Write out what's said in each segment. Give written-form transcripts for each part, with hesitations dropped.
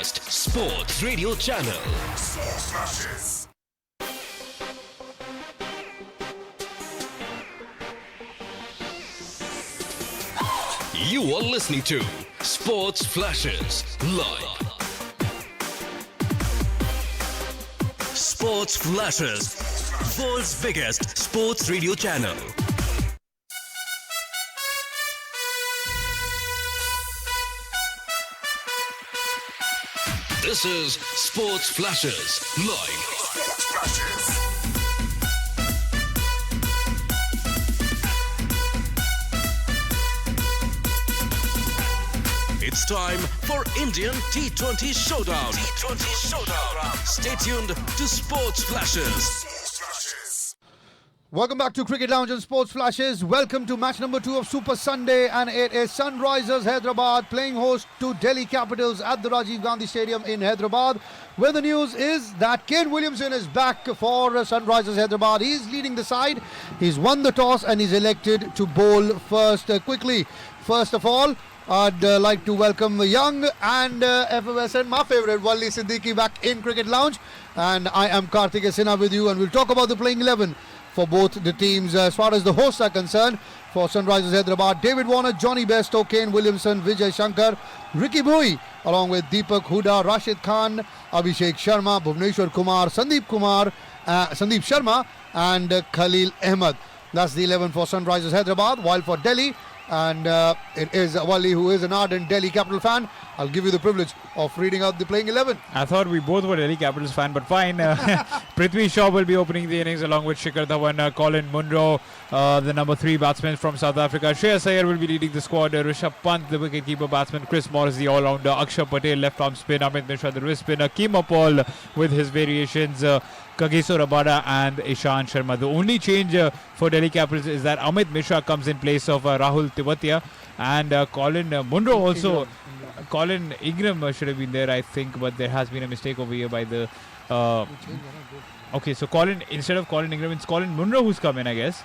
Sports Radio Channel. Sports Flashes. You are listening to Sports Flashes live. Sports Flashes, world's biggest sports radio channel. This is Sports Flashes live. Sports Flashes. It's time for Indian T20 Showdown. T20 Showdown. Stay tuned to Sports Flashes. Sports Flashes. Welcome back to Cricket Lounge and Sports Flashes. Welcome to match number 2 of Super Sunday, and it is Sunrisers Hyderabad playing host to Delhi Capitals at the Rajiv Gandhi Stadium in Hyderabad, where the news is that Kane Williamson is back for Sunrisers Hyderabad. He's leading the side. He's won the toss and he's elected to bowl first. Quickly, first of all, I'd like to welcome the young and effervescent, my favourite, Wali Siddiqui, back in Cricket Lounge. And I am Karthik Sinha with you, and we'll talk about the playing 11 for both the teams. As far as the hosts are concerned, for Sunrisers Hyderabad, David Warner, Johnny Bairstow, Kane Williamson, Vijay Shankar, Ricky Bhoi, along with Deepak Huda, Rashid Khan, Abhishek Sharma, Bhuvneshwar Kumar, Sandeep Sharma, and Khalil Ahmed. That's the 11 for Sunrisers Hyderabad. While for Delhi, and it is Wali, who is an ardent Delhi Capital fan, I'll give you the privilege of reading out the playing 11. I thought we both were Delhi Capitals fan, but fine. Prithvi Shaw will be opening the innings along with Shikhar Dhawan, Colin Munro, the number 3 batsman from South Africa. Shreyas Iyer will be leading the squad. Rishabh Pant, the wicketkeeper batsman. Chris Morris, the all-rounder. Akshar Patel, left-arm spin. Amit Mishra, the wrist spinner. Keema Paul with his variations. Kagiso Rabada and Ishant Sharma. The only change for Delhi Capitals is that Amit Mishra comes in place of Rahul Tewatia, and Colin Munro also. Colin Ingram should have been there, I think, but there has been a mistake over here by the. Okay, so instead of Colin Ingram, it's Colin Munro who's come in, I guess.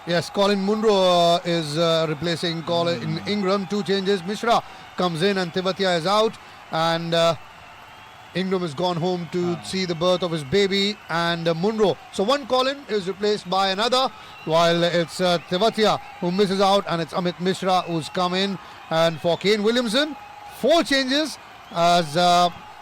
Yes, Colin Munro is replacing Colin Ingram. 2 changes. Mishra comes in and Tewatia is out, and Ingram has gone home to see the birth of his baby, and Munro. So one Colin is replaced by another, while it's Tewatia who misses out, and it's Amit Mishra who's come in. And for Kane Williamson, 4 changes as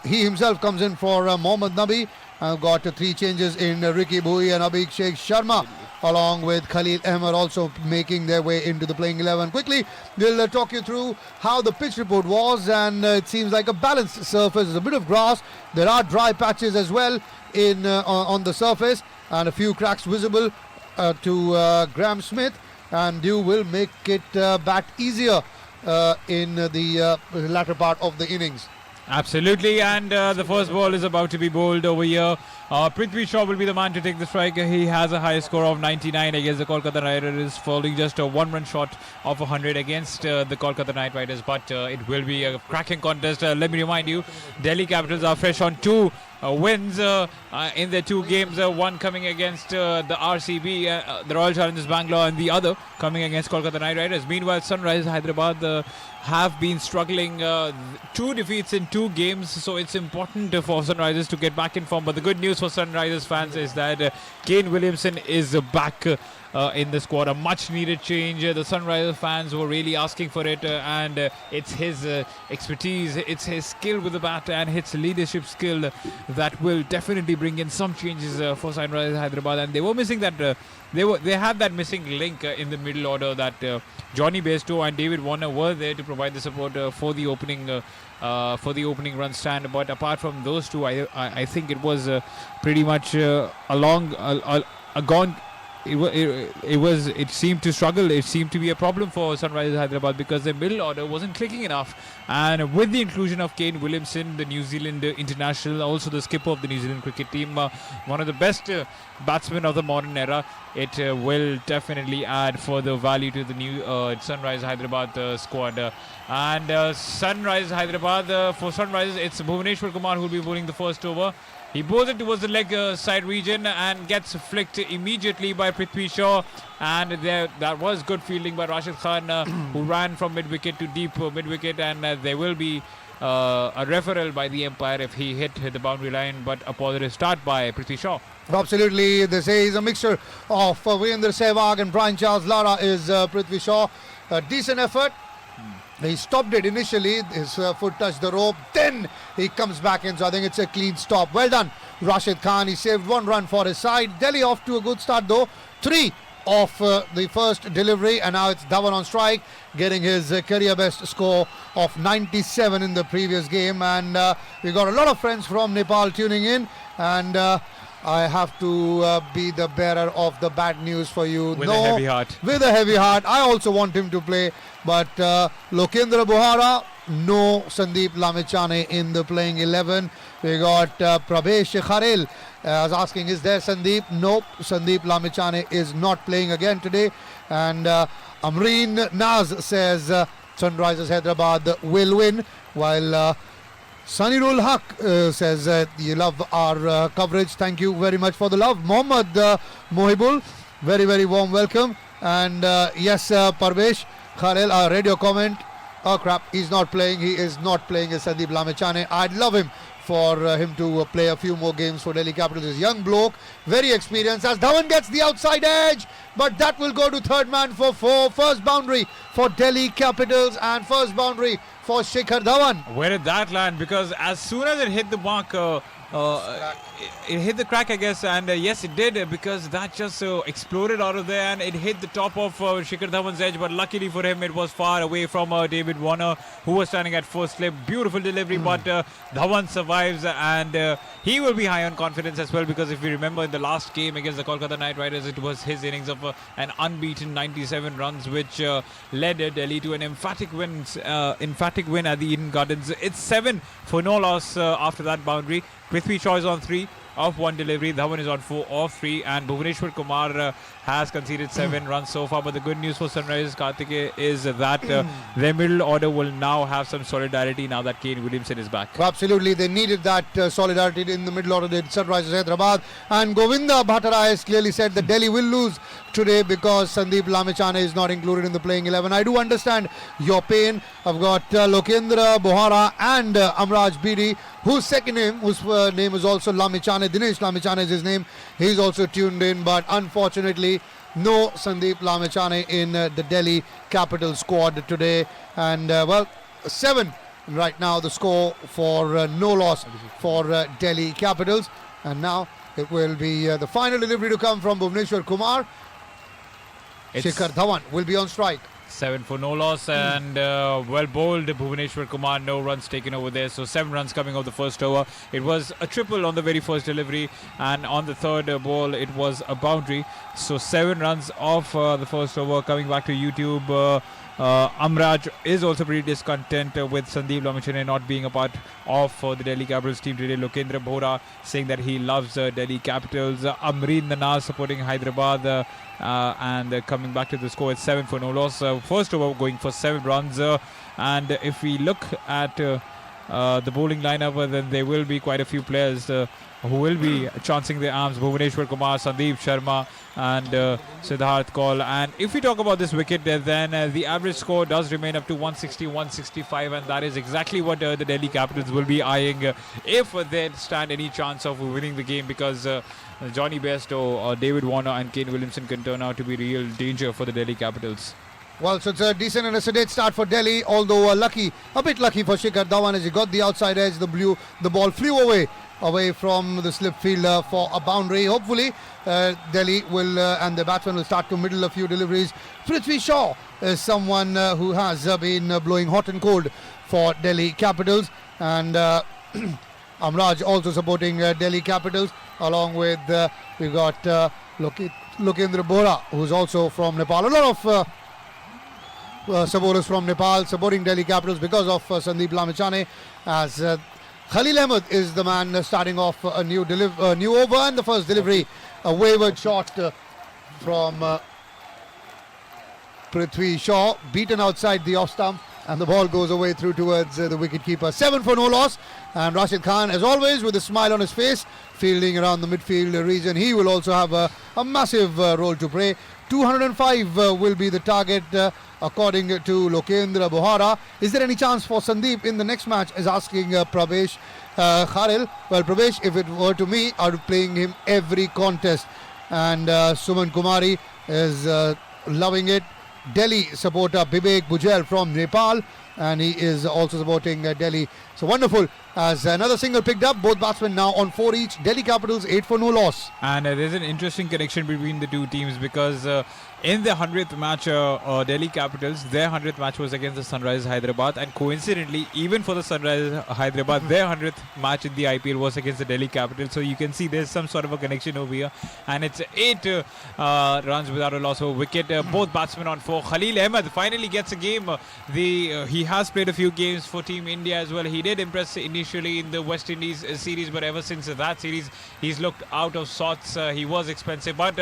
he himself comes in for Mohammad Nabi. I've got 3 changes in Ricky Bhoi and Abhishek Sharma, along with Khalil Ahmed also making their way into the playing 11. Quickly, we'll talk you through how the pitch report was, and it seems like a balanced surface. There's a bit of grass. There are dry patches as well in on the surface, and a few cracks visible to Graham Smith, and you will make it bat easier in the latter part of the innings. Absolutely, and the first ball is about to be bowled over here. Prithvi Shaw will be the man to take the strike. He has a high score of 99 against the Kolkata Knight Riders, falling just a 1-run short of 100 against the Kolkata Knight Riders. But it will be a cracking contest. Let me remind you, Delhi Capitals are fresh on 2 wins in their 2 games. One coming against the RCB, the Royal Challengers Bangalore, and the other coming against Kolkata Knight Riders. Meanwhile, Sunrisers Hyderabad have been struggling. 2 defeats in 2 games, so it's important for Sunrisers to get back in form. But the good news for Sunrisers fans is that Kane Williamson is back in the squad. A much needed change. The Sunrisers fans were really asking for it, and it's his expertise, it's his skill with the bat, and his leadership skill that will definitely bring in some changes for Sunrisers Hyderabad. And they were missing that. They had that missing link in the middle order, that Johnny Bairstow and David Warner were there to provide the support for the opening run stand. But apart from those 2, I think it was pretty much a gone. It seemed to struggle. It seemed to be a problem for Sunrisers Hyderabad because the middle order wasn't clicking enough. And with the inclusion of Kane Williamson, the New Zealand international, also the skipper of the New Zealand cricket team, one of the best batsmen of the modern era, it will definitely add further value to the new Sunrisers Hyderabad squad. And Sunrisers Hyderabad, for Sunrisers, it's Bhuvneshwar Kumar who will be bowling the first over. He bowls it towards the leg side region and gets flicked immediately by Prithvi Shaw. And that was good fielding by Rashid Khan, who ran from mid-wicket to deep mid-wicket. And there will be a referral by the umpire if he hit the boundary line, but a positive start by Prithvi Shaw. Absolutely, they say he's a mixture of Virendra Sehwag and Brian Charles Lara is Prithvi Shaw. A decent effort. He stopped it initially, his foot touched the rope, then he comes back in, so I think it's a clean stop. Well done, Rashid Khan. He saved 1 run for his side. Delhi off to a good start though. 3 of the first delivery, and now it's Dhawan on strike, getting his career best score of 97 in the previous game. And we got a lot of friends from Nepal tuning in, and I have to be the bearer of the bad news for you. With a heavy heart. With a heavy heart. I also want him to play, but Lokendra Bohara, no Sandeep Lamechane in the playing 11. We got Prabhesh Kharel was asking, is there Sandeep? Nope, Sandeep Lamechane is not playing again today. And Amreen Naz says Sunrisers Hyderabad will win, while Sanirul Haq says you love our coverage. Thank you very much for the love. Mohammad Mohibul, very, very warm welcome. And yes, Parvesh Kharel, our radio comment. Oh crap, he's not playing. He is not playing as Sandeep Lamechane. I'd love him for him to play a few more games for Delhi Capitals. He's a young bloke, very experienced, as Dhawan gets the outside edge, but that will go to third man for 4. First boundary for Delhi Capitals and first boundary for Shikhar Dhawan. Where did that land? Because as soon as it hit the mark, it hit the crack, I guess, and yes, it did, because that just exploded out of there and it hit the top of Shikhar Dhawan's edge. But luckily for him, it was far away from David Warner, who was standing at first slip. Beautiful delivery, but Dhawan survives, and he will be high on confidence as well, because if we remember in the last game against the Kolkata Knight Riders, it was his innings of an unbeaten 97 runs, which led Delhi to an emphatic win at the Eden Gardens. It's 7 for no loss after that boundary. Prithvi Shaw is on 3 of 1 delivery. Dhawan is on 4 of 3, and Bhuvaneshwar Kumar has conceded 7 runs so far. But the good news for Sunrisers, Karthike, is that their middle order will now have some solidarity now that Kane Williamson is back. Absolutely, they needed that solidarity in the middle order. Did Sunrisers Hyderabad, and Govinda Bhattara has clearly said that Delhi will lose today because Sandeep Lamechane is not included in the playing 11. I do understand your pain. I've got Lokendra Bohara and Amraj Bedi, whose second name, whose name is also Lamechane. Dinesh Lamechane is his name. He's also tuned in, but unfortunately no Sandeep Lamechane in the Delhi Capital squad today. And well, 7 right now the score for no loss for Delhi Capitals. And now it will be the final delivery to come from Bhuvaneshwar Kumar. Shikhar Dhawan will be on strike. 7 for no loss, and well bowled Bhuvaneshwar Kumar. No runs taken over there, so 7 runs coming off the first over. It was a triple on the very first delivery, and on the third ball it was a boundary. So 7 runs off the first over. Coming back to YouTube, Amraj is also pretty discontent with Sandeep Lamechane not being a part of the Delhi Capitals team today. Lokendra Bohra saying that he loves Delhi Capitals. Amreen Nanaz supporting Hyderabad, and coming back to the score, it's 7 for no loss. First over going for 7 runs, and if we look at the bowling lineup, then there will be quite a few players who will be chancing their arms. Bhuvaneshwar Kumar, Sandeep Sharma and Siddharth Kaul. And if we talk about this wicket, then the average score does remain up to 160, 165, and that is exactly what the Delhi Capitals will be eyeing if they stand any chance of winning the game, because Johnny Bairstow, David Warner and Kane Williamson can turn out to be real danger for the Delhi Capitals. Well, so it's a decent and a sedate start for Delhi, although a bit lucky for Shikhar Dhawan as he got the outside edge. The ball flew away from the slip fielder for a boundary. Hopefully, Delhi will and the batsman will start to middle a few deliveries. Prithvi Shaw is someone who has been blowing hot and cold for Delhi Capitals, and Amraj also supporting Delhi Capitals, along with we've got Lokendra Bohra, who's also from Nepal. A lot of supporters from Nepal supporting Delhi Capitals because of Sandeep Lamechane, as Khalil Ahmed is the man starting off a new over, and the first delivery, a wayward shot from Prithvi Shaw, beaten outside the off stump, and the ball goes away through towards the wicketkeeper. 7 for no loss, and Rashid Khan, as always, with a smile on his face, fielding around the midfield region. He will also have a massive role to play. 205 will be the target according to Lokendra Bohara. Is there any chance for Sandeep in the next match? Is asking Pravesh Kharil. Well, Pravesh, if it were to me, I'd be playing him every contest. And Suman Kumari is loving it. Delhi supporter Bibek Bujel from Nepal, and he is also supporting Delhi. So wonderful. As another single picked up, both batsmen now on 4 each. Delhi Capitals 8 for no loss. And there's an interesting connection between the two teams because in the 100th match, Delhi Capitals, their 100th match was against the Sunrisers Hyderabad, and coincidentally, even for the Sunrisers Hyderabad, their 100th match in the IPL was against the Delhi Capitals. So you can see there's some sort of a connection over here, and it's 8 runs without a loss of a wicket. Both batsmen on 4. Khalil Ahmed finally gets a game. He has played a few games for Team India as well. He did impress initially in the West Indies series, but ever since that series, he's looked out of sorts. He was expensive, but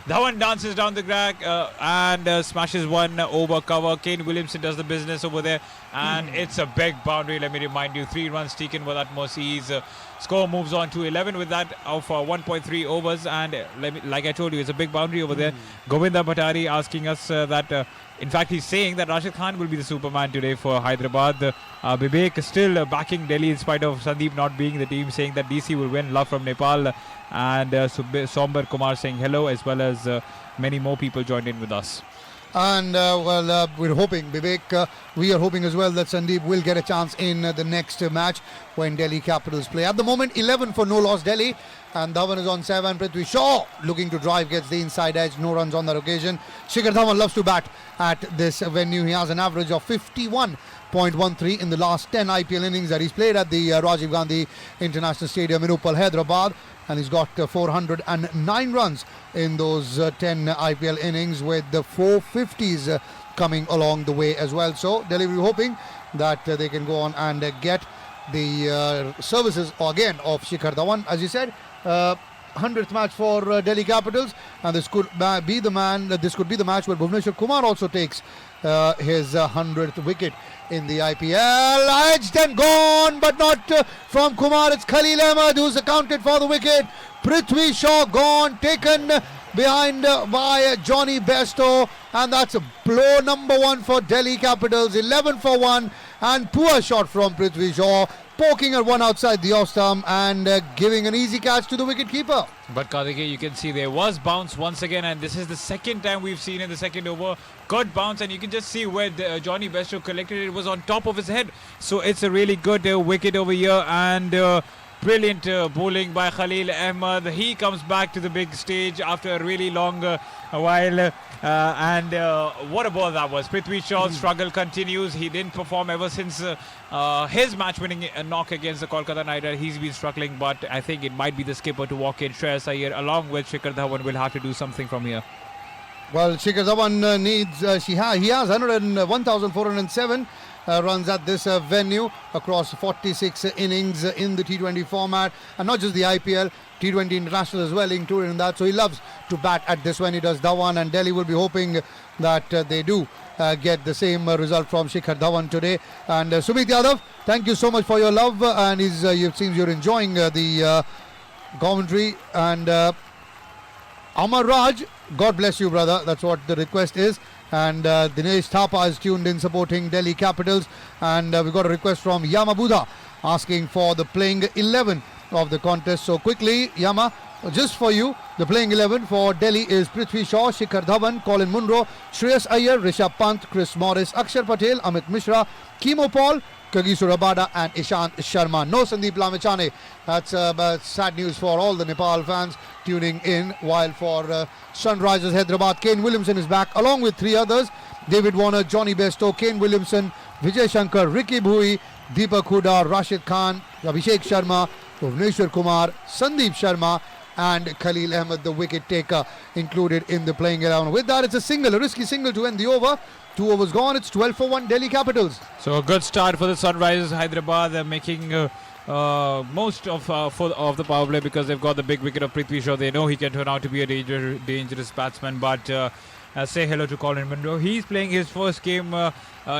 Dhawan dances down the track and smashes one over cover. Kane Williamson does the business over there, and it's a big boundary. Let me remind you, 3 runs taken with utmost ease. Score moves on to 11 with that of 1.3 overs, and like I told you, it's a big boundary over there. Govinda Bhattari asking us that in fact, he's saying that Rashid Khan will be the Superman today for Hyderabad. Bibek is still backing Delhi in spite of Sandeep not being the team, saying that DC will win. Love from Nepal. And Sombar Kumar saying hello, as well as many more people joined in with us. And we're hoping, Vivek, we are hoping as well that Sandeep will get a chance in the next match when Delhi Capitals play. At the moment, 11 for no loss Delhi, and Dhawan is on 7. Prithvi Shaw looking to drive, gets the inside edge, no runs on that occasion. Shikhar Dhawan loves to bat at this venue. He has an average of 51.13 in the last 10 IPL innings that he's played at the Rajiv Gandhi International Stadium in Uppal, Hyderabad. And he's got 409 runs in those 10 IPL innings, with the 450s coming along the way as well. So Delhi will be hoping that they can go on and get the services again of Shikhar Dhawan. As you said, 100th match for Delhi Capitals, and this could be the match where Bhuvneshwar Kumar also takes his 100th wicket in the IPL. Edged and gone, but not from Kumar. It's Khalil Ahmed who's accounted for the wicket. Prithvi Shaw gone, taken behind by Johnny Bairstow, and that's a blow number 1 for Delhi Capitals. 11 for 1, and poor shot from Prithvi Shaw, poking at one outside the off stump and giving an easy catch to the wicketkeeper. But Kadike, you can see there was bounce once again, and this is the second time we've seen in the second over. Good bounce, and you can just see where Johnny Bairstow collected it. It was on top of his head. So it's a really good wicket over here, and brilliant bowling by Khalil Ahmed. He comes back to the big stage after a really long while. And what a ball that was. Prithvi Shaw's struggle continues. He didn't perform ever since his match-winning knock against the Kolkata Knight Riders. He's been struggling, but I think it might be the skipper to walk in. Shreyas Iyer along with Shikhar Dhawan will have to do something from here. Well, Shikhar Dhawan needs, he has 1,407 runs at this venue across 46 innings in the T20 format, and not just the IPL, T20 International as well included in that. So he loves to bat at this when he does. Dhawan, and Delhi will be hoping that they do get the same result from Shikhar Dhawan today. And Sumit Yadav, thank you so much for your love, and it seems you're enjoying the commentary. And Amar Raj, God bless you, brother. That's what the request is. And Dinesh Thapa is tuned in supporting Delhi Capitals. And we've got a request from Yama Buddha asking for the playing 11 of the contest. So quickly, Yama, just for you, the playing 11 for Delhi is Prithvi Shaw, Shikhar Dhawan, Colin Munro, Shreyas Iyer, Rishabh Pant, Chris Morris, Akshar Patel, Amit Mishra, Kimo Paul, Kagiso Rabada and Ishant Sharma. No Sandeep Lamechane. That's sad news for all the Nepal fans tuning in. While for Sunrisers Hyderabad, Kane Williamson is back along with 3 others. David Warner, Johnny Bairstow, Kane Williamson, Vijay Shankar, Ricky Bhui, Deepak Hooda, Rashid Khan, Abhishek Sharma, Bhuvneshwar Kumar, Sandeep Sharma and Khalil Ahmed, the wicket taker, included in the playing 11. With that, it's a risky single to end the over. 2 overs gone. It's 12 for 1 Delhi Capitals. So a good start for the Sunrisers Hyderabad. They're making most of the power play because they've got the big wicket of Prithvi Shaw. They know he can turn out to be a dangerous batsman. But say hello to Colin Munro. He's playing his first game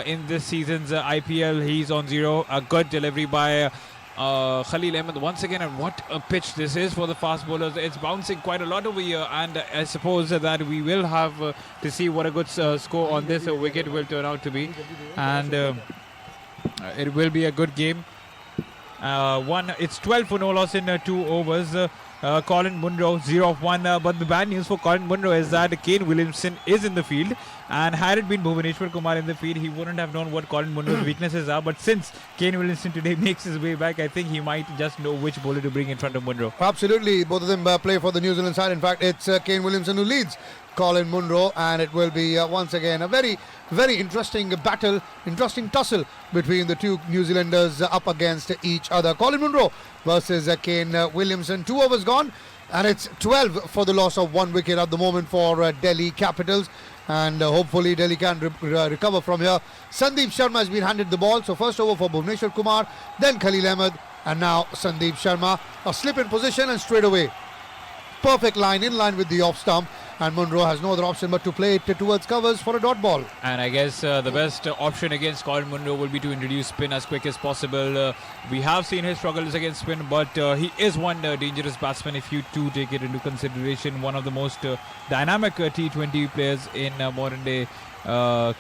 in this season's IPL. He's on 0. A good delivery by Khalil Ahmed once again, and what a pitch this is for the fast bowlers. It's bouncing quite a lot over here, and I suppose that we will have to see what a good score on this wicket will turn out to be, and it will be a good game. It's 12 for no loss in 2 overs. Colin Munro 0 of 1, but the bad news for Colin Munro is that Kane Williamson is in the field, and had it been Bhuvaneshwar Kumar in the field, he wouldn't have known what Colin Munro's weaknesses are. But since Kane Williamson today makes his way back, I think he might just know which bowler to bring in front of Munro. Absolutely, both of them play for the New Zealand side. In fact, it's Kane Williamson who leads Colin Munro, and it will be once again a very, very interesting battle, interesting tussle between the two New Zealanders up against each other. Colin Munro versus Kane Williamson. 2 overs gone, and it's 12 for the loss of 1 wicket at the moment for Delhi Capitals, and hopefully Delhi can recover from here. Sandeep Sharma has been handed the ball, so first over for Bhuvaneshwar Kumar, then Khalil Ahmed, and now Sandeep Sharma. A slip in position and straight away perfect line, in line with the off stump, and Munro has no other option but to play it towards covers for a dot ball. And I guess the best option against Colin Munro will be to introduce spin as quick as possible. We have seen his struggles against spin, but he is one dangerous batsman if you do take it into consideration. One of the most dynamic T20 players in modern day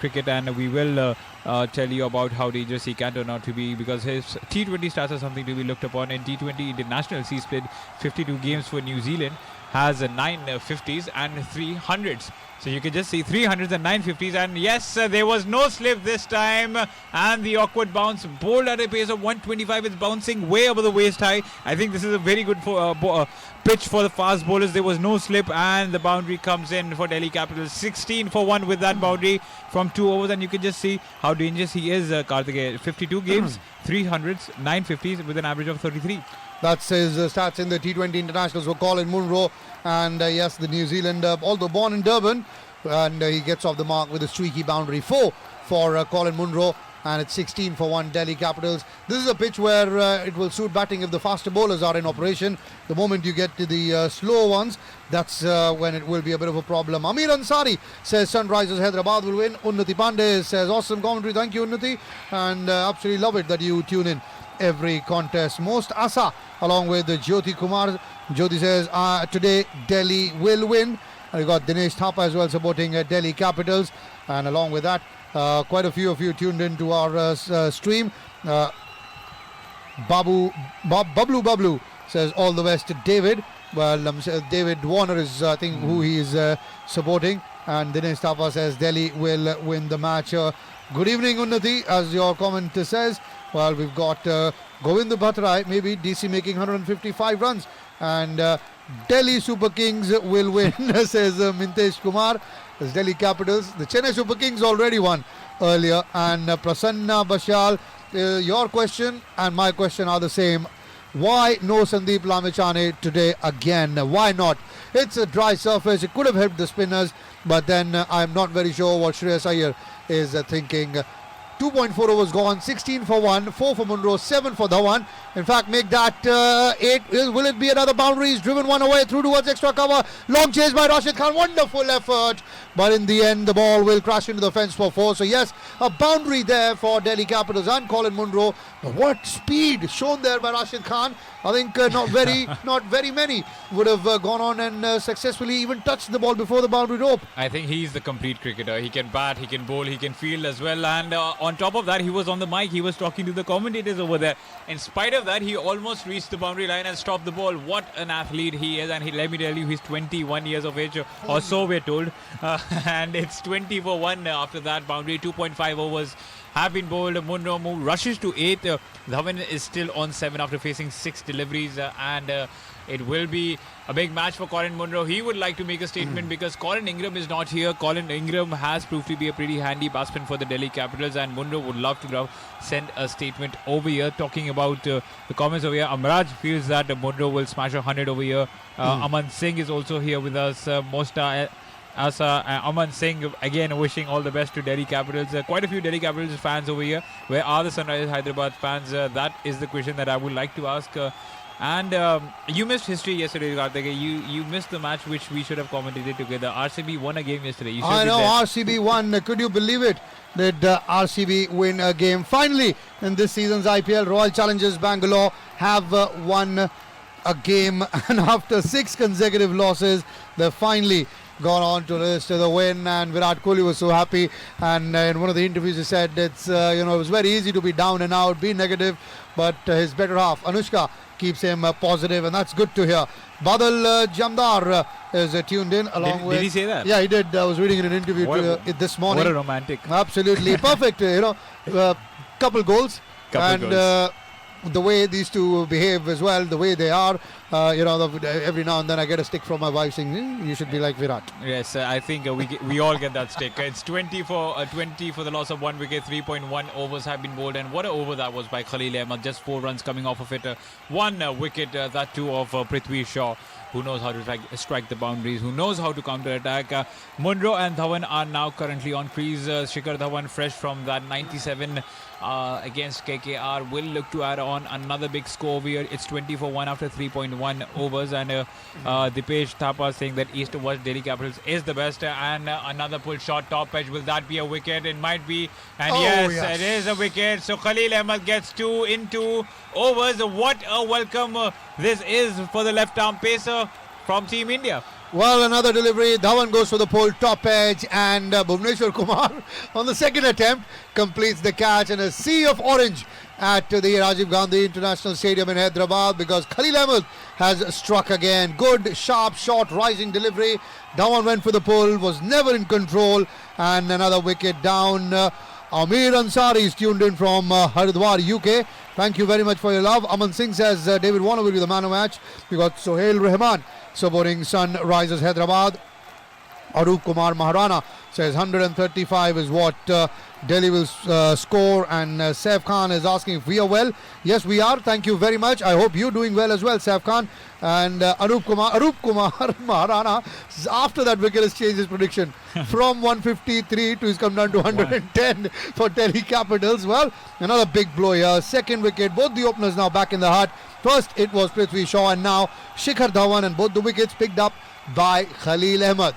cricket, and we will tell you about how dangerous he can turn out to be, because his T20 stats are something to be looked upon. In T20 internationals, he's played 52 games for New Zealand, has 9 50s and 3 hundreds. So you can just see 300s and 950s, and yes, there was no slip this time, and the awkward bounce bowled at a pace of 125. It's bouncing way over the waist high. I think this is a very good pitch for the fast bowlers. There was no slip, and the boundary comes in for Delhi Capitals. 16 for 1 with that boundary from 2 overs, and you can just see how dangerous he is, Karthikeya. 52 games, 300s, 950s with an average of 33. That's his stats in the T20 internationals for Colin Munro. And yes, the New Zealand, although born in Durban, and he gets off the mark with a streaky boundary. 4 for Colin Munro, and it's 16 for 1 Delhi Capitals. This is a pitch where it will suit batting if the faster bowlers are in operation. The moment you get to the slower ones, that's when it will be a bit of a problem. Amir Ansari says Sunrisers Hyderabad will win. Unnati Pandey says awesome commentary. Thank you, Unnati, and absolutely love it that you tune in every contest. Most Asa along with Jyoti Kumar. Jyoti says today Delhi will win. And we got Dinesh Thapa as well supporting Delhi Capitals, and along with that quite a few of you tuned in to our stream. Bablu says all the best to David. Well, David Warner is I think who he is supporting, and Dinesh Thapa says Delhi will win the match. Good evening, Unnati, as your comment says. Well, we've got Govind Bhattarai, maybe DC making 155 runs, and Delhi Super Kings will win, says Mintesh Kumar. As Delhi Capitals, the Chennai Super Kings already won earlier, and Prasanna Bashal, your question and my question are the same. Why no Sandeep Lamichhane today again? Why not? It's a dry surface. It could have helped the spinners, but then I'm not very sure what Shreyas Iyer is thinking. 2.4 overs gone, 16 for 1, 4 for Munro, 7 for Dhawan. In fact, make that 8. Will it be another boundary? He's driven one away through towards extra cover. Long chase by Rashid Khan. Wonderful effort. But in the end, the ball will crash into the fence for 4. So yes, a boundary there for Delhi Capitals and Colin Munro. But what speed shown there by Rashid Khan. I think not very many would have gone on and successfully even touched the ball before the boundary rope. I think he's the complete cricketer. He can bat, he can bowl, he can field as well. And on top of that, he was on the mic. He was talking to the commentators over there. In spite of that, he almost reached the boundary line and stopped the ball. What an athlete he is. And let me tell you, he's 21 years of age, or so we're told. And it's 20 for 1 after that boundary. 2.5 overs have been bowled. Munro rushes to 8. Dhawan is still on 7 after facing 6 deliveries, and it will be a big match for Colin Munro. He would like to make a statement because Colin Ingram is not here. Colin Ingram has proved to be a pretty handy batsman for the Delhi Capitals, and Munro would love to send a statement over here. Talking about the comments over here, Amraj feels that Munro will smash 100 over here. Aman Singh is also here with us. Aman Singh again wishing all the best to Delhi Capitals. Quite a few Delhi Capitals fans over here. Where are the Sunrisers Hyderabad fans? That is the question that I would like to ask. And you missed history yesterday, Karthik. You missed the match which we should have commentated together. RCB won a game yesterday. You should I be know, there. RCB won. Could you believe it? Did RCB win a game? Finally, in this season's IPL, Royal Challengers Bangalore have won a game, and after 6 consecutive losses, they've finally gone on to the win, and Virat Kohli was so happy. And in one of the interviews, he said it's it was very easy to be down and out, be negative, but his better half, Anushka, keeps him positive, and that's good to hear. Badal Jamdar is tuned in along with. Did he say that? Yeah, he did. I was reading in an interview this morning. What a romantic. Absolutely perfect. Couple goals. Goals. The way these two behave as well, the way they are, every now and then I get a stick from my wife saying, you should be like Virat. Yes, I think we all get that stick. It's 20 for the loss of 1 wicket. 3.1 overs have been bowled, and what an over that was by Khalil Ahmed. Just 4 runs coming off of it. 1 wicket, that too of Prithvi Shaw, who knows how to strike the boundaries, who knows how to counter-attack. Munro and Dhawan are now currently on crease. Shikhar Dhawan, fresh from that 97 against KKR, will look to add on another big score over here. It's 20 for 1 after 3.1 overs, and Dipesh Thapa saying that East to West Delhi Capitals is the best, and another pull shot top edge. Will that be a wicket? It might be, and yes, it is a wicket. So Khalil Ahmed gets 2 in 2 overs. What a welcome this is for the left-arm pacer from Team India. Well, another delivery. Dhawan goes for the pole, top edge, and Bhuvneshwar Kumar on the second attempt completes the catch, and a sea of orange at the Rajiv Gandhi International Stadium in Hyderabad, because Khalil Ahmed has struck again. Good, sharp, short, rising delivery. Dhawan went for the pole, was never in control, and another wicket down. Amir Ansari is tuned in from Haridwar, UK. Thank you very much for your love. Aman Singh says David Warner will be the man of the match. We got Sohail Rahman supporting Sunrisers Hyderabad. Arup Kumar Maharana says 135 is what Delhi will score, and Saif Khan is asking if we are well. Yes, we are. Thank you very much. I hope you're doing well as well, Saif Khan. And Arup Kumar Maharana, after that wicket, has changed his prediction from 153 to he's come down to 110 for Delhi Capitals. Well, another big blow here. Second wicket. Both the openers now back in the hut. First it was Prithvi Shaw, and now Shikhar Dhawan, and both the wickets picked up by Khalil Ahmed.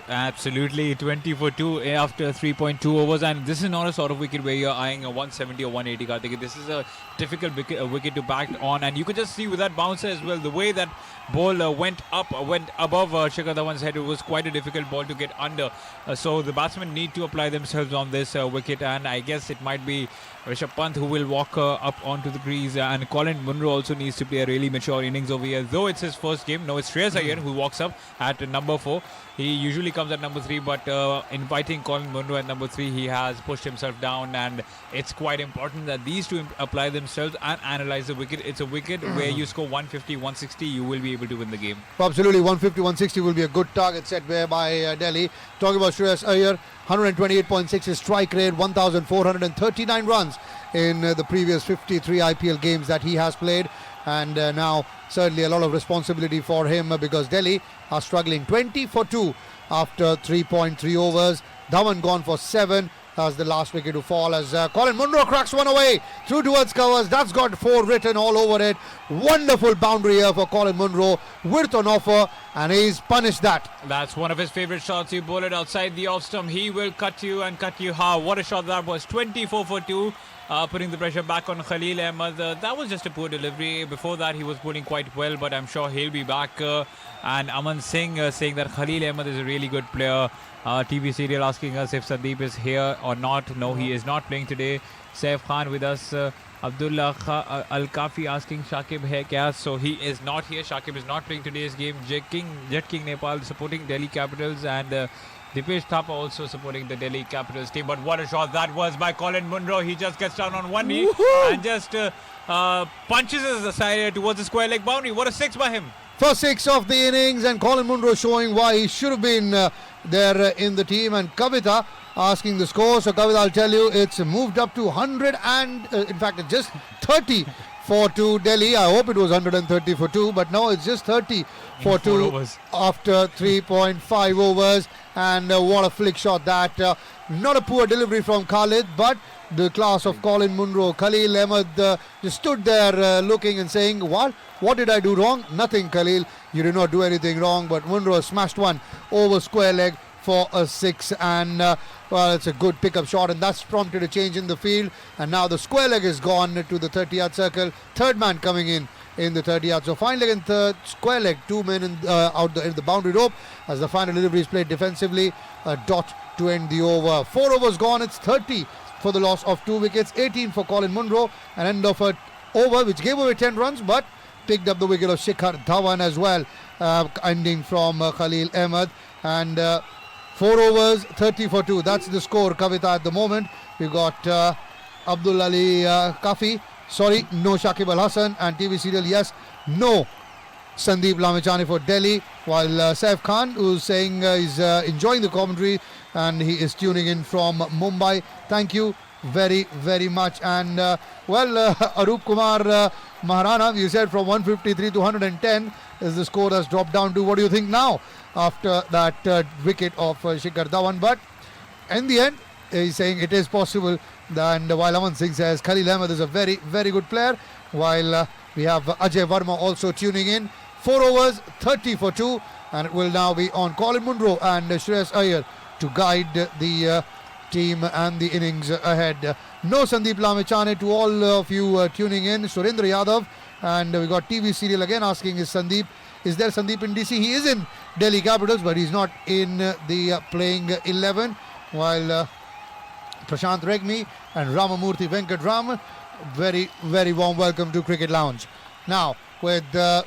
Absolutely, 20 for 2 after 3.2 overs, and this is not a sort of wicket where you're eyeing a 170 or 180. Karthik. This is a difficult wicket to back on, and you could just see with that bouncer as well, the way that ball went above Shikhar Dhawan's head. It was quite a difficult ball to get under. So the batsmen need to apply themselves on this wicket, and I guess it might be Rishabh Pant who will walk up onto the crease, and Colin Munro also needs to play a really mature innings over here. Though it's his first game, no, it's Shreyas Iyer who walks up at number 4. He usually comes at number 3, but inviting Colin Munro at number 3, he has pushed himself down, and it's quite important that these two apply themselves and analyze the wicket. It's a wicket where you score 150, 160, you will be able to win the game. Absolutely, 150, 160 will be a good target set there by Delhi. Talking about Shreyas Iyer, 128.6 is strike rate, 1,439 runs in the previous 53 IPL games that he has played. And now certainly a lot of responsibility for him, because Delhi are struggling. 20 for 2 after 3.3 overs. Dhawan gone for 7. That's the last wicket to fall as Colin Munro cracks one away through towards covers. That's got 4 written all over it. Wonderful boundary here for Colin Munro, width on offer, and he's punished that. That's one of his favourite shots. You bowl it outside the off stump, he will cut you and cut you hard. What a shot that was. 24 for 2. Putting the pressure back on Khalil Ahmed. That was just a poor delivery. Before that, he was bowling quite well, but I'm sure he'll be back. And Aman Singh saying that Khalil Ahmed is a really good player. TV serial asking us if Sandeep is here or not. No, he is not playing today. Saif Khan with us. Abdullah Al-Kafi asking Shakib hai kya? So he is not here. Shakib is not playing today's game. Jet King Nepal supporting Delhi Capitals, and Dipesh Thapa also supporting the Delhi Capitals team. But what a shot that was by Colin Munro. He just gets down on one knee and just punches his aside towards the square leg boundary. What a 6 by him. First 6 of the innings, and Colin Munro showing why he should have been there in the team. And Kavita asking the score. So Kavita, I'll tell you, it's moved up to 100 and in fact just 30 for 2 Delhi. I hope it was 130 for 2, but no, it's just 30 for 2 overs. after 3.5 overs. And what a flick shot that. Not a poor delivery from Khalid, but the class of Colin Munro. Khalil Ahmed just stood there looking and saying, what did I do wrong? Nothing, Khalil. You did not do anything wrong, but Munro smashed one over square leg for a 6, and well, it's a good pickup shot, and that's prompted a change in the field. And now the square leg is gone to the 30-yard circle. Third man coming in the 30 yards. So fine leg and third, square leg, 2 men in the boundary rope as the final delivery is played defensively. A dot to end the over. 4 overs gone. It's 30 for the loss of 2 wickets, 18 for Colin Munro. An end of an over which gave away 10 runs, but picked up the wicket of Shikhar Dhawan as well, ending from Khalil Ahmed. And 4 overs, 30 for 2. That's the score, Kavita, at the moment. We've got Abdul Ali Kafi. Sorry, no Shakib Al Hassan. And TV serial, yes, no Sandeep Lamechani for Delhi. While Saif Khan, who's saying he's enjoying the commentary and he is tuning in from Mumbai. Thank you very, very much. And Arup Kumar Maharana, you said from 153 to 110 is the score has dropped down to. What do you think now after that wicket of Shikhar Dhawan? But in the end, he's saying it is possible. And while Aman Singh says Khalil Ahmed is a very, very good player, while we have Ajay Verma also tuning in. 4 overs, 30 for 2, and it will now be on Colin Munro and Shreyas Iyer to guide the team and the innings ahead. No Sandeep Lamechani to all of you tuning in. Surendra Yadav, and we got TV serial again asking is there Sandeep in DC? He is in Delhi Capitals, but he's not in the playing 11. While Prashant Regmi and Ramamurthy Venkatram, very, very warm welcome to Cricket Lounge. Now, with 4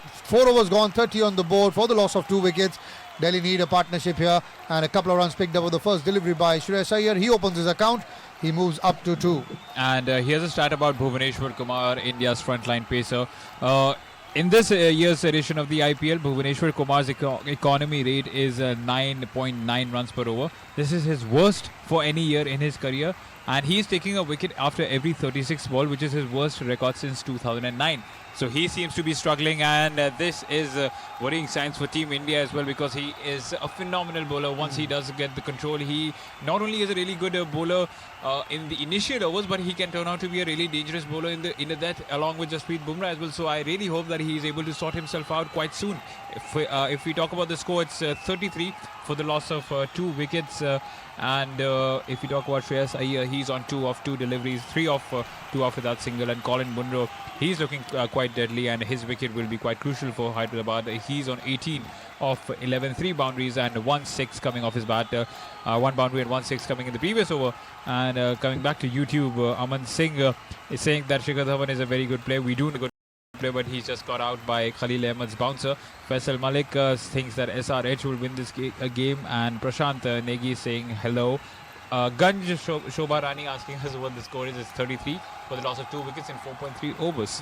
overs gone, 30 on the board for the loss of 2 wickets, Delhi need a partnership here, and a couple of runs picked up with the first delivery by Shreyas Iyer. He opens his account. He moves up to 2. And here's a stat about Bhuvaneshwar Kumar, India's frontline pacer. In this year's edition of the IPL, Bhuvaneshwar Kumar's economy rate is 9.9 runs per over. This is his worst for any year in his career, and he is taking a wicket after every 36 ball, which is his worst record since 2009. So he seems to be struggling, and this is worrying signs for Team India as well, because he is a phenomenal bowler. Once he does get the control, he not only is a really good bowler in the initial overs, but he can turn out to be a really dangerous bowler in the that, along with Jasprit Bumrah as well. So I really hope that he is able to sort himself out quite soon. If we talk about the score, it's 33 for the loss of 2 wickets. And if we talk about Shreyas Iyer, he's on 2 of 2 deliveries, 3 of 2 after that single. And Colin Munro, he's looking quite deadly, and his wicket will be quite crucial for Hyderabad. He's on 18 of 11, 3 boundaries and 1-6 coming off his bat. 1 boundary and 1-6 coming in the previous over. And coming back to YouTube, Aman Singh is saying that Shikhar Dhawan is a very good player. We do know good play, but he's just got out by Khalil Ahmed's bouncer. Faisal Malik thinks that SRH will win this game, and Prashant Negi is saying hello. Ganj Shobha Rani asking us what the score is. It's 33 for the loss of 2 wickets in 4.3 overs.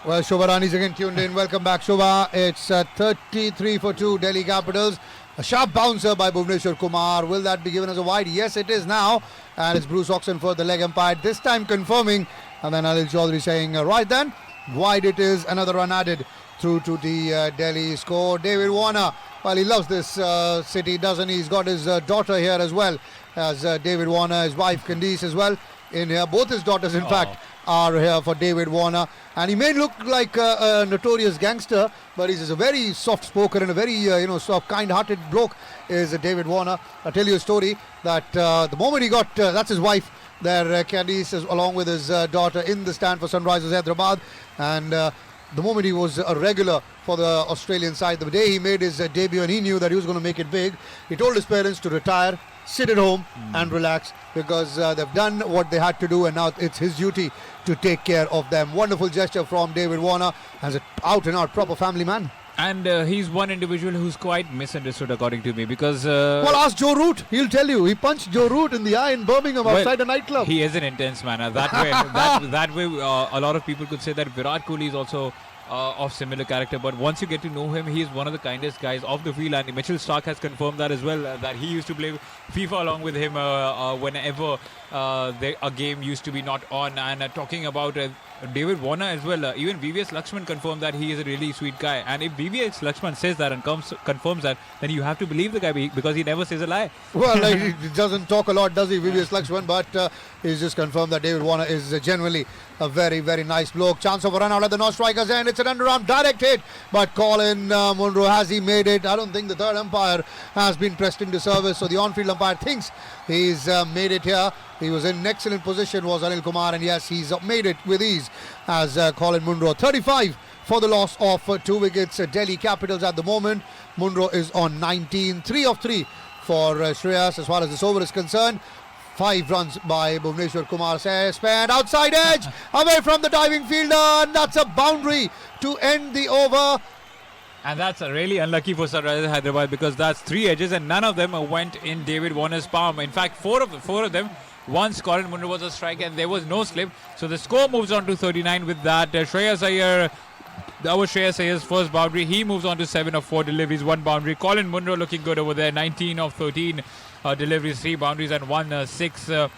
Well, Shobha Rani's again tuned in. Welcome back, Shobha. It's 33 for 2 Delhi Capitals. A sharp bouncer by Bhuvaneshwar Kumar. Will that be given as a wide? Yes, it is now. And it's Bruce Oxenford, the leg umpire, this time confirming. And then Anil Chaudhary saying, right then, wide it is. Another run added through to the Delhi score. David Warner, well, he loves this city, doesn't he? He's got his daughter here as well as David Warner, his wife Candice as well in here. Both his daughters, in fact, are here for David Warner. And he may look like a notorious gangster, but he's a very soft-spoken and a very, soft, kind-hearted bloke is David Warner. I'll tell you a story that the moment he got, that's his wife there, Candice, along with his daughter in the stand for Sunrisers Hyderabad. And the moment he was a regular for the Australian side, the day he made his debut and he knew that he was going to make it big, he told his parents to retire, sit at home and relax, because they've done what they had to do, and now it's his duty to take care of them. Wonderful gesture from David Warner as an out-and-out proper family man. And he's one individual who's quite misunderstood, according to me, because... well, ask Joe Root. He'll tell you. He punched Joe Root in the eye in Birmingham outside a nightclub. He is an intense man. That way, a lot of people could say that Virat Kohli is also of similar character. But once you get to know him, he is one of the kindest guys off the field. And Mitchell Stark has confirmed that as well, that he used to play FIFA along with him whenever a game used to be not on. And talking about David Warner as well, even VVS Lakshman confirmed that he is a really sweet guy. And if VVS Lakshman says that and confirms that, then you have to believe the guy because he never says a lie. Well, he doesn't talk a lot, does he, VVS Lakshman? But he's just confirmed that David Warner is genuinely a very, very nice bloke. Chance of a run out at the non-strikers end. It's an underarm direct hit, but Colin Munro, has he made it? I don't think the third umpire has been pressed into service, so the on-field umpire thinks he's made it here. He was in excellent position, was Anil Kumar, and yes, he's made it with ease as Colin Munro. 35 for the loss of 2 wickets. Delhi Capitals at the moment. Munro is on 19, 3 of 3 for Shreyas as far as this over is concerned. 5 runs by Bhuvneshwar Kumar. Spanned outside edge, away from the diving fielder, and that's a boundary to end the over. And that's really unlucky for Sunrisers Hyderabad because that's 3 edges and none of them went in David Warner's palm. In fact, four of them, once Colin Munro was a strike and there was no slip. So the score moves on to 39 with that. Shreyas Iyer, that was Shreyas Iyer's first boundary. He moves on to 7 of 4 deliveries, 1 boundary. Colin Munro looking good over there, 19 of 13 deliveries, 3 boundaries and 1 6. And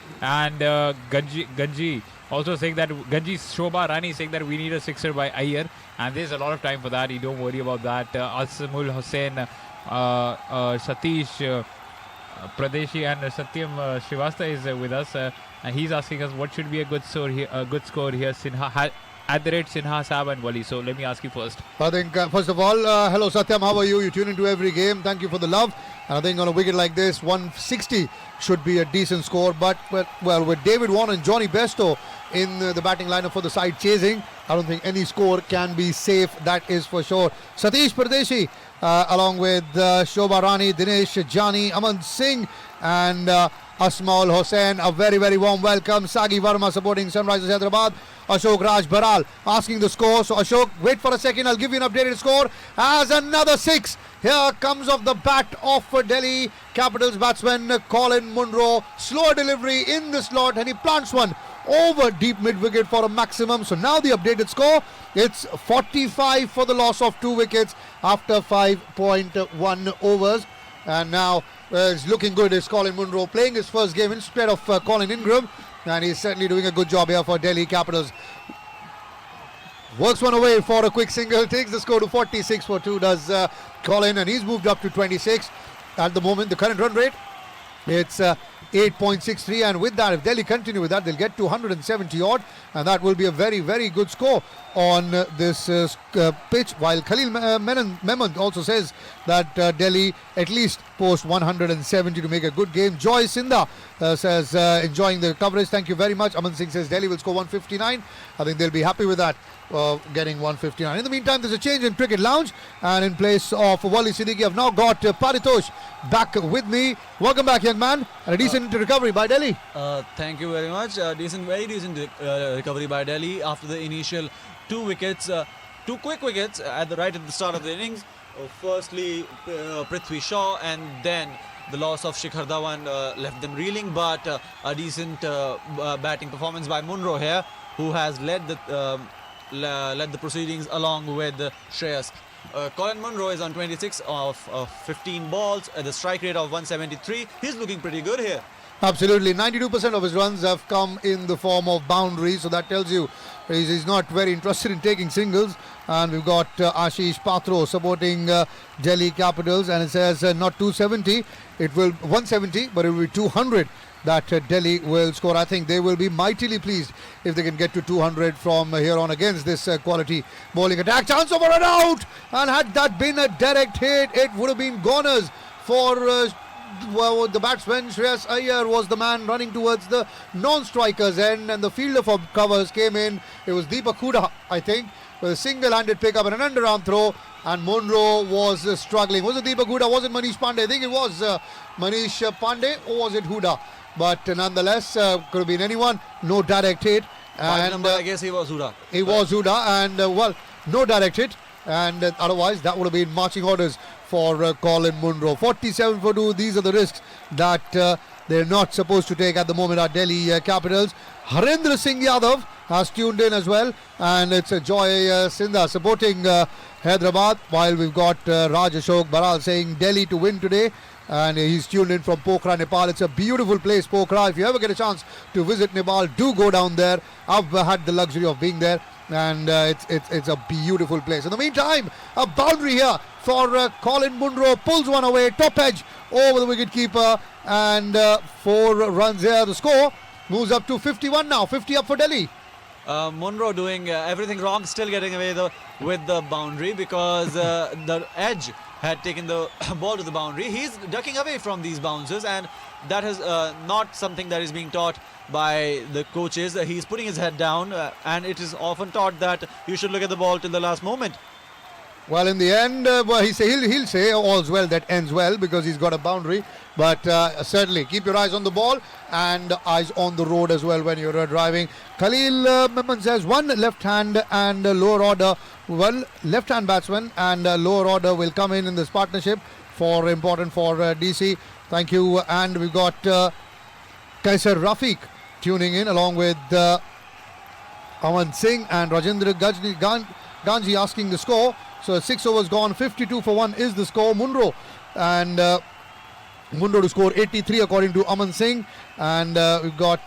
Ganji also saying that, Shobha Rani saying that we need a sixer by Iyer. And there's a lot of time for that. You don't worry about that. Asamul Hussain, Satish Pradeshi and Satyam Srivastava is with us. And he's asking us what should be a good score here. Sinha at the rate Sinha, Saab and Wali. So let me ask you first. I think first of all, hello Satyam, how are you? You tune into every game. Thank you for the love. And I think on a wicket like this, 160 should be a decent score. But well, with David Warner and Johnny Besto in the batting lineup for the side chasing, I don't think any score can be safe. That is for sure. Satish Pradeshi along with Shobha Rani, Dinesh Jani, Aman Singh and Asmaul Hussain. A very, very warm welcome. Sagi Verma supporting Sunrisers Hyderabad. Ashok Raj Baral asking the score. So Ashok, wait for a second. I'll give you an updated score. As another 6. Here comes off the bat of Delhi Capitals batsman Colin Munro. Slower delivery in the slot and he plants one over deep mid-wicket for a maximum. So now the updated score, it's 45 for the loss of 2 wickets after 5.1 overs. And now it's looking good. Is Colin Munro playing his first game instead of Colin Ingram. And he's certainly doing a good job here for Delhi Capitals. Works one away for a quick single. Takes the score to 46 for 2 does Colin. And he's moved up to 26 at the moment. The current run rate, it's 8.63, and with that, if Delhi continue with that, they'll get to 170 odd, and that will be a very, very good score on this pitch. While Khalil Mehmand also says that Delhi at least post 170 to make a good game. Joy Sindha says enjoying the coverage. Thank you very much. Aman Singh says Delhi will score 159. I think they'll be happy with that. Getting 159. In the meantime, there's a change in Cricket Lounge, and in place of Wali Siddiqui, I've now got Paritosh back with me. Welcome back, young man, and a decent recovery by Delhi. Thank you very much. Very decent recovery by Delhi after the initial 2 wickets, 2 quick wickets at the start of the innings. Firstly, Prithvi Shaw, and then the loss of Shikhar Dhawan left them reeling, but a decent batting performance by Munro here, who has led the proceedings along with Shreyas. Colin Munro is on 26 of 15 balls at the strike rate of 173. He's looking pretty good here. Absolutely. 92% of his runs have come in the form of boundaries, so that tells you he's not very interested in taking singles. And we've got Ashish Patro supporting Delhi Capitals, and it says not 270, it will 170, but it will be 200 that Delhi will score. I think they will be mightily pleased if they can get to 200 from here on against this quality bowling attack. Chance over and out, and had that been a direct hit, it would have been goners for the batsman. Shreyas Iyer was the man running towards the non-strikers end, and the fielder for covers came in. It was Deepak Hooda, I think, with a single-handed pickup and an underarm throw, and Munro was struggling. Was it Deepak Hooda? Was it Manish Pandey? I think it was Manish Pandey, or was it Hooda? But nonetheless, could have been anyone. No direct hit. And I guess he was Hooda. He was Hooda, and well, no direct hit. And otherwise, that would have been marching orders for Colin Munro. 47 for 2. These are the risks that they're not supposed to take at the moment at Delhi Capitals. Harendra Singh Yadav has tuned in as well, and it's Joy Sindha supporting Hyderabad, while we've got Raj Ashok Baral saying Delhi to win today. and he's tuned in from Pokhara, Nepal. It's a beautiful place, Pokhara. If you ever get a chance to visit Nepal, do go down there. I've had the luxury of being there, and it's a beautiful place. In the meantime, a boundary here for Colin Munro, pulls one away, top edge over the wicketkeeper, and 4 runs here. The score moves up to 51 now, 50 up for Delhi. Munro doing everything wrong, still getting away with the boundary because the edge had taken the ball to the boundary. He's ducking away from these bouncers, and that is not something that is being taught by the coaches. He's putting his head down, and it is often taught that you should look at the ball till the last moment. Well, in the end, he'll say all's well that ends well, because he's got a boundary. But certainly keep your eyes on the ball and eyes on the road as well when you're driving. Khalil Memon says one left hand and lower order, one left hand batsman and lower order will come in this partnership important for DC. Thank you. And we've got Kaisar Rafiq tuning in along with Aman Singh and Rajendra Ganji asking the score. So 6 overs gone, 52 for 1 is the score. Munro to score 83 according to Aman Singh, and we've got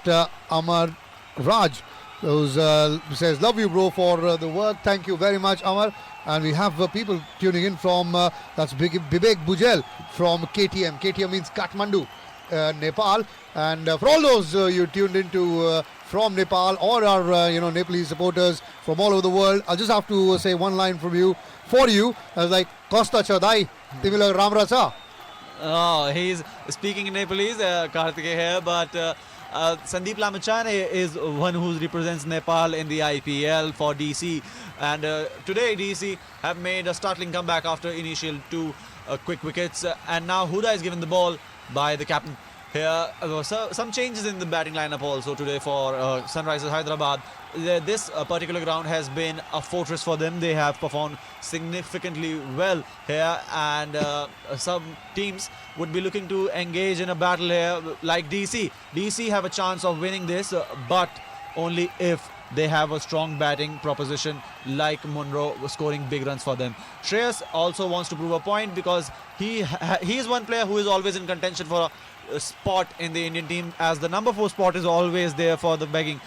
Amar Raj who says love you bro for the work. Thank you very much, Amar. And we have people tuning in from that's Bibek Bujel from KTM. KTM means Kathmandu, Nepal. And for all those you tuned into from Nepal or our Nepalese supporters from all over the world, I'll just have to say one line for you. I was like, Costa Chodai, Timila Ramrasa. Oh, he's speaking in Nepalese, Karthike here, but Sandeep Lamachane is one who represents Nepal in the IPL for DC. And today DC have made a startling comeback after initial 2 quick wickets. And now Huda is given the ball by the captain. Here, some changes in the batting lineup also today for Sunrisers Hyderabad. This particular ground has been a fortress for them. They have performed significantly well here, and some teams would be looking to engage in a battle here like DC. DC have a chance of winning this, but only if they have a strong batting proposition like Munro scoring big runs for them. Shreyas also wants to prove a point because he is one player who is always in contention for a spot in the Indian team, as the number 4 spot is always there for the begging.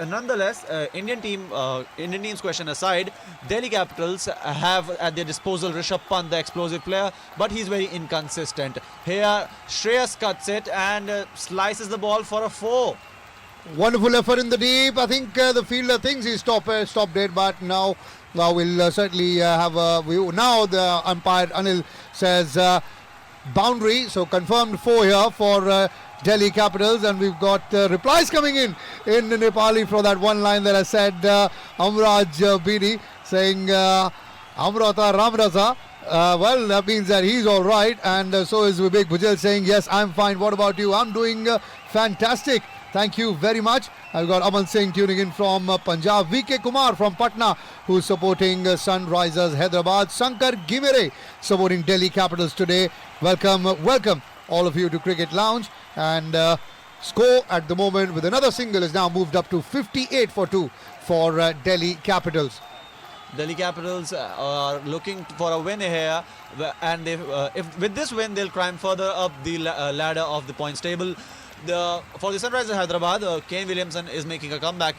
Nonetheless, Indian team's question aside, Delhi Capitals have at their disposal Rishabh Pant, the explosive player, but he's very inconsistent. Here, Shreyas cuts it and slices the ball for a 4. Wonderful effort in the deep. I think the fielder thinks he's stopped it, but now we'll certainly have a view. Now the umpire Anil says boundary, so confirmed 4 here for Delhi Capitals, and we've got replies coming in Nepali for that one line that I said. Amraj Bidi saying Amrata Ramraza. Well, that means that he's all right, and so is Vivek Bujel saying yes, I'm fine. What about you? I'm doing fantastic. Thank you very much. I've got Aman Singh tuning in from Punjab. VK Kumar from Patna, who's supporting Sunrisers Hyderabad. Shankar Gimere supporting Delhi Capitals today. Welcome all of you to Cricket Lounge. And score at the moment with another single is now moved up to 58 for 2 for Delhi Capitals. Delhi Capitals are looking for a win here, and if with this win they'll climb further up the ladder of the points table. For the Sunrisers Hyderabad, Kane Williamson is making a comeback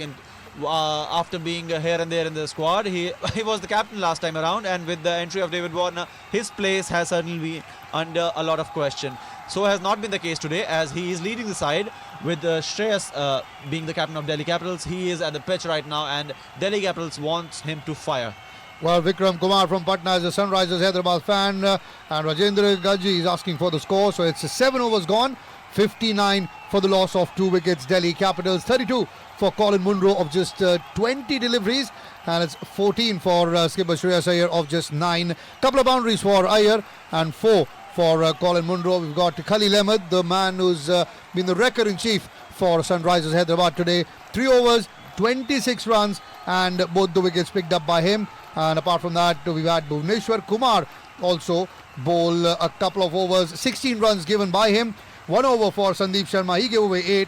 after being here and there in the squad. He was the captain last time around, and with the entry of David Warner, his place has certainly been under a lot of question. So has not been the case today, as he is leading the side with Shreyas being the captain of Delhi Capitals. He is at the pitch right now, and Delhi Capitals wants him to fire. Well, Vikram Kumar from Patna is a Sunrisers Hyderabad fan, and Rajendra Gaji is asking for the score. So it's 7 overs gone, 59 for the loss of 2 wickets. Delhi Capitals 32 for Colin Munro of just 20 deliveries, and it's 14 for skipper Shreyas Iyer of just 9. Couple of boundaries for Iyer and 4 for Colin Munro. We've got Khalil Ahmed, the man who's been the wrecker-in-chief for Sunrisers Hyderabad today. 3 overs, 26 runs, and both the wickets picked up by him. And apart from that, we've had Bhuvneshwar Kumar also bowl a couple of overs, 16 runs given by him. 1 over for Sandeep Sharma, he gave away 8.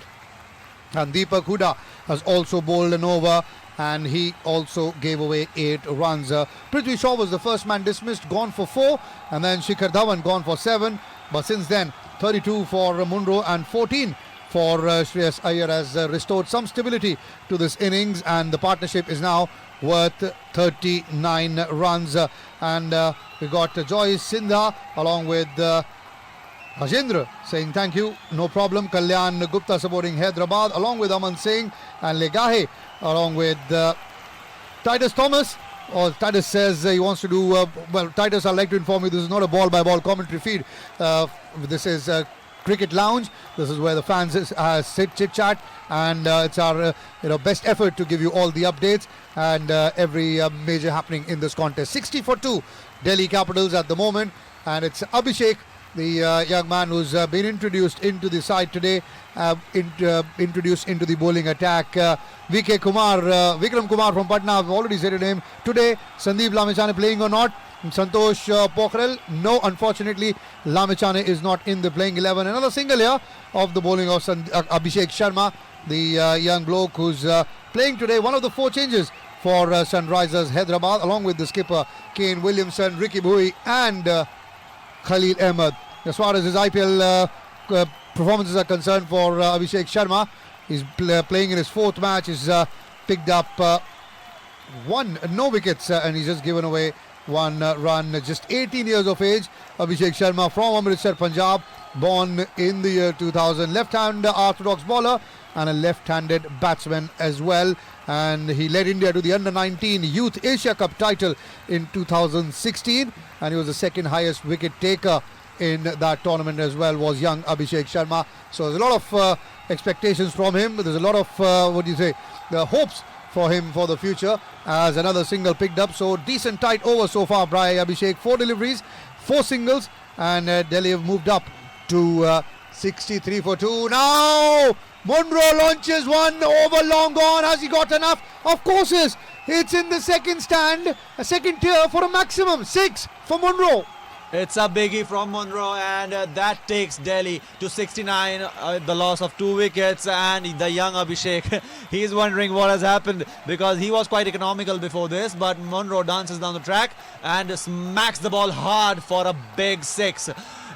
And Deepak Huda has also bowled an over, and he also gave away 8 runs. Prithvi Shaw was the first man dismissed, gone for 4, and then Shikhar Dhawan gone for 7. But since then, 32 for Munro and 14 for Shreyas Iyer has restored some stability to this innings, and the partnership is now worth 39 runs. And we got Joyce Sindha along with Rajendra saying thank you, no problem. Kalyan Gupta supporting Hyderabad along with Aman Singh, and Legahe along with Titus Thomas. Or Titus says he wants to do well. Titus, I'd like to inform you, this is not a ball-by-ball commentary feed. This is Cricket Lounge. This is where the fans sit, chit-chat, and it's our best effort to give you all the updates and every major happening in this contest. 60 for 2, Delhi Capitals at the moment, and it's Abhishek, the young man who's been introduced into the side today, introduced into the bowling attack. Vikram Kumar from Patna, I've already said his name. Today, Sandeep Lamechhane playing or not? Santosh Pokhrel, no, unfortunately, Lamechhane is not in the playing 11. Another single here of the bowling of Abhishek Sharma, the young bloke who's playing today. One of the 4 changes for Sunrisers Hyderabad, along with the skipper Kane Williamson, Ricky Bhui and Khalil Ahmed. As far as his IPL performances are concerned for Abhishek Sharma, he's playing in his 4th match. He's picked up no wickets and he's just given away 1 run. Just 18 years of age, Abhishek Sharma from Amritsar, Punjab, born in the year 2000. Left-hand orthodox bowler and a left-handed batsman as well. And he led India to the Under-19 Youth Asia Cup title in 2016. And he was the 2nd highest wicket taker in that tournament as well, was young Abhishek Sharma. So there's a lot of expectations from him. There's a lot of, the hopes for him for the future, as another single picked up. So decent tight over so far by Abhishek. 4 deliveries, 4 singles, and Delhi have moved up to 63 for 2. Now Munro launches one over, long gone. Has he got enough? Of course it's in the second stand, a second tier for a maximum 6 for Munro. It's a biggie from Munro, and that takes Delhi to 69, the loss of 2 wickets. And the young Abhishek, he's wondering what has happened, because he was quite economical before this, but Munro dances down the track and smacks the ball hard for a big 6.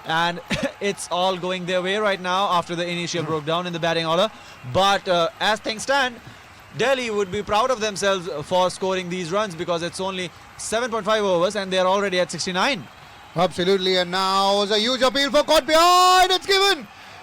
And it's all going their way right now after the initial broke down in the batting order. But as things stand, Delhi would be proud of themselves for scoring these runs, because it's only 7.5 overs and they're already at 69. Absolutely, and now there's a huge appeal for caught behind. It's given,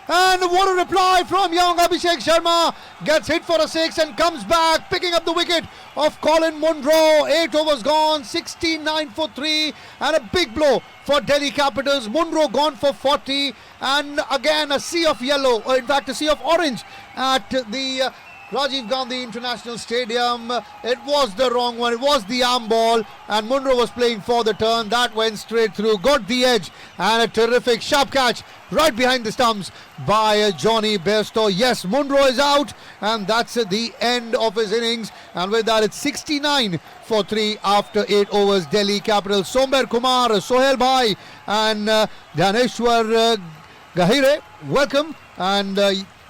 and what a reply from young Abhishek Sharma. Gets hit for a 6 and comes back, picking up the wicket of Colin Munro. 8 overs gone, 69 for 3, and a big blow for Delhi Capitals. Munro gone for 40, and again a sea of yellow, or in fact a sea of orange at the Rajiv Gandhi International Stadium. It was the wrong one. It was the arm ball, and Munro was playing for the turn. That went straight through, got the edge, and a terrific sharp catch right behind the stumps by Johnny Bairstow. Yes, Munro is out, and that's the end of his innings. And with that, it's 69 for 3 after 8 overs. Delhi Capitals, Somber Kumar, Sohail Bhai, and Dhaneshwar Gahire, welcome. And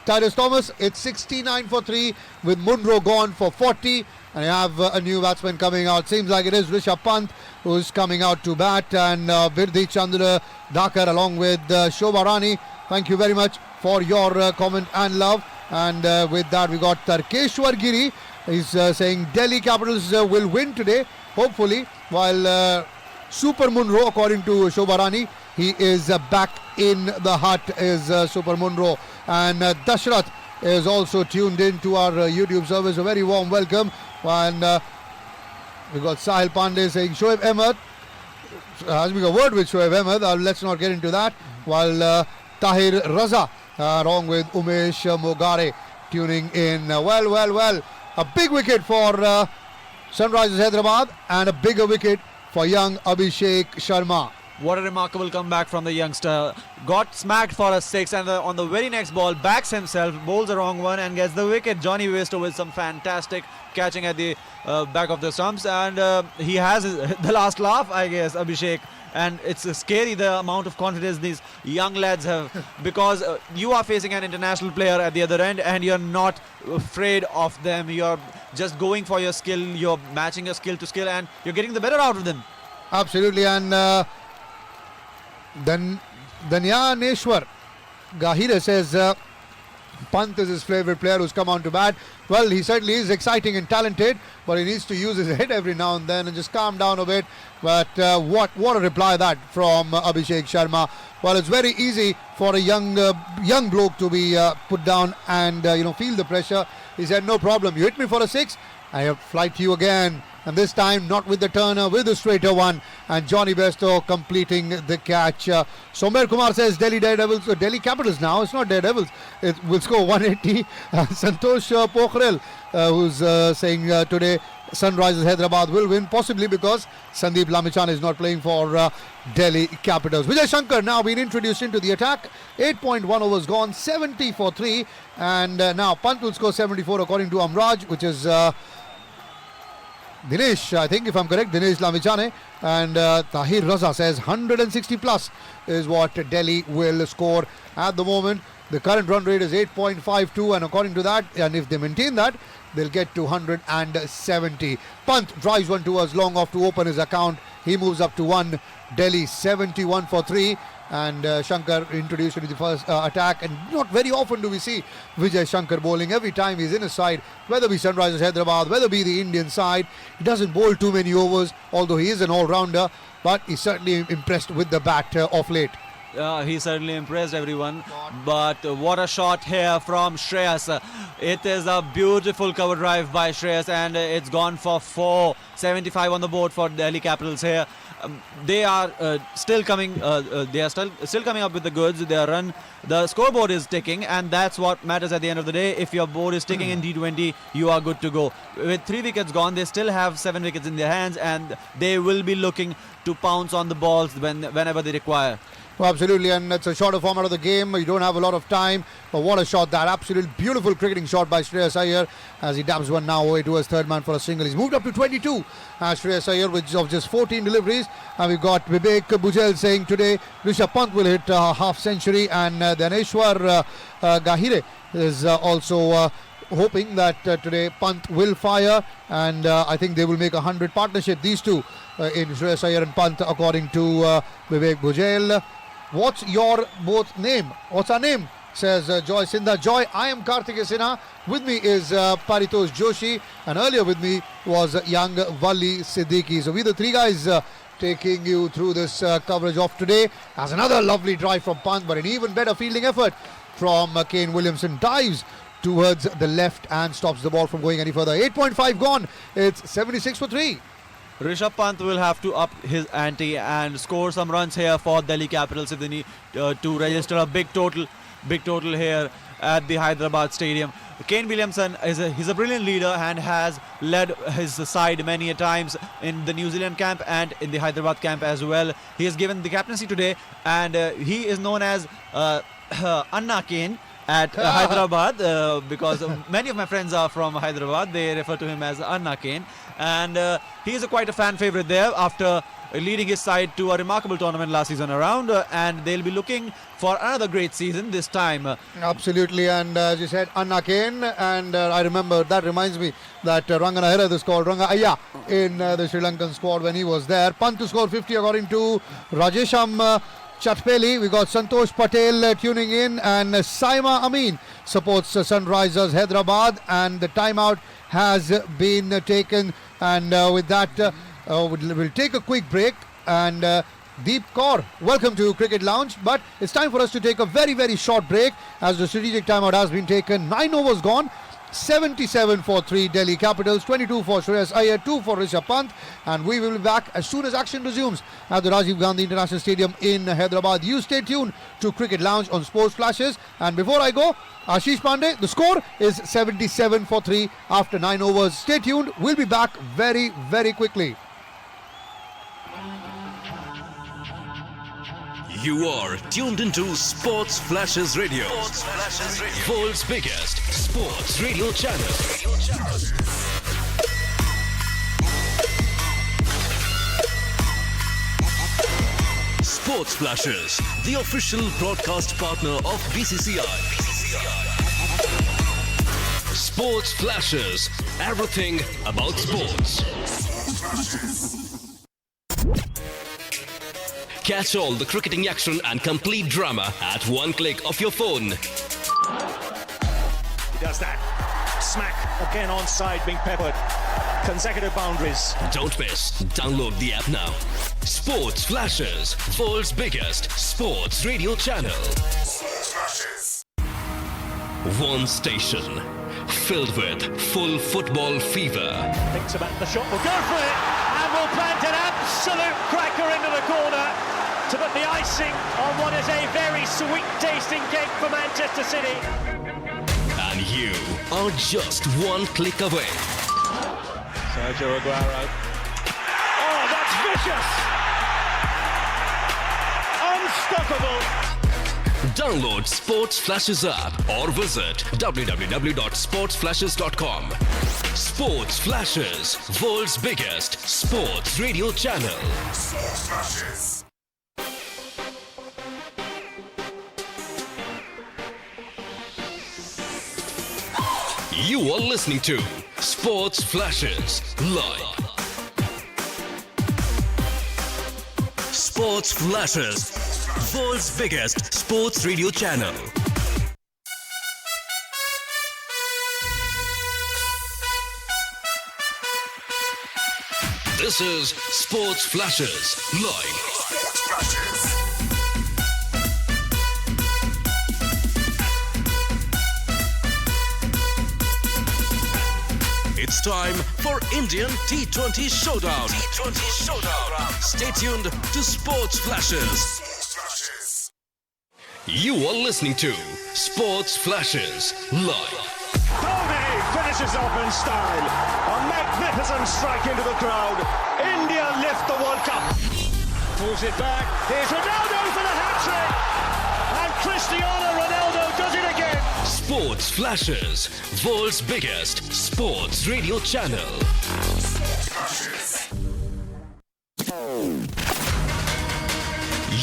Titus Thomas, it's 69 for 3 with Munro gone for 40. And you have a new batsman coming out. Seems like it is Rishabh Pant who's coming out to bat. And Virdhi Chandra Dhakar along with Shobha Rani. Thank you very much for your comment and love. And with that, we got Tarkeshwar Giri. He's saying Delhi Capitals will win today, hopefully. While Super Munro, according to Shobha Rani, he is back in the hut, is Super Munro. And Dashrath is also tuned in to our YouTube service. A very warm welcome. And we got Sahil Pandey saying Shoaib Ahmed. Has been a word with Shoaib Ahmed. Let's not get into that. While Tahir Raza, along with Umesh Mogare, tuning in. Well. A big wicket for Sunrisers Hyderabad and a bigger wicket for young Abhishek Sharma. What a remarkable comeback from the youngster. Got smacked for a 6, and on the very next ball backs himself, bowls the wrong one and gets the wicket. Johnny Bairstow with some fantastic catching at the back of the stumps, and he has the last laugh, I guess, Abhishek. And it's scary the amount of confidence these young lads have, because you are facing an international player at the other end and you're not afraid of them. You're just going for your skill, you're matching your skill to skill, and you're getting the better out of them. Absolutely. And then Danyaneshwar Gahire says Pant is his favourite player who's come on to bat. Well, he certainly is exciting and talented, but he needs to use his head every now and then and just calm down a bit. But what a reply that from Abhishek Sharma. Well, it's very easy for a young bloke to be put down and feel the pressure. He said, no problem, you hit me for a 6, I have fly to you again. And this time not with the turner, with the straighter one. And Johnny Bairstow completing the catch. Somer Kumar says Delhi Capitals now. It's not Daredevils. It will score 180. Santosh Pokhrel, who's saying today Sunrisers Hyderabad will win, possibly because Sandeep Lamichan is not playing for Delhi Capitals. Vijay Shankar now been introduced into the attack. 8.1 overs gone, 70 for 3. And now Pant will score 74 according to Amraj, which is Dinesh, I think if I'm correct, Dinesh Lamichane. And Tahir Raza says 160 plus is what Delhi will score at the moment. The current run rate is 8.52, and according to that, and if they maintain that, they'll get to 170. Pant drives one towards long off to open his account. He moves up to 1. Delhi 71 for 3. And Shankar introduced into the first attack, and not very often do we see Vijay Shankar bowling. Every time he's in his side, whether be Sunrisers Hyderabad, whether be the Indian side, he doesn't bowl too many overs, although he is an all-rounder, but he's certainly impressed with the bat of late. He certainly impressed everyone, but what a shot here from Shreyas. It is a beautiful cover drive by Shreyas, and it's gone for 4. 75 on the board for Delhi Capitals here. They are still coming. They are still coming up with the goods. The scoreboard is ticking, and that's what matters at the end of the day. If your board is ticking in T20, you are good to go. With 3 wickets gone, they still have 7 wickets in their hands, and they will be looking to pounce on the balls whenever they require. Well, absolutely, and it's a shorter format of the game. You don't have a lot of time, but what a shot that. Absolute beautiful cricketing shot by Shreyas Iyer as he dabs one now away towards third man for a single. He's moved up to 22 as Shreyas Iyer with just 14 deliveries. And we've got Vivek Bujel saying today Rishabh Pant will hit half century, and Daneshwar Gahire is also hoping that today Pant will fire, and I think they will make a 100 partnership, these two in Shreyas Iyer and Pant, according to Vivek Bujel. What's your both name? What's our name? Says Joy Sindha. Joy, I am Karthikeya Sinha. With me is Paritosh Joshi, and earlier with me was young Valli Siddiqui. So we the 3 guys taking you through this coverage of today. As another lovely drive from Pant, but an even better fielding effort from Kane Williamson. Dives towards the left and stops the ball from going any further. 8.5 gone. It's 76 for 3. Rishabh Pant will have to up his ante and score some runs here for Delhi Capitals if they need to register a big total here at the Hyderabad Stadium. Kane Williamson he's a brilliant leader and has led his side many a times in the New Zealand camp and in the Hyderabad camp as well. He has given the captaincy today, and he is known as Anna Kane at Hyderabad because many of my friends are from Hyderabad. They refer to him as Anna Kane, and he is quite a fan favourite there after leading his side to a remarkable tournament last season around, and they'll be looking for another great season this time. Absolutely, and as you said, Anna Kane, and I remember, that reminds me that Rangana Hera is called Ranga Ayya in the Sri Lankan squad when he was there. Pant to score 50 according to Rajesham Chatpeli. We got Santosh Patel tuning in, and Saima Amin supports Sunrisers Hyderabad, and the timeout has been taken, and with that we'll take a quick break. And Deep Kaur, welcome to Cricket Lounge, but it's time for us to take a very, very short break as the strategic timeout has been taken. 9 overs gone. 77 for 3 Delhi Capitals, 22 for Shreyas Iyer, 2 for Rishabh Pant, and we will be back as soon as action resumes at the Rajiv Gandhi International Stadium in Hyderabad. You stay tuned to Cricket Lounge on Sports Flashes, and before I go, Ashish Pandey, the score is 77 for 3 after 9 overs. Stay tuned, we'll be back very, very quickly. You are tuned into Sports Flashes Radio. Sports Flashes Radio. World's biggest sports radio channel. Sports Flashes, the official broadcast partner of BCCI. Sports Flashes, everything about sports. Catch all the cricketing action and complete drama at one click of your phone. He does that. Smack again onside, being peppered. Consecutive boundaries. Don't miss. Download the app now. Sports Flashes, world's biggest sports radio channel. Sports Flashes. One station filled with full football fever. Thinks about the shot, will go for it, and will plant an absolute cracker into the corner to put the icing on what is a very sweet-tasting cake for Manchester City. And you are just one click away. Sergio Aguero. Oh, that's vicious! Unstoppable! Download Sports Flashes app or visit www.sportsflashes.com. Sports Flashes, world's biggest sports radio channel. Sports Flashes. You are listening to Sports Flashes live. Sports Flashes, world's biggest sports radio channel. This is Sports Flashes live. Sports Flashes. It's time for Indian T20 Showdown. Stay tuned to Sports Flashes. Sports Flashes. You are listening to Sports Flashes live. Dhoni finishes off in style. A magnificent strike into the crowd. India lift the World Cup. Pulls it back. Here's Ronaldo for the hat-trick. And Cristiano Ronaldo does it again. Sports Flashes, world's biggest sports radio channel. Sports Flashes.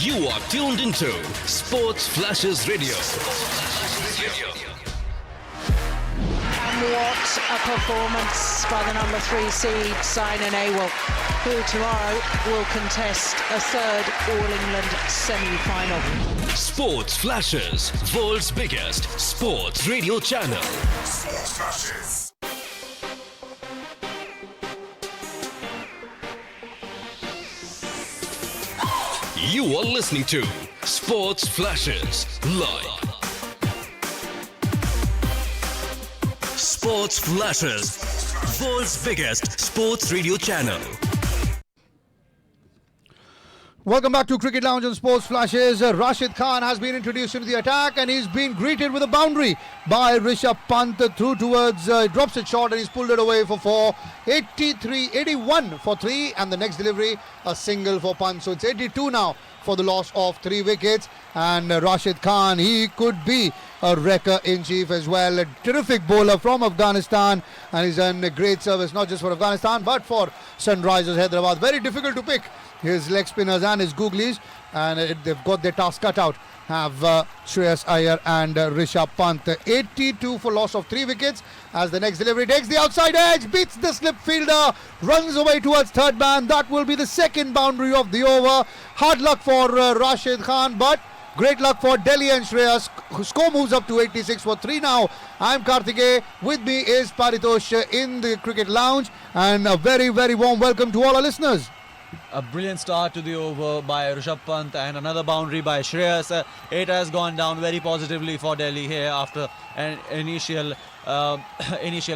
You are tuned into Sports Flashes Radio. And what a performance by the number 3 seed, Saina Nehwal, who tomorrow will contest a third All-England semi-final. Sports Flashes, world's biggest sports radio channel. Sports Flashes. You are listening to Sports Flashes live. Sports Flashes, world's biggest sports radio channel. Welcome back to Cricket Lounge on Sports Flashes. Rashid Khan has been introduced into the attack and he's been greeted with a boundary by Rishabh Pant through towards, drops it short and he's pulled it away for 4. 81 for 3 and the next delivery a single for Pant. So it's 82 now for the loss of 3 wickets, and Rashid Khan, he could be a wrecker in chief as well. A terrific bowler from Afghanistan, and he's done a great service not just for Afghanistan but for Sunrisers Hyderabad. Very difficult to pick his leg spinners and his googlies, and they've got their task cut out. Have Shreyas Iyer and Rishabh Pant. 82 for loss of 3 wickets as the next delivery takes the outside edge, beats the slip fielder, runs away towards third man. That will be the second boundary of the over. Hard luck for Rashid Khan, but great luck for Delhi and Shreyas. Score moves up to 86 for 3 now. I'm Karthikeya. With me is Paritosh in the Cricket Lounge, and a very, very warm welcome to all our listeners. A brilliant start to the over by Rishabh Pant and another boundary by Shreyas. It has gone down very positively for Delhi here after an initial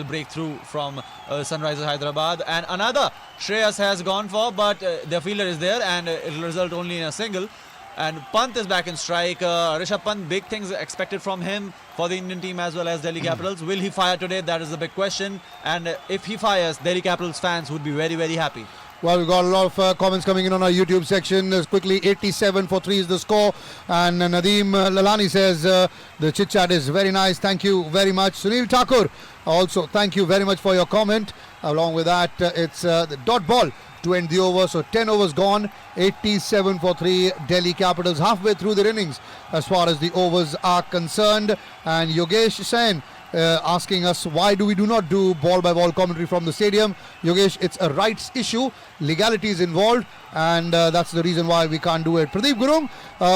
breakthrough from Sunrisers Hyderabad. And another Shreyas has gone for, but the fielder is there and it will result only in a single. And Pant is back in strike. Rishabh Pant, big things expected from him for the Indian team as well as Delhi Capitals. Will he fire today? That is the big question. And if he fires, Delhi Capitals fans would be very, very happy. Well, we've got a lot of comments coming in on our YouTube section. Quickly, 87 for 3 is the score. And Nadeem Lalani says the chit chat is very nice. Thank you very much. Sunil Thakur, also thank you very much for your comment. Along with that, it's the dot ball to end the over. So 10 overs gone. 87 for 3. Delhi Capitals halfway through their innings as far as the overs are concerned. And Yogesh Sen asking us why we do not do ball-by-ball commentary from the stadium. Yogesh, it's a rights issue. Legality is involved, and that's the reason why we can't do it. Pradeep Gurung,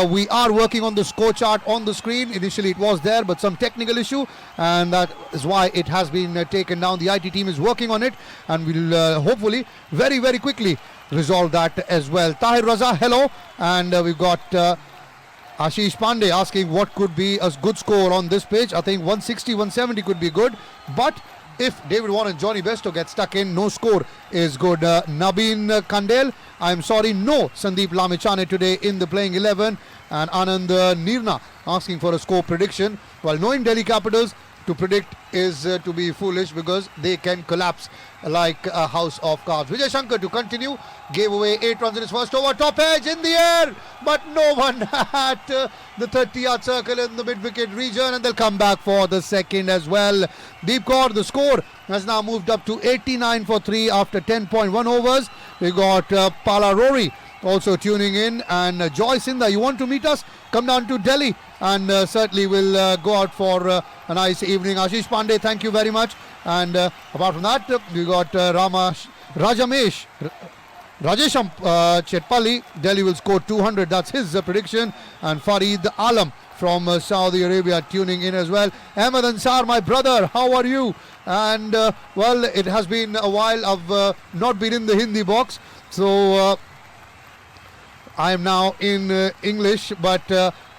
we are working on the score chart on the screen. Initially it was there, but some technical issue, and that is why it has been taken down. The IT team is working on it, and we'll hopefully very, very quickly resolve that as well. Tahir Raza, hello, and we've got Ashish Pandey asking what could be a good score on this pitch. I think 160, 170 could be good, but if David Warren and Johnny Besto get stuck in, no score is good. Nabeen Kandel, I'm sorry, no Sandeep Lamichane today in the playing 11. And Anand Nirna asking for a score prediction. Well, knowing Delhi Capitals, to predict is to be foolish because they can collapse like a house of cards. Vijay Shankar to continue, gave away 8 runs in his first over, top edge in the air, but no one at the 30-yard circle in the mid-wicket region, and they'll come back for the second as well. Deep Kaur, the score has now moved up to 89 for 3 after 10.1 overs. We got Pala Rory also tuning in, and Joy Sindha, you want to meet us? Come down to Delhi, and certainly we'll go out for a nice evening. Ashish Pandey, thank you very much. And apart from that, we got Rajesham Chetpalli, Delhi will score 200, that's his prediction. And Farid Alam from Saudi Arabia tuning in as well. Ahmed Ansar, my brother, how are you? And well, it has been a while, I've not been in the Hindi box, so I am now in English, but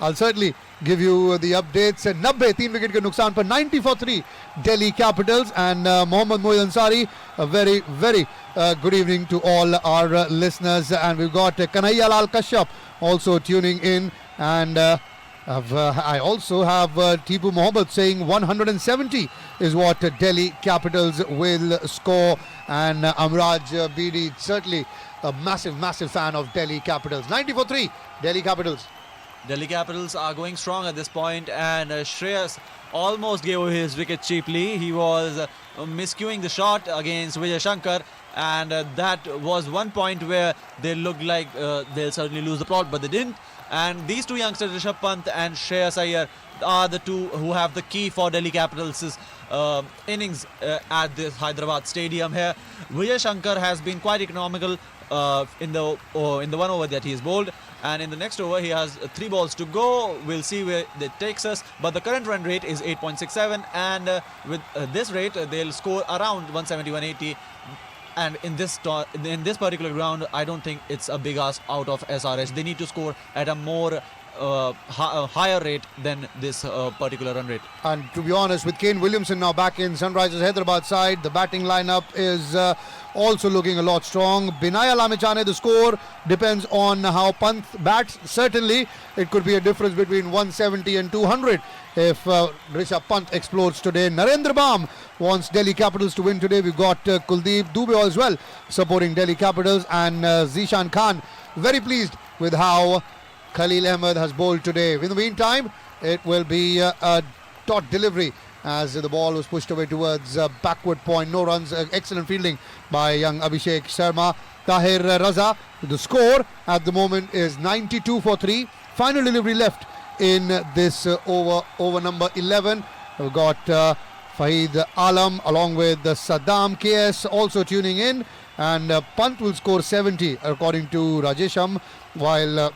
I'll certainly give you the updates. 90 3 wicket ke nuksan par 90 for 3 Delhi Capitals. And Mohammad Mohid Ansari, a very, very good evening to all our listeners. And we've got Kanhaiya Lal Kashyap also tuning in. And I also have Tipu Mohammed saying 170 is what Delhi Capitals will score. And Amraj Bidi, certainly a massive, massive fan of Delhi Capitals. 90 for 3 Delhi Capitals. Delhi Capitals are going strong at this point, and Shreyas almost gave away his wicket cheaply. He was miscuing the shot against Vijay Shankar, and that was one point where they looked like they'll certainly lose the plot, but they didn't. And these two youngsters, Rishabh Pant and Shreyas Iyer, are the two who have the key for Delhi Capitals' innings at this Hyderabad stadium here. Vijay Shankar has been quite economical in the one over that he has bowled, and in the next over he has 3 balls to go. We'll see where that takes us, but the current run rate is 8.67, and with this rate they'll score around 170, 180. And in this particular ground, I don't think it's a big ask out of SRH. They need to score at a more higher rate than this particular run rate. And to be honest, with Kane Williamson now back in Sunrisers Hyderabad side, the batting lineup is also looking a lot strong. Binaya Lamichane, the score depends on how Pant bats. Certainly, it could be a difference between 170 and 200 if Rishabh Pant explodes today. Narendra Bam wants Delhi Capitals to win today. We've got Kuldeep Dubey as well supporting Delhi Capitals, and Zishan Khan very pleased with how Khalil Ahmed has bowled today. In the meantime, it will be a dot delivery as the ball was pushed away towards backward point. No runs. Excellent fielding by young Abhishek Sharma. Tahir Raza, the score at the moment is 92 for 3. Final delivery left in this over number 11. We've got Fahid Alam along with Saddam KS also tuning in. And Pant will score 70 according to Rajesham, while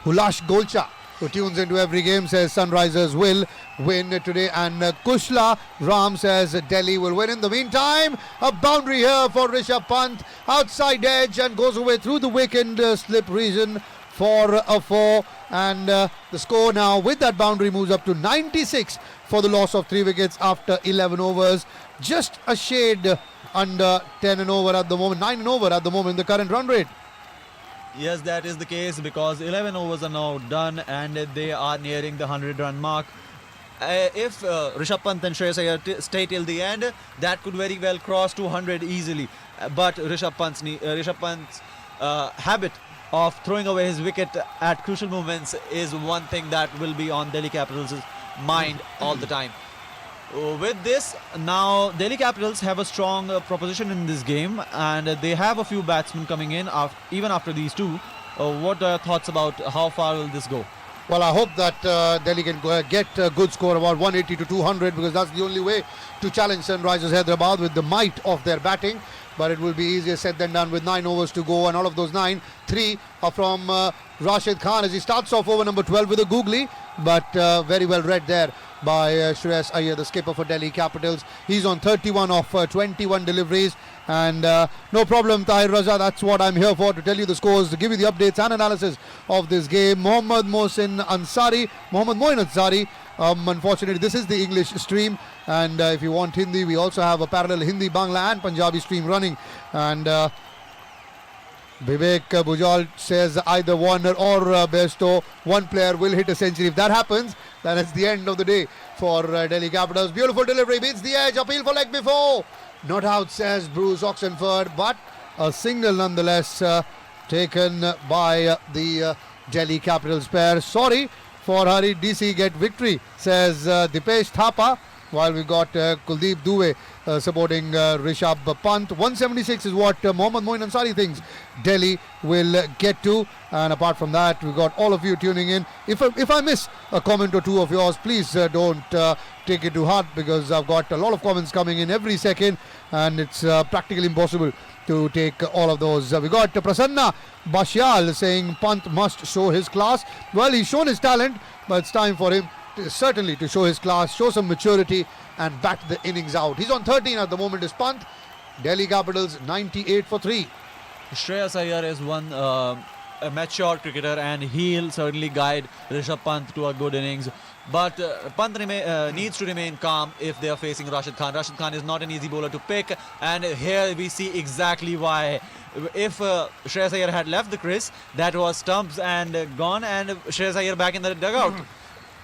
Hulash Golcha, who tunes into every game, says Sunrisers will win today, and Kushla Ram says Delhi will win. In the meantime, a boundary here for Rishabh Pant, outside edge, and goes away through the wicket slip region for a 4, and the score now with that boundary moves up to 96 for the loss of 3 wickets after 11 overs. Just a shade under 10 and over at the moment, 9 and over at the moment, the current run rate. Yes, that is the case, because 11 overs are now done and they are nearing the 100-run mark. If Rishabh Pant and Shreyas Iyer stay till the end, that could very well cross 200 easily. But Rishabh Pant's habit of throwing away his wicket at crucial moments is one thing that will be on Delhi Capitals' mind all the time. With this, now Delhi Capitals have a strong proposition in this game, and they have a few batsmen coming in even after these two. What are your thoughts about how far will this go? Well, I hope that Delhi can get a good score, about 180 to 200, because that's the only way to challenge Sunrisers Hyderabad with the might of their batting. But it will be easier said than done with 9 overs to go, and out of those 9, 3 are from Rashid Khan as he starts off over number 12 with a googly, but very well read there by Shreyas Iyer, the skipper for Delhi Capitals. He's on 31 of 21 deliveries, and no problem, Tahir Raza, that's what I'm here for, to tell you the scores, to give you the updates and analysis of this game. Mohammad Moin Ansari, unfortunately this is the English stream, and if you want Hindi, we also have a parallel Hindi, Bangla and Punjabi stream running, and Vivek Bujal says either Warner or Besto, one player will hit a century. If that happens, then it's the end of the day for Delhi Capitals. Beautiful delivery, beats the edge, appeal for leg before. Not out, says Bruce Oxenford, but a single nonetheless taken by the Delhi Capitals pair. Sorry for hurry, DC get victory, says Dipesh Thapa, while we got Kuldeep Dubey supporting Rishabh Pant. 176 is what Mohammad Moin Ansari thinks Delhi will get to, and apart from that, we got all of you tuning in. If I miss a comment or two of yours, please don't take it to heart, because I've got a lot of comments coming in every second, and it's practically impossible to take all of those. We got Prasanna Bashyal saying Pant must show his class. Well, he's shown his talent, but it's time for him certainly to show his class, show some maturity, and bat the innings out. He's on 13 at the moment, is Pant. Delhi Capitals 98 for 3. Shreyas Iyer is a mature cricketer, and he'll certainly guide Rishabh Pant to a good innings. But Pant needs to remain calm if they are facing Rashid Khan. Rashid Khan is not an easy bowler to pick, and here we see exactly why. If Shreyas Iyer had left the crease, that was stumps and gone, and Shreyas Iyer back in the dugout.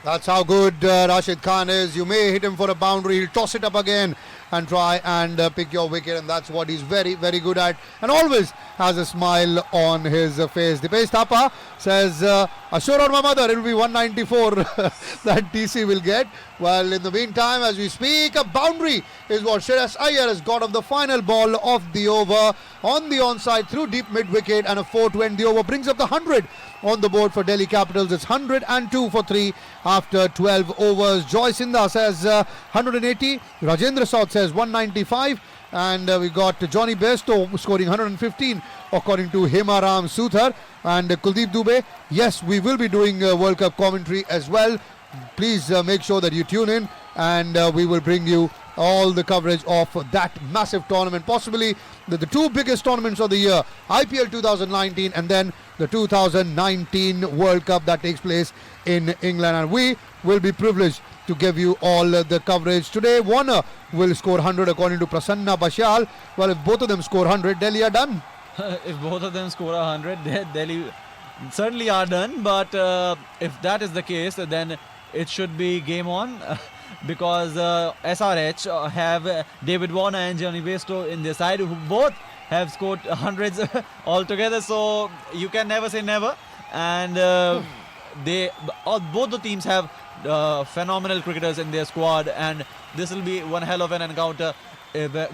That's how good Rashid Khan is. You may hit him for a boundary, he'll toss it up again and try and pick your wicket, and that's what he's very, very good at, and always has a smile on his face. Dipesh Thapa says, assure on my mother, it will be 194 that DC will get. Well, in the meantime, as we speak, a boundary is what Shreyas Iyer has got of the final ball of the over on the onside through deep mid-wicket, and a 4 to end the over brings up the 100 on the board for Delhi Capitals. It's 102 for 3 after 12 overs. Joy Sindha says 180. Rajendra Saud says 195. And we got Johnny Besto scoring 115 according to Hemaram Suthar. And Kuldeep Dubey, yes, we will be doing World Cup commentary as well. Please make sure that you tune in, and we will bring you all the coverage of that massive tournament, possibly the two biggest tournaments of the year, IPL 2019 and then the 2019 World Cup that takes place in England, and we will be privileged to give you all the coverage. Today, Warner will score 100 according to Prasanna Bashyal. Well, if both of them score 100, Delhi are done. If both of them score 100, Delhi certainly are done, but if that is the case, then it should be game on. Because SRH have David Warner and Johnny Besto in their side, who both have scored hundreds altogether. So you can never say never. And both the teams have phenomenal cricketers in their squad, and this will be one hell of an encounter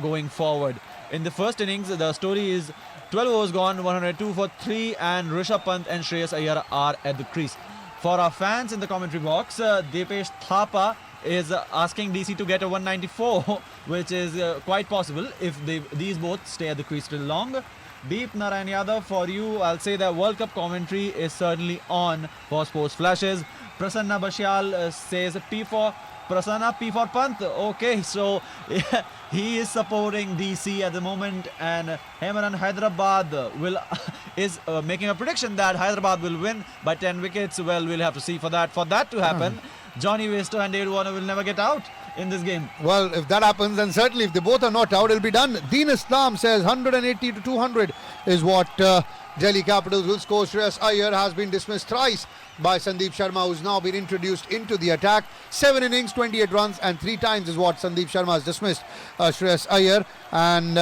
going forward. In the first innings, the story is 12 overs gone, 102 for 3, and Rishabh Pant and Shreyas Iyer are at the crease. For our fans in the commentary box, Dipesh Thapa is asking DC to get a 194, which is quite possible if these both stay at the crease till long. Deep Narayan Yadav, for you, I'll say that World Cup commentary is certainly on for Sports Flashes. Prasanna Bashyal says P for Prasanna, P for Pant. Okay, so he is supporting DC at the moment, and Hemaran Hyderabad is making a prediction that Hyderabad will win by 10 wickets. Well, we'll have to see for that. For that to happen, Johnny Besto and David Warner will never get out in this game. Well, if that happens, then certainly if they both are not out, it'll be done. Deen Islam says 180 to 200 is what Delhi Capitals will score. Shreyas Iyer has been dismissed thrice by Sandeep Sharma, who's now been introduced into the attack. 7 innings, 28 runs, and 3 times is what Sandeep Sharma has dismissed Shreyas Iyer. And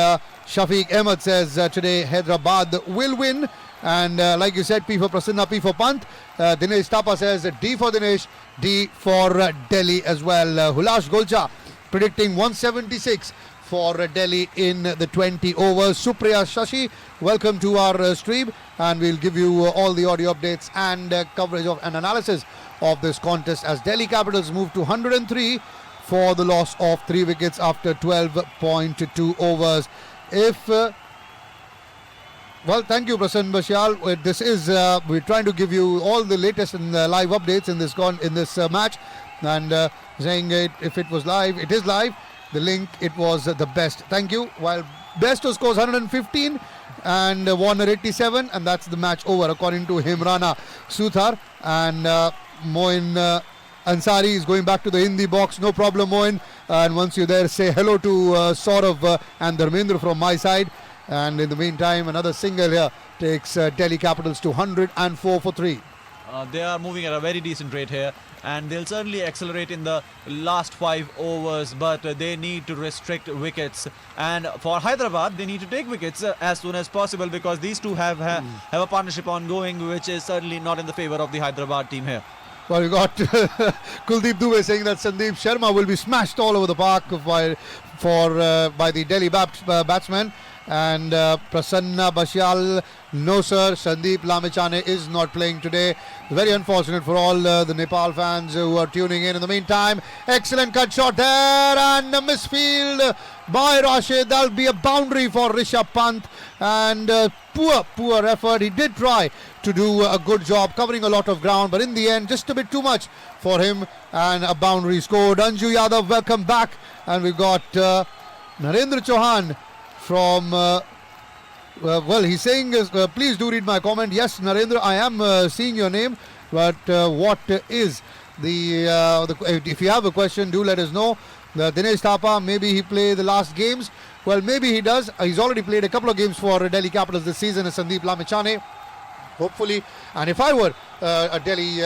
Shafiq Ahmed says today Hyderabad will win. And like you said, P for Prasanna, P for Pant. Dinesh Thapa says D for Dinesh, D for Delhi as well. Hulash Golcha predicting 176 for Delhi in the 20 overs. Supriya Shashi, welcome to our stream, and we'll give you all the audio updates and coverage of an analysis of this contest as Delhi Capitals move to 103 for the loss of 3 wickets after 12.2 overs. Well, thank you, Prasanna Bashal. This is we're trying to give you all the latest and live updates in this match, and saying if it was live, it is live. The link, it was the best. Thank you. While Besto scores 115 and Warner 87, and that's the match over according to Himrana Suthar. And Moin Ansari is going back to the Hindi box. No problem, Moin. And once you're there, say hello to Saurav and Dharmendra from my side. And in the meantime, another single here takes Delhi Capitals to 104 for 3. They are moving at a very decent rate here, and they'll certainly accelerate in the last 5 overs, but they need to restrict wickets. And for Hyderabad, they need to take wickets as soon as possible, because these two have a partnership ongoing, which is certainly not in the favour of the Hyderabad team here. Well, we got Kuldeep Dubey saying that Sandeep Sharma will be smashed all over the park by the Delhi batsmen. And Prasanna Bashal, no sir, Sandeep Lamechane is not playing today. Very unfortunate for all the Nepal fans who are tuning in. In the meantime, excellent cut shot there, and a misfield by Rashid. That'll be a boundary for Rishabh Pant, and poor effort. He did try to do a good job covering a lot of ground, but in the end just a bit too much for him, and a boundary scored. Anju Yadav, welcome back. And we've got Narendra Chauhan from well, he's saying please do read my comment. Yes, Narendra, I am seeing your name, but what is if you have a question, do let us know. Dinesh Thapa, maybe he play the last games. Well, maybe he does. He's already played a couple of games for Delhi Capitals this season as Sandeep Lamechane, hopefully. And if I were a Delhi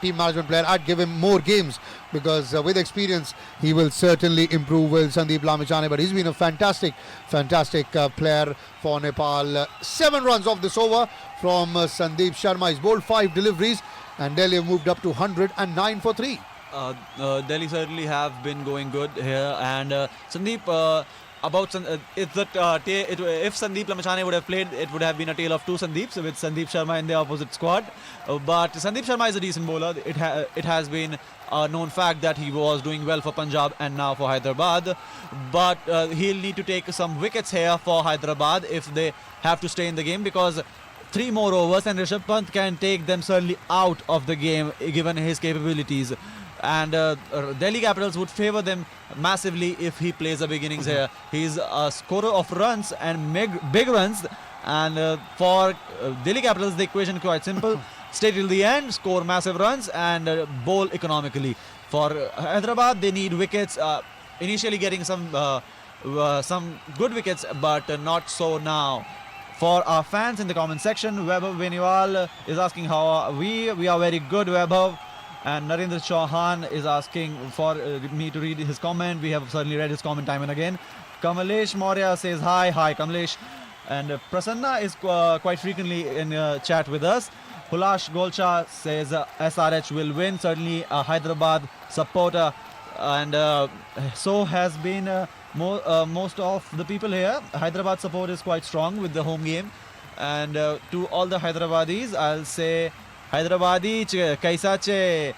team management player, I'd give him more games, because with experience he will certainly improve with Sandeep Lamechane. But he's been a fantastic player for Nepal. 7 runs off this over from Sandeep Sharma. He's bowled 5 deliveries, and Delhi have moved up to 109 for 3. Delhi certainly have been going good here, and Sandeep, if Sandeep Lamechane would have played, it would have been a tale of 2 Sandeeps with Sandeep Sharma in the opposite squad. But Sandeep Sharma is a decent bowler. It has been a known fact that he was doing well for Punjab and now for Hyderabad. But he'll need to take some wickets here for Hyderabad if they have to stay in the game, because 3 more overs and Rishabh Pant can take them certainly out of the game given his capabilities. And Delhi Capitals would favour them massively if he plays a big innings here. He's a scorer of runs and big runs, and for Delhi Capitals the equation is quite simple: stay till the end, score massive runs, and bowl economically. For Hyderabad, they need wickets, initially getting some good wickets, but not so now. For our fans in the comment section, Vaibhav Beniwal is asking how are we? We are very good, Vaibhav. And Narendra Chauhan is asking for me to read his comment. We have certainly read his comment time and again. Kamalesh Maurya says hi Kamalesh. And Prasanna is quite frequently in chat with us. Hulash Golcha says SRH will win. Certainly a Hyderabad supporter, and so has been most of the people here. Hyderabad support is quite strong with the home game. And to all the Hyderabadis, I'll say Hyderabadi kaisa che.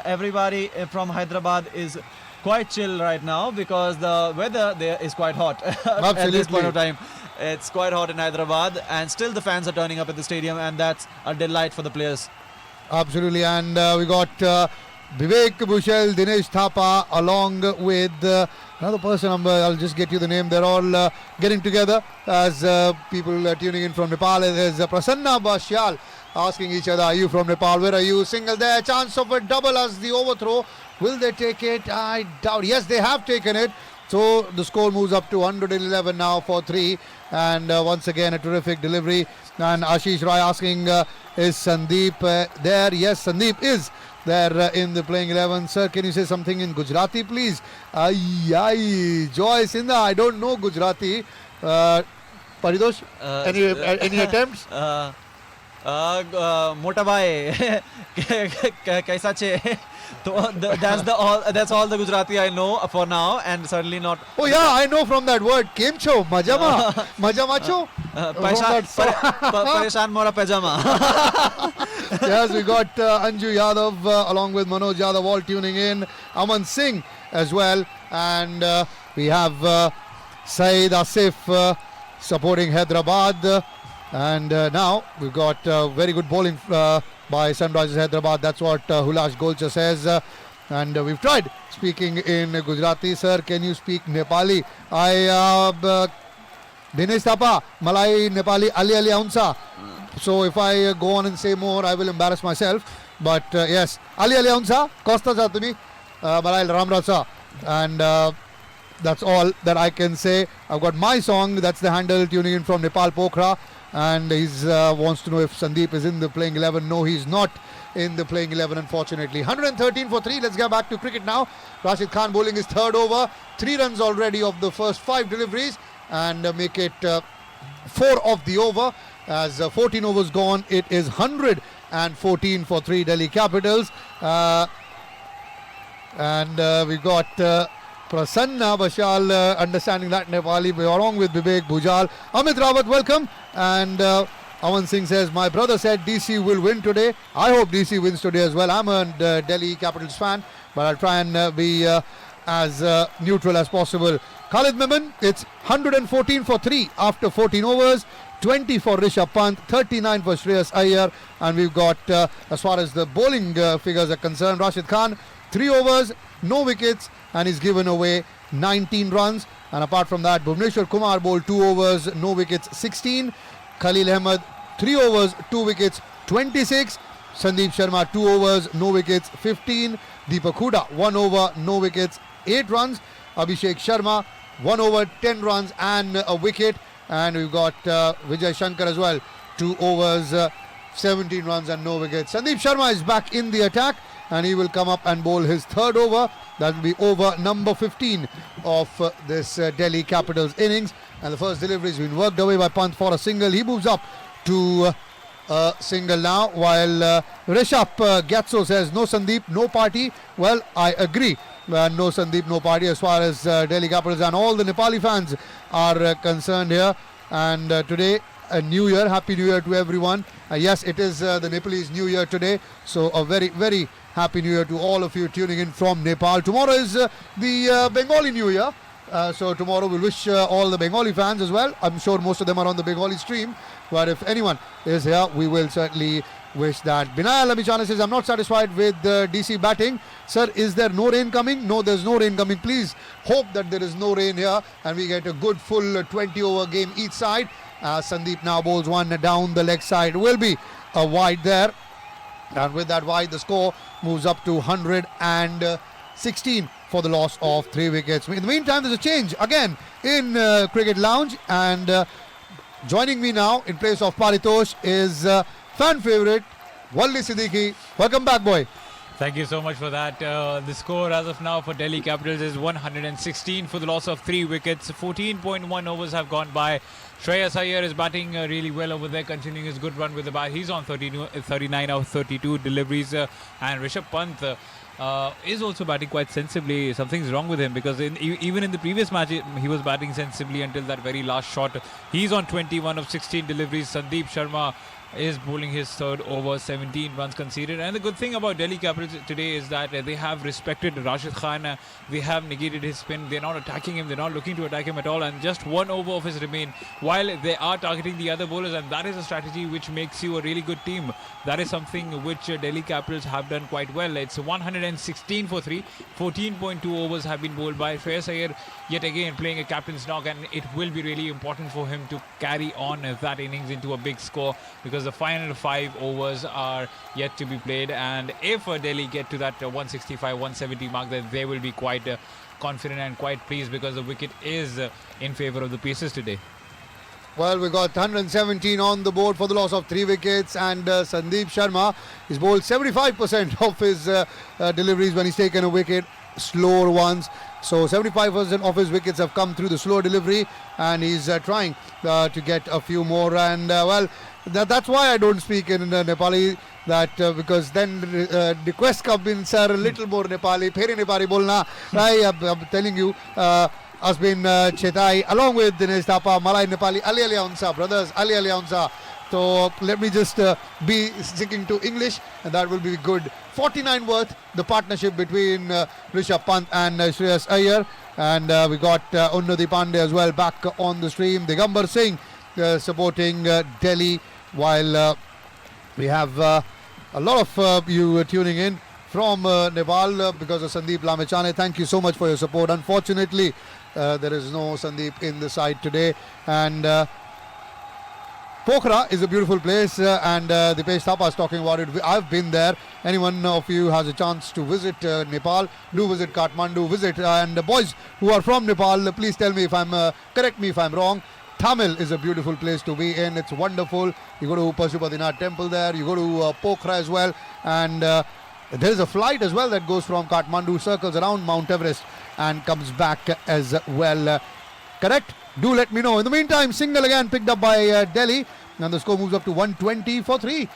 Everybody from Hyderabad is quite chill right now, because the weather there is quite hot at this point of time. It's quite hot in Hyderabad, and still the fans are turning up at the stadium, and that's a delight for the players. Absolutely. And we got Vivek Bushell, Dinesh Thapa, along with another person. I'll just get you the name. They're all getting together as people are tuning in from Nepal. There's Prasanna Bashal asking each other, are you from Nepal? Where are you? Single there. Chance of a double as the overthrow. Will they take it? I doubt. Yes, they have taken it. So the score moves up to 111 now for 3. And once again, a terrific delivery. And Ashish Rai asking, is Sandeep there? Yes, Sandeep is there in the playing 11. Sir, can you say something in Gujarati, please? Joy Sindha, I don't know Gujarati. Paridosh, any attempts? Mota bhai, kaisa che? That's all the Gujarati I know for now, and certainly not. Oh yeah, I know from that word. Kemcho, majama, majamacho. Pareshan mora pajama. Yes, we got Anju Yadav along with Manoj Yadav all tuning in. Aman Singh as well, and we have Saeed Asif supporting Hyderabad. And now we've got very good bowling by Sunrisers Hyderabad. That's what Hulash Golcha says. And we've tried speaking in Gujarati. Sir, can you speak Nepali? Dinesh Thapa, Malay Nepali Ali Ali Aunsa. So if I go on and say more, I will embarrass myself. But yes, Ali Ali Aunsa, Costa Satuni, Malay Ramrasa. And that's all that I can say. I've got my song. That's the handle tuning in from Nepal Pokhara. And he wants to know if Sandeep is in the playing 11. No, he's not in the playing 11, unfortunately. 113 for 3. Let's get back to cricket now. Rashid Khan bowling his third over. 3 runs already of the first 5 deliveries. And make it 4 of the over. As 14 overs gone, it is 114 for 3 Delhi Capitals. And we've got Prasanna Bashal understanding that Nepali along with Vivek Bhujal. Amit Rawat, welcome. And Aman Singh says, my brother said DC will win today. I hope DC wins today as well. I'm a Delhi Capitals fan, but I'll try and be as neutral as possible. Khalid Memon, it's 114 for 3 after 14 overs. 20 for Rishabh Pant, 39 for Shreyas Iyer. And we've got, as far as the bowling figures are concerned, Rashid Khan, 3 overs, no wickets, and he's given away 19 runs. And apart from that, Bhuvneshwar Kumar bowled 2 overs, no wickets, 16. Khalil Ahmed, 3 overs, 2 wickets, 26. Sandeep Sharma, 2 overs, no wickets, 15. Deepak Hooda, 1 over, no wickets, 8 runs. Abhishek Sharma, 1 over, 10 runs and a wicket. And we've got Vijay Shankar as well, 2 overs, 17 runs and no wickets. Sandeep Sharma is back in the attack and he will come up and bowl his third over. That will be over number 15 of this Delhi Capitals innings. And the first delivery has been worked away by Pant for a single. He moves up to a single now, while Rishabh Gatso says, no Sandeep, no party. Well, I agree. No Sandeep, no party as far as Delhi Capitals and all the Nepali fans are concerned here. And today, a new year. Happy New Year to everyone. Yes, it is the Nepalese New Year today. So a very, very Happy New Year to all of you tuning in from Nepal. Tomorrow is the Bengali New Year. So tomorrow we'll wish all the Bengali fans as well. I'm sure most of them are on the Bengali stream. But if anyone is here, we will certainly wish that. Binay Lamichana says, I'm not satisfied with DC batting. Sir, is there no rain coming? No, there's no rain coming. Please hope that there is no rain here and we get a good full 20 over game each side. Sandeep now bowls one down the leg side. Will be a wide there. And with that wide, the score moves up to 116 for the loss of 3 wickets. In the meantime, there's a change again in Cricket Lounge. And joining me now in place of Paritosh is fan favourite Walli Siddiqui. Welcome back, boy. Thank you so much for that. The score as of now for Delhi Capitals is 116 for the loss of 3 wickets. 14.1 overs have gone by. Shreyas Iyer is batting really well over there, continuing his good run with the bat. He's on 39 out of 32 deliveries. And Rishabh Pant is also batting quite sensibly. Something's wrong with him because even in the previous match, he was batting sensibly until that very last shot. He's on 21 of 16 deliveries. Sandeep Sharma is bowling his third over, 17 runs conceded. And the good thing about Delhi Capitals today is that they have respected Rashid Khan. They have negated his spin. They're not attacking him. They're not looking to attack him at all. And just 1 over of his remain while they are targeting the other bowlers. And that is a strategy which makes you a really good team. That is something which Delhi Capitals have done quite well. It's 116 for 3. 14.2 overs have been bowled by Shreyas Iyer, yet again playing a captain's knock. And it will be really important for him to carry on that innings into a big score because the final 5 overs are yet to be played, and if Delhi get to that 165-170 mark, then they will be quite confident and quite pleased because the wicket is in favour of the Pacers today. Well, we got 117 on the board for the loss of 3 wickets, and Sandeep Sharma is bowled 75% of his deliveries when he's taken a wicket, slower ones. So 75% of his wickets have come through the slow delivery, and he's trying to get a few more. And well, that's why I don't speak in Nepali. That because then request come in, sir, a little more Nepali. Pheri Nepali bolna. I'm telling you, Asbin Chetai, along with Dinesh Thapa, Malay Nepali, Ali Aunsa, brothers, Ali Aunsa. So let me just be sticking to English, and that will be good. 49 worth, the partnership between Rishabh Pant and Shreyas Iyer. And we got Unnati Pandey as well back on the stream. Digambar Singh supporting Delhi, while we have a lot of you tuning in from Nepal because of Sandeep Lamechane. Thank you so much for your support. Unfortunately, there is no Sandeep in the side today. And Pokhara is a beautiful place, and Dipesh Thapa is talking about it. I've been there. Anyone of you has a chance to visit Nepal, do visit Kathmandu, visit. And the boys who are from Nepal, please tell me if I'm, correct me if I'm wrong. Tamil is a beautiful place to be in. It's wonderful. You go to Pashupatinath temple there. You go to Pokhara as well. And there is a flight as well that goes from Kathmandu, circles around Mount Everest and comes back as well. Correct? Do let me know. In the meantime, single again picked up by Delhi. And the score moves up to 120 for 3.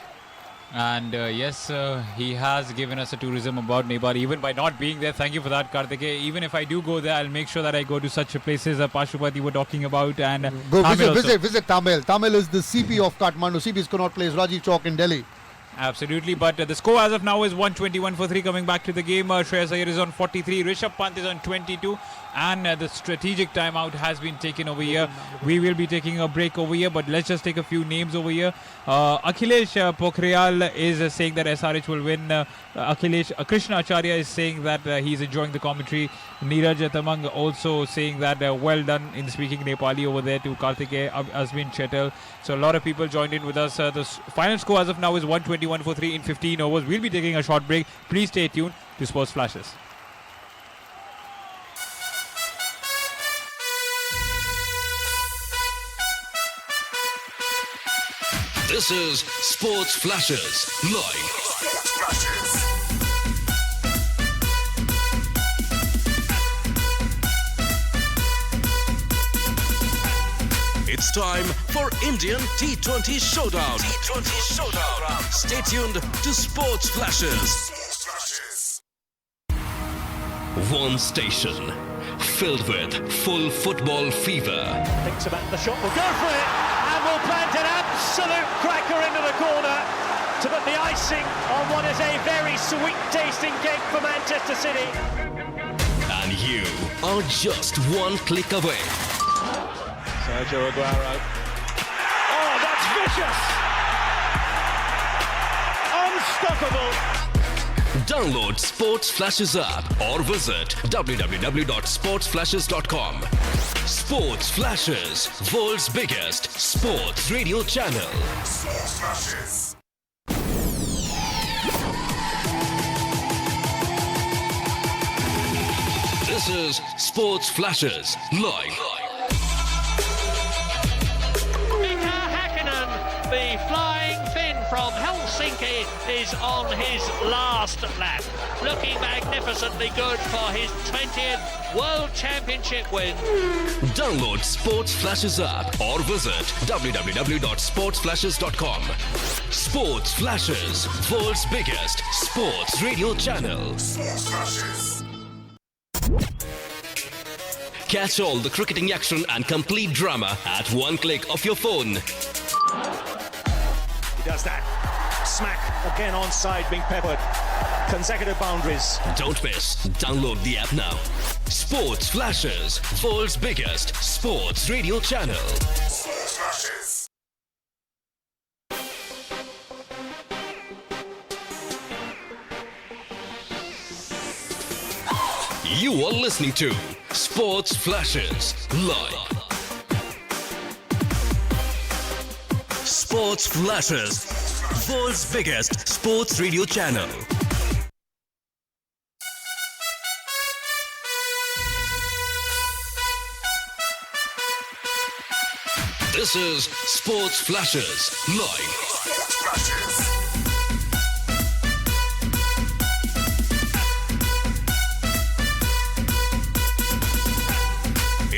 And yes, he has given us a tourism about Nepal, even by not being there. Thank you for that, Karthike. Even if I do go there, I'll make sure that I go to such places Pashupati were talking about. And go Tamil visit Tamil. Tamil is the CP of Kathmandu. CP's Connaught Place, Rajiv Chowk in Delhi. Absolutely, but the score as of now is 121 for 3. Coming back to the game, Shreyas Iyer is on 43, Rishabh Pant is on 22, and the strategic timeout has been taken over here. We will be taking a break over here, but let's just take a few names over here. Akhilesh Pokhriyal is saying that SRH will win. Krishna Acharya is saying that he's enjoying the commentary. Neeraj Tamang also saying that well done in speaking Nepali over there to Karthike, Asbin Chetal. So a lot of people joined in with us. The final score as of now is 121 for 3 in 15 overs. We'll be taking a short break. Please stay tuned to Sports Flashes. This is Sports Flashes live. Sports Flashes. It's time for Indian T20 Showdown. Stay tuned to Sports Flashes. Sports Flashes. One station filled with full football fever. Thinks about the shot, will go for it, and will plant an absolute cracker into the corner to put the icing on what is a very sweet-tasting cake for Manchester City. And you are just one click away. Sergio Aguero. Oh, that's vicious! Unstoppable! Download Sports Flashes app or visit www.sportsflashes.com. Sports Flashes, world's biggest sports radio channel. Sports Flashes. This is Sports Flashes live. The flying Finn from Helsinki is on his last lap. Looking magnificently good for his 20th World Championship win. Download Sports Flashes app or visit www.sportsflashes.com. Sports Flashes, world's biggest sports radio channel. Sports Flashes. Catch all the cricketing action and complete drama at one click of your phone. He does that. Smack again onside, being peppered. Consecutive boundaries. Don't miss. Download the app now. Sports Flashes, world's biggest sports radio channel. Sports Flashes. You are listening to Sports Flashes live. Sports Flashes, world's biggest sports radio channel. This is Sports Flashes live. Sports Flashes.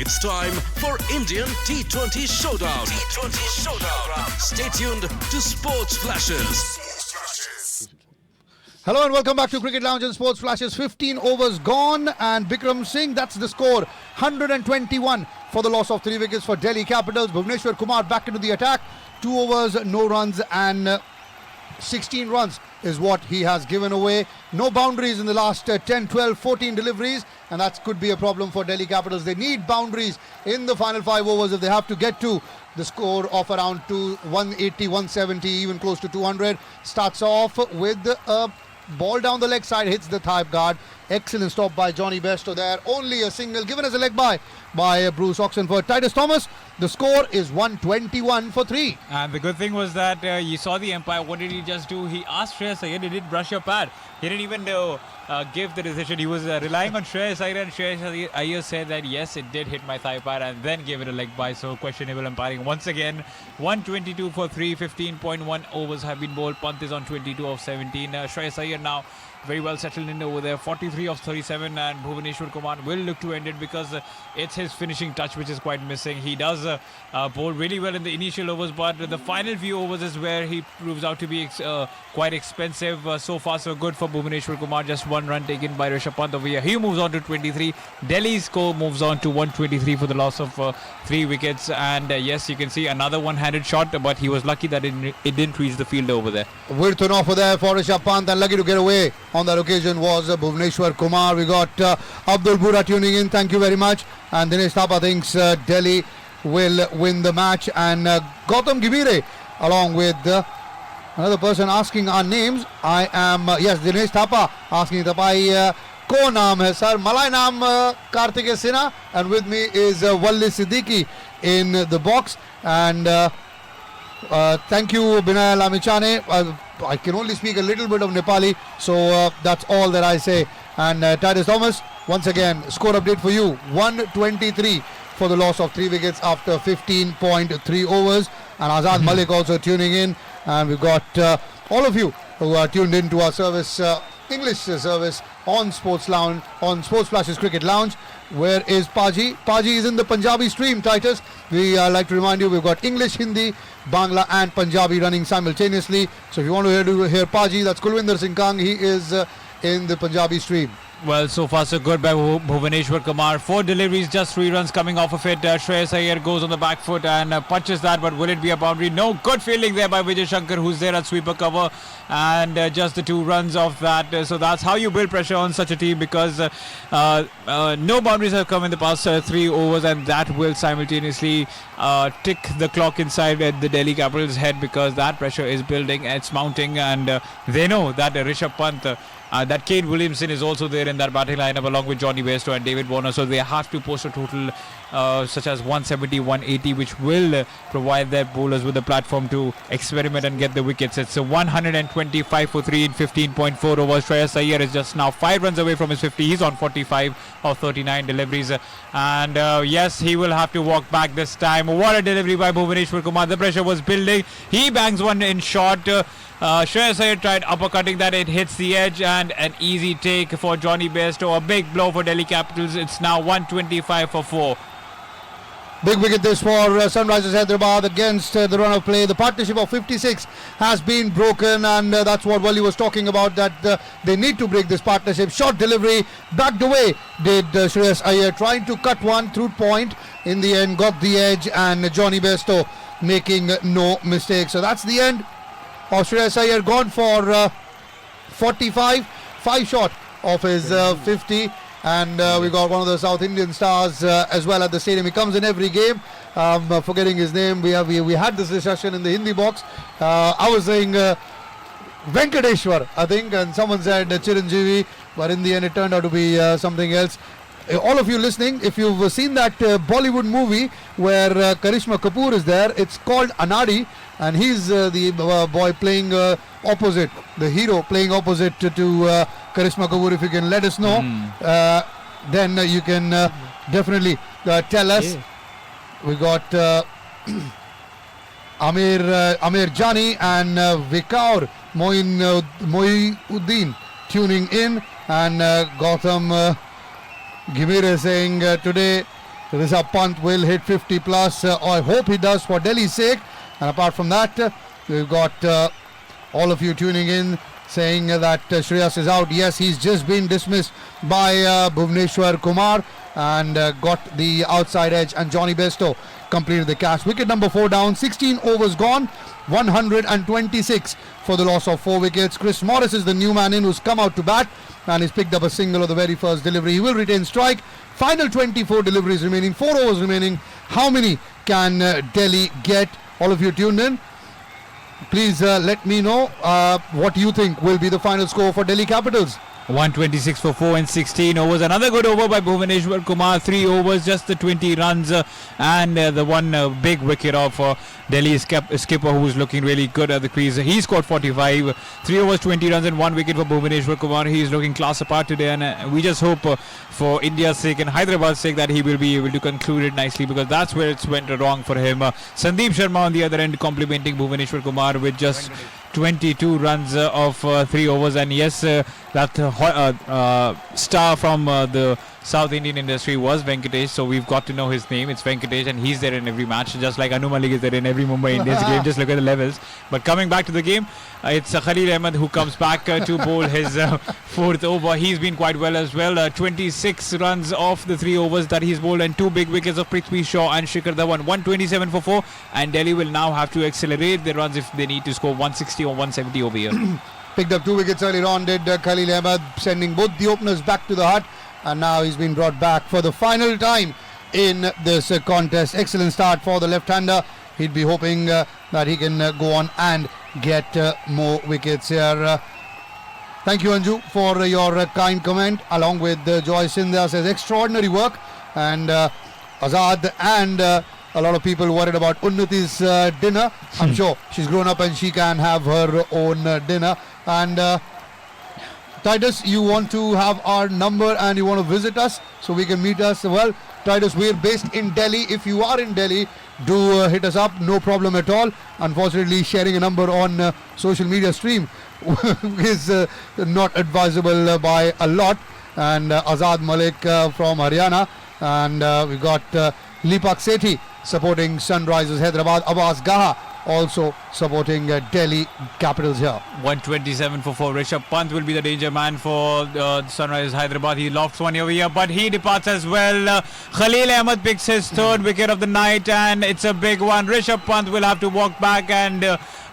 It's It's time for Indian T20 Showdown. T20 Showdown. Stay tuned to Sports Flashes. Sports flashes. Hello and welcome back to Cricket Lounge and Sports Flashes. 15 overs gone and Bikram Singh, that's the score. 121 for the loss of 3 wickets for Delhi Capitals. Bhuvneshwar Kumar back into the attack. 2 overs, no runs and 16 runs is what he has given away. No boundaries in the last 10, 12, 14 deliveries, and that could be a problem for Delhi Capitals. They need boundaries in the final 5 overs if they have to get to the score of around 180, 170, even close to 200. Starts off with a ball down the leg side, hits the thigh guard. Excellent stop by Johnny Bairstow there. Only a single given as a leg by Bruce Oxenford. Titus Thomas, the score is 121 for 3. And the good thing was that you saw the umpire. What did he just do? He asked Shreyas Iyer, did it brush your pad? He didn't even give the decision. He was relying on Shreyas Iyer, and Shreyas Iyer said that yes, it did hit my thigh pad, and then gave it a leg by. So questionable umpiring once again. 122 for 3, 15.1 overs have been bowled. Pant is on 22 of 17. Shreyas Iyer now very well settled in over there, 43 of 37, and Bhuvneshwar Kumar will look to end it because it's his finishing touch which is quite missing. He does bowl really well in the initial overs, but the final few overs is where he proves out to be quite expensive. So far so good for Bhuvneshwar Kumar, just 1 run taken by Rishabh Pant over here. He moves on to 23. Delhi's score moves on to 123 for the loss of 3 wickets, and yes, you can see another one-handed shot, but he was lucky that it didn't reach the fielder over there. Width on offer there for Rishabh Pant, and lucky to get away on that occasion was Bhuvneshwar Kumar. We got Abdul Bura tuning in, thank you very much. And Dinesh Thapa thinks Delhi will win the match. And Gautam Gibire along with another person asking our names. I am, yes, Dinesh Thapa asking Tapai ko naam hai sir? Malai naam Kartikeya Sinha, and with me is Walli Siddiqui in the box. And thank you Binay Lamichane. I can only speak a little bit of Nepali, so that's all that I say. And Titus Thomas, once again, score update for you. 123 for the loss of 3 wickets after 15.3 overs. And Azad Malik also tuning in. And we've got all of you who are tuned in to our service, English service on Sports Lounge, on Sports Flashes Cricket Lounge. Where is Paji? Paji is in the Punjabi stream, Titus. We like to remind you we've got English, Hindi, Bangla and Punjabi running simultaneously. So if you want to hear Paji, that's Kulwinder Singh Kang. He is in the Punjabi stream. Well, so far so good by Bhuvneshwar Kumar. 4 deliveries, just 3 runs coming off of it. Shreyas Iyer goes on the back foot and punches that, but will it be a boundary? No. Good fielding there by Vijay Shankar, who's there at sweeper cover, and just the 2 runs off that. So that's how you build pressure on such a team, because no boundaries have come in the past 3 overs, and that will simultaneously tick the clock inside at the Delhi Capitals' head, because that pressure is building, it's mounting, and they know that Rishabh Pant, that Kane Williamson is also there in that batting lineup along with Johnny Bairstow and David Warner, so they have to post a total such as 170, 180, which will provide their bowlers with a platform to experiment and get the wickets. It's a 125 for 3 in 15.4 overs. Shreyas Iyer is just now 5 runs away from his 50. He's on 45 of 39 deliveries, and yes, he will have to walk back this time. What a delivery by Bhuvneshwar Kumar. The pressure was building. He bangs one in short. Shreyas Iyer tried uppercutting that, it hits the edge, and an easy take for Johnny Bairstow. A big blow for Delhi Capitals. It's now 125 for 4. Big wicket this for Sunrisers Hyderabad against the run of play. The partnership of 56 has been broken, and that's what Wally was talking about, that they need to break this partnership. Short delivery, backed away did Shreyas Iyer, trying to cut one through point. In the end, got the edge, and Johnny Bairstow making no mistake. So that's the end of Shreyas Iyer, gone for 45, 5 short of his 50. And we got one of the South Indian stars as well at the stadium. He comes in every game. Forgetting his name. We had this discussion in the Hindi box. I was saying Venkateshwar, I think, and someone said Chiranjeevi, but in the end it turned out to be something else. All of you listening, if you've seen that Bollywood movie where Karishma Kapoor is there, it's called Anadi, and he's the boy playing opposite, the hero playing opposite to Karishma Kapoor. If you can let us know, then you can definitely tell us. Yeah. We got Amir Jani and Vikaur Moinuddin tuning in, and Gautam Gibire saying today Rishabh Pant will hit 50 plus. I hope he does for Delhi's sake. And apart from that, we've got all of you tuning in saying that Shreyas is out. Yes, he's just been dismissed by Bhuvneshwar Kumar and got the outside edge, and Johnny Bairstow completed the catch. Wicket number 4 down, 16 overs gone, 126 for the loss of 4 wickets. Chris Morris is the new man in who's come out to bat and he's picked up a single of the very first delivery. He will retain strike. Final 24 deliveries remaining, 4 overs remaining. How many can Delhi get? All of you tuned in, please let me know what you think will be the final score for Delhi Capitals. 126 for 4 and 16 overs. Another good over by Bhuvaneshwar Kumar. 3 overs, just the 20 runs and the one big wicket of Delhi skipper, who's looking really good at the crease. He scored 45. 3 overs, 20 runs and 1 wicket for Bhuvaneshwar Kumar. He's looking class apart today, and we just hope for India's sake and Hyderabad's sake that he will be able to conclude it nicely, because that's where it's went wrong for him. Sandeep Sharma on the other end complimenting Bhuvaneshwar Kumar with just 22 runs of 3 overs. And yes, that star from the South Indian industry was Venkatesh, so we've got to know his name. It's Venkatesh, and he's there in every match, just like Anu Malik is there in every Mumbai Indians game. Just look at the levels. But coming back to the game, it's Khalil Ahmed who comes back to bowl his 4th over. He's been quite well as well. 26 runs off the 3 overs that he's bowled, and 2 big wickets of Prithvi Shaw and Shikhar Dhawan. 127 for 4, and Delhi will now have to accelerate their runs if they need to score 160 or 170 over here. Picked up 2 wickets earlier on, did Khalil Ahmed, sending both the openers back to the hut, and now he's been brought back for the final time in this contest. Excellent start for the left-hander. He'd be hoping that he can go on and get more wickets here. Thank you, Anju, for your kind comment, along with Joy Sindhya says extraordinary work, and Azad and a lot of people worried about Unnati's dinner. I'm sure she's grown up and she can have her own dinner. And Titus, you want to have our number and you want to visit us so we can meet us? Well, Titus, we're based in Delhi. If you are in Delhi, do hit us up, no problem at all. Unfortunately, sharing a number on social media stream is not advisable by a lot. And Azad Malik from Haryana, and we've got Lipak Sethi supporting Sunrisers Hyderabad. Abbas Gaha also supporting Delhi Capitals here. 127 for 4. Rishabh Pant will be the danger man for Sunrisers Hyderabad. He lofts one over here, but he departs as well. Khalil Ahmed picks his 3rd wicket of the night, and it's a big one. Rishabh Pant will have to walk back, and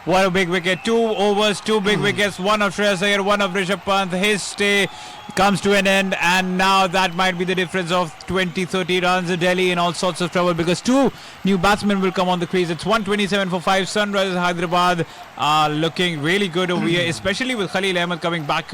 what a big wicket. 2 overs, 2 big wickets, one of Shreyas Iyer, one of Rishabh Pant. His stay comes to an end, and now that might be the difference of 20-30 runs. Delhi in all sorts of trouble because 2 new batsmen will come on the crease. It's 127 for 5. Sunrisers Hyderabad are looking really good over here, especially with Khalil Ahmed coming back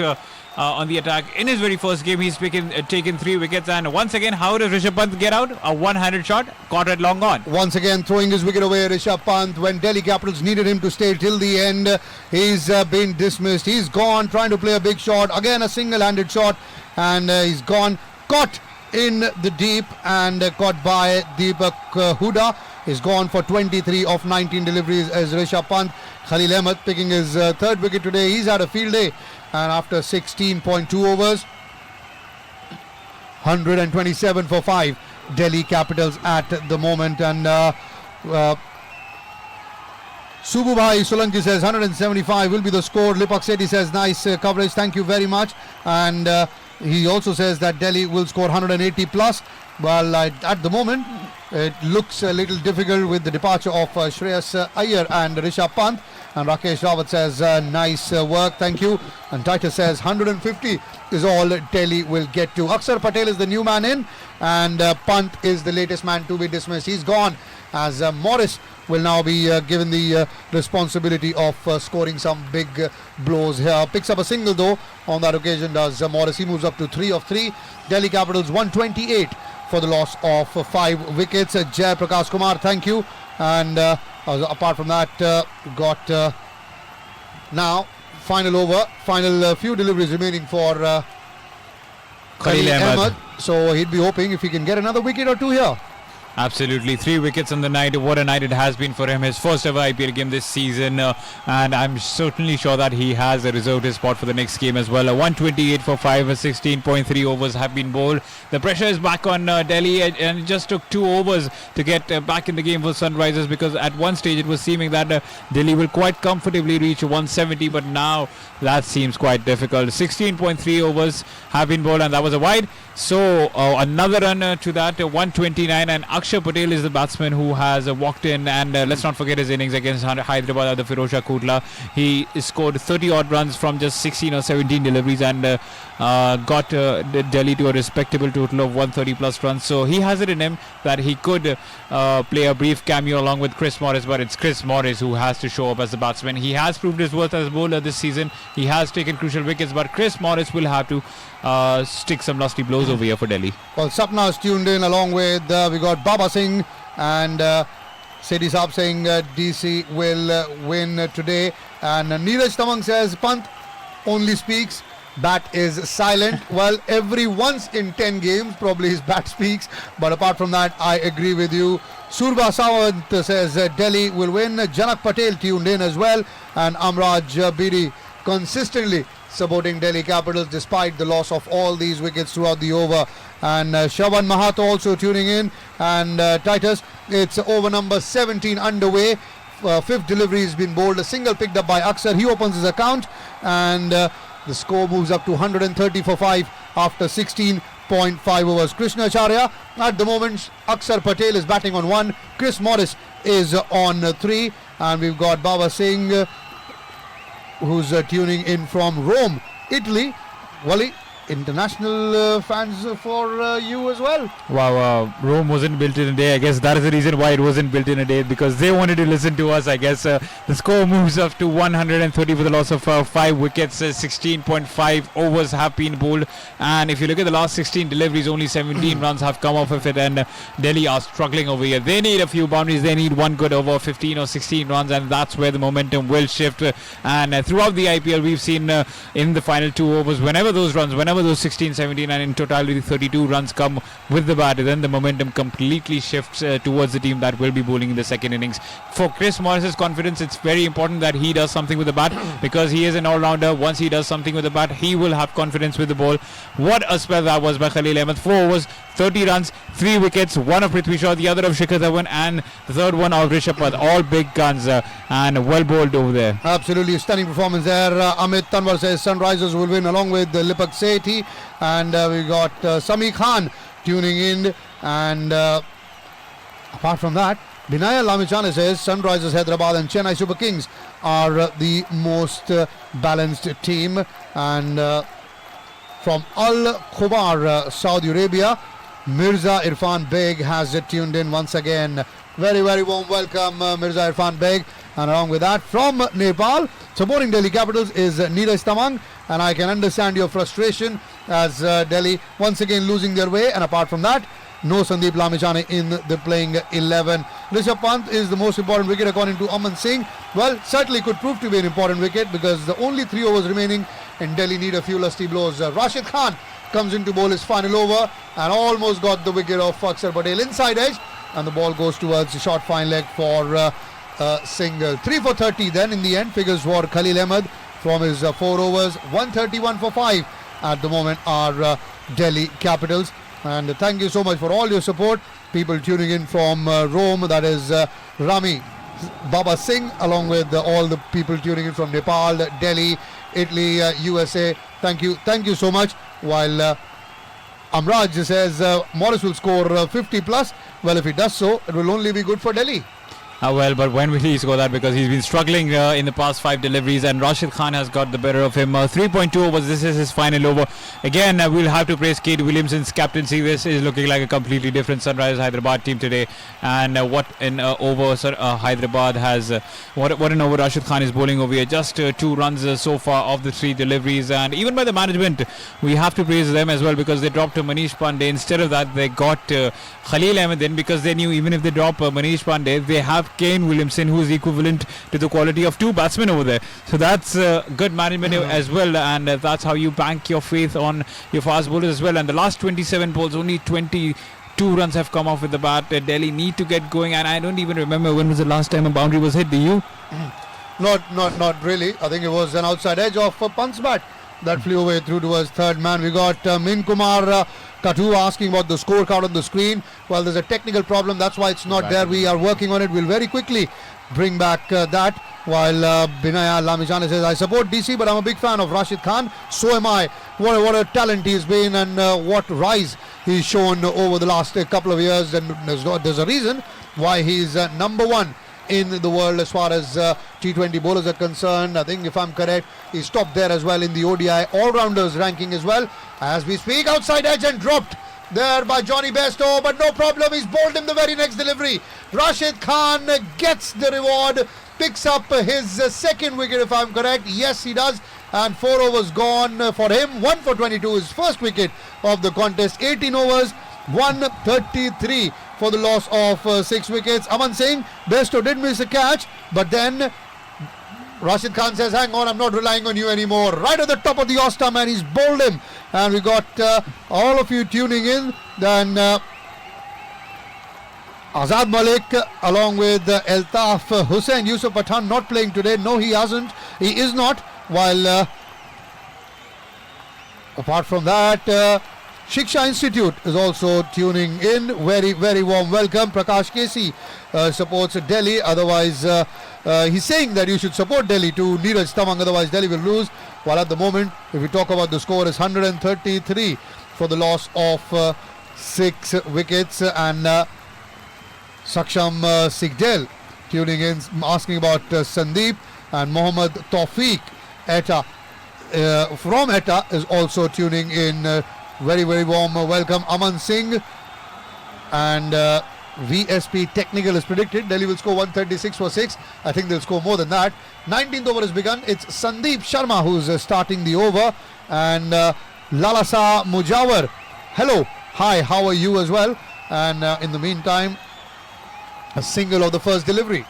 on the attack. In his very first game, he's taken 3 wickets, and once again, how does Rishabh Pant get out? A one-handed shot, caught it long on. Once again, throwing his wicket away, Rishabh Pant. When Delhi Capitals needed him to stay till the end, he's been dismissed. He's gone, trying to play a big shot. Again, a single-handed shot, and he's gone, caught in the deep, and caught by Deepak Huda. He's gone for 23 of 19 deliveries as Rishabh Pant. Khalil Ahmed picking his 3rd wicket today. He's had a field day, and after 16.2 overs, 127 for 5. Delhi Capitals at the moment. And Sububhai Solanki says 175 will be the score. Lipak Sethi says nice coverage, thank you very much. And he also says that Delhi will score 180 plus. Well, at the moment it looks a little difficult with the departure of Shreyas Iyer and Rishabh Pant. And Rakesh Rawat says nice work, thank you. And Titus says 150 is all Delhi will get to. Akshar Patel is the new man in, and Pant is the latest man to be dismissed. He's gone, as Morris will now be given the responsibility of scoring some big blows here. Picks up a single though on that occasion, does Morris. He moves up to 3 of 3. Delhi Capitals 128 for the loss of 5 wickets. Jai Prakash Kumar, thank you. And apart from that, we've got now final over, final few deliveries remaining for Khalil Ahmed. So he'd be hoping if he can get another wicket or 2 here. Absolutely, 3 wickets on the night. What a night it has been for him. His first ever IPL game this season, and I'm certainly sure that he has reserved his spot for the next game as well. 128 for 5, 16.3 overs have been bowled. The pressure is back on Delhi, and it just took 2 overs to get back in the game for Sunrisers, because at one stage it was seeming that Delhi will quite comfortably reach 170, but now that seems quite difficult. 16.3 overs have been bowled, and that was a wide. So another run to that, 129, and Akshay Patel is the batsman who has walked in, and let's not forget his innings against Hyderabad at the Firozshah Kotla. He scored 30 odd runs from just 16 or 17 deliveries, and got Delhi to a respectable total of 130 plus runs. So he has it in him that he could play a brief cameo along with Chris Morris, but it's Chris Morris who has to show up as the batsman. He has proved his worth as a bowler this season. He has taken crucial wickets, but Chris Morris will have to stick some lusty blows over here for Delhi. Well, Sapna is tuned in along with we got Baba Singh and Seti Saab saying DC will win today, and Neeraj Tamang says Pant only speaks, bat is silent. Well, every once in 10 games probably his bat speaks, but apart from that I agree with you. Surba Sawant says Delhi will win. Janak Patel tuned in as well, and Amraj Biri consistently supporting Delhi Capitals despite the loss of all these wickets throughout the over. And Shravan Mahato also tuning in, and Titus, it's over number 17 underway. Fifth delivery has been bowled, a single picked up by Aksar. He opens his account, and the score moves up to 130 for 5 after 16.5 overs. Krishna Acharya, at the moment Aksar Patel is batting on 1, Chris Morris is on 3, and we've got Baba Singh who's tuning in from Rome, Italy. Wally, international fans for you as well. Wow, Rome wasn't built in a day. I guess that is the reason why it wasn't built in a day, because they wanted to listen to us. I guess the score moves up to 130 for the loss of 5 wickets. 16.5 overs have been bowled, and if you look at the last 16 deliveries, only 17 runs have come off of it, and Delhi are struggling over here. They need a few boundaries. They need one good over, 15 or 16 runs, and that's where the momentum will shift. And throughout the IPL, we've seen in the final 2 overs, whenever those 16, 17 and in totality 32 runs come with the bat, then the momentum completely shifts towards the team that will be bowling in the second innings. For Chris Morris's confidence, it's very important that he does something with the bat, because he is an all-rounder. Once he does something with the bat, he will have confidence with the ball. What a spell that was by Khalil Ahmed. 4 overs, 30 runs, 3 wickets, one of Prithvi Shaw, the other of Shikhar Dhawan, and the third one of Rishabh Pant. All big guns and well bowled over there. Absolutely stunning performance there. Amit Tanwar says Sunrisers will win along with Lipak Sethi, and we got Sami Khan tuning in, and apart from that, Binaya Lamichane says Sunrisers Hyderabad and Chennai Super Kings are the most balanced team. And from Al Khobar, Saudi Arabia, Mirza Irfan Beg has tuned in once again. Very, very warm welcome, Mirza Irfan Beg. And along with that, from Nepal, supporting Delhi Capitals is Neeraj Tamang, and I can understand your frustration as Delhi once again losing their way. And apart from that, no Sandeep Lamichane in the playing 11. Rishabh Pant is the most important wicket according to Aman Singh. Well, certainly could prove to be an important wicket, because the only 3 overs remaining and Delhi need a few lusty blows. Rashid Khan comes in to bowl his final over and almost got the wicket of Aksar Patel inside edge, and the ball goes towards the short fine leg for single. 3 for 30 then in the end. Figures for Khalil Ahmed from his 4 overs. 131 for 5 at the moment are Delhi Capitals. And thank you so much for all your support. People tuning in from Rome, that is Rami, Baba Singh, along with all the people tuning in from Nepal, Delhi, Italy, USA. Thank you so much. While Amraj says Morris will score 50 plus. Well, if he does so, it will only be good for Delhi. Well, but when will he score that? Because he's been struggling in the past 5 deliveries, and Rashid Khan has got the better of him. 3.2 overs, this is his final over. Again, we'll have to praise Kate Williamson's captaincy. This is looking like a completely different Sunrisers Hyderabad team today. And what an over Hyderabad has, what an over Rashid Khan is bowling over here. Just 2 runs so far of the 3 deliveries. And even by the management, we have to praise them as well, because they dropped Manish Pandey. Instead of that, they got Khalil Ahmed in, because they knew even if they drop Manish Pandey, they have Kane Williamson, who is equivalent to the quality of 2 batsmen over there. So that's good management as well, and that's how you bank your faith on your fast bowlers as well. And the last 27 balls, only 22 2 runs have come off with the bat. Delhi need to get going, and I don't even remember when was the last time a boundary was hit. Do you? Not really. I think it was an outside edge of Pant's bat that flew away through towards third man. We got Min Kumar Katu asking about the scorecard on the screen. Well, there's a technical problem. That's why it's not there. We are working on it. We'll very quickly bring back that. While Binaya Lamijana says, I support DC, but I'm a big fan of Rashid Khan. So am I. What a talent he's been, and what rise he's shown over the last couple of years. And there's a reason why he's number 1 in the world as far as T20 bowlers are concerned. I think if I'm correct, he's top there as well in the ODI all-rounders ranking as well. As we speak, outside edge and dropped there by Johnny Bairstow, but no problem, he's bowled him the very next delivery. Rashid Khan gets the reward, picks up his second wicket if I'm correct. Yes, he does, and 4 overs gone for him. 1 for 22, his first wicket of the contest. 18 overs, 133 for the loss of 6 wickets. Aman Singh, Bairstow did miss a catch, but then Rashid Khan says, hang on, I'm not relying on you anymore. Right at the top of the Ostam, and he's bowled him. And we got all of you tuning in. Then Azad Malik along with Altaf Hussain. Yusuf Pathan not playing today. No, he hasn't. He is not. While apart from that, Shiksha Institute is also tuning in. Very, very warm welcome. Prakash Kesi supports Delhi. Otherwise, he's saying that you should support Delhi to Neeraj Tamang. Otherwise, Delhi will lose. While at the moment, if we talk about the score, is 133 for the loss of 6 wickets. And Saksham Sigdel tuning in, asking about Sandeep. And Mohammad Tawfiq Etta from Etta is also tuning in. Very, very warm welcome. Aman Singh and VSP Technical is predicted. Delhi will score 136 for 6. I think they'll score more than that. 19th over has begun. It's Sandeep Sharma who's starting the over. And Lalasa Mujawar. Hello. Hi, how are you as well? And in the meantime, a single of the first delivery.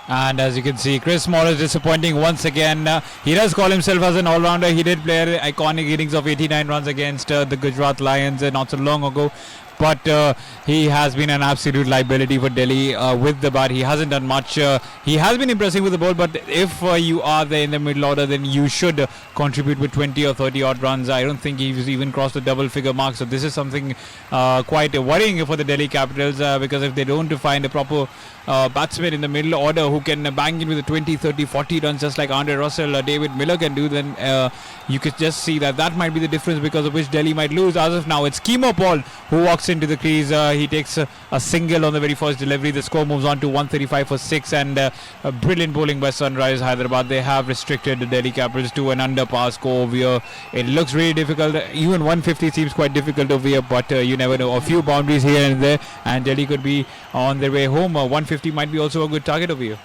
And as you can see, Chris Morris disappointing once again. He does call himself as an all-rounder. He did play an iconic innings of 89 runs against the Gujarat Lions not so long ago. But he has been an absolute liability for Delhi with the bat. He hasn't done much. He has been impressing with the ball, but if you are there in the middle order, then you should contribute with 20 or 30 odd runs. I don't think he's even crossed the double figure mark. So this is something quite worrying for the Delhi Capitals because if they don't find a proper batsman in the middle order who can bang in with the 20, 30, 40 runs just like Andre Russell, David Miller can do, then you could just see that might be the difference because of which Delhi might lose. As of now, it's Kemo Paul who walks into the crease. He takes a single on the very first delivery. The score moves on to 135 for 6, and a brilliant bowling by Sunrise Hyderabad. They have restricted the Delhi Capitals to an under par score over here. It looks really difficult. Even 150 seems quite difficult over here, but you never know. A few boundaries here and there, and Delhi could be on their way home. 150 might be also a good target over here.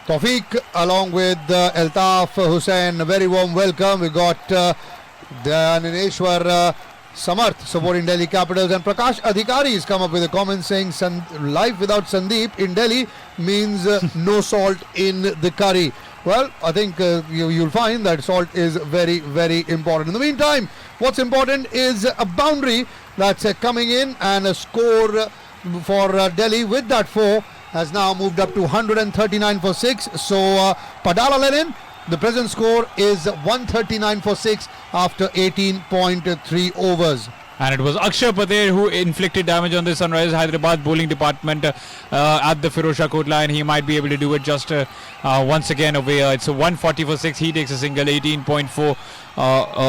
Tawfiq along with Altaf Hussain, a very warm welcome. We got Dhananeshwar Samarth supporting Delhi Capitals, and Prakash Adhikari has come up with a comment saying life without Sandeep in Delhi means no salt in the curry. Well, I think you'll find that salt is very, very important. In the meantime, what's important is a boundary that's coming in, and a score for Delhi with that 4 has now moved up to 139 for 6. So Padala Lenin, the present score is 139 for 6 after 18.3 overs. And it was Akshar Patel who inflicted damage on the Sunrise Hyderabad bowling department at the Firozshah Kotla, and he might be able to do it just once again over here. It's a 140 for 6. He takes a single. 18.4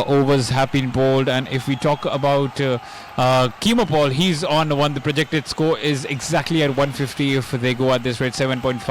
overs have been bowled. And if we talk about Kemo Paul, he's on one. The projected score is exactly at 150 if they go at this rate. 7.5.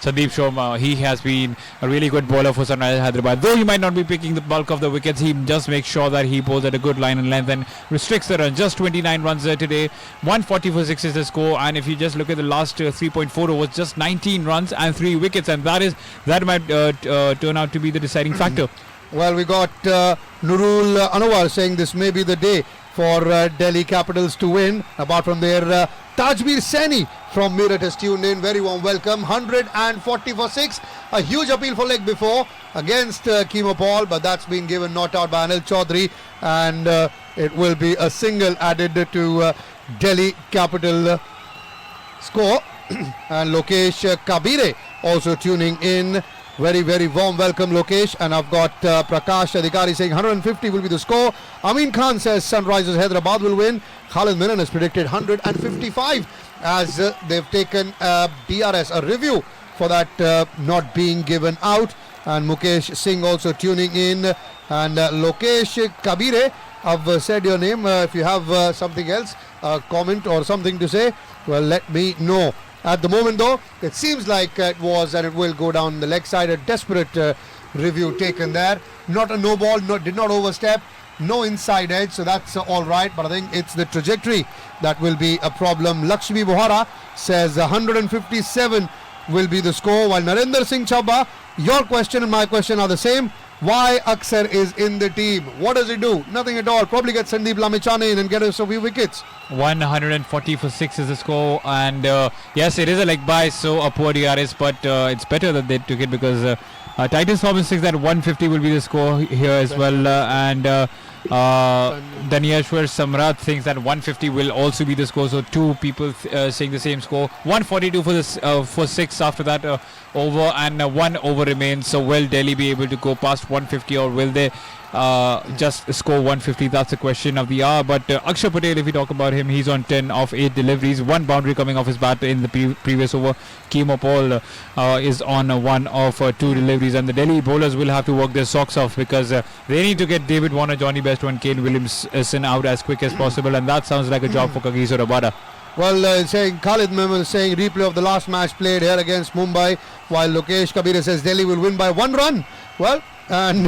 Sandeep Sharma, he has been a really good bowler for Sunrise Hyderabad. Though he might not be picking the bulk of the wickets, he just makes sure that he bowls at a good line and length and restricts the run. Just 29 runs there today. 140 for 6 is the score. And if you just look at the last 3.4 overs, just 19 runs and 3 wickets, and that might turn out to be the deciding factor. Well, we got Nurul Anwar saying this may be the day for Delhi Capitals to win. Apart from their Tajbir Saini from Meerut has tuned in. Very warm welcome. 140 for 6. A huge appeal for leg before against Kemo Paul, but that's been given not out by Anil Chaudhary, and it will be a single added to Delhi Capital score. And Lokesh Kabire also tuning in. Very, very warm welcome, Lokesh. And I've got Prakash Adhikari saying 150 will be the score. Amin Khan says Sunrisers Hyderabad will win. Khalid Menon has predicted 155 as they've taken DRS, a review for that not being given out. And Mukesh Singh also tuning in. And Lokesh Kabire, I've said your name. If you have something else, comment or something to say, well, let me know. At the moment, though, it seems like it was and it will go down the leg side. A desperate review taken there. Not a no ball, did not overstep, no inside edge, so that's all right. But I think it's the trajectory that will be a problem. Lakshmi Bohara says 157 will be the score. While Narendra Singh Chabba, your question and my question are the same. Why Aksar is in the team? What does he do? Nothing at all. Probably get Sandeep Lamichhane in and get us a few wickets. 140 for 6 is the score, and yes, it is a leg by, so a poor DRS, but it's better that they took it because Titans Thomas thinks that 150 will be the score here as well, and Danyashwar Samrat thinks that 150 will also be the score, so two people saying the same score. 142 for this for 6 after that over, and 1 over remains. So will Delhi be able to go past 150, or will they just score 150? That's the question of the hour. But Akshar Patel, if we talk about him, he's on 10 of 8 deliveries, 1 boundary coming off his bat in the previous over. Kimo Paul is on 1 of 2 deliveries, and the Delhi bowlers will have to work their socks off because they need to get David Warner, Johnny Bairstow and Kane Williamson out as quick as possible, and that sounds like a job for Kagiso Rabada. Well, saying Khalid Memon saying replay of the last match played here against Mumbai, while Lokesh Kabira says Delhi will win by 1 run. Well, and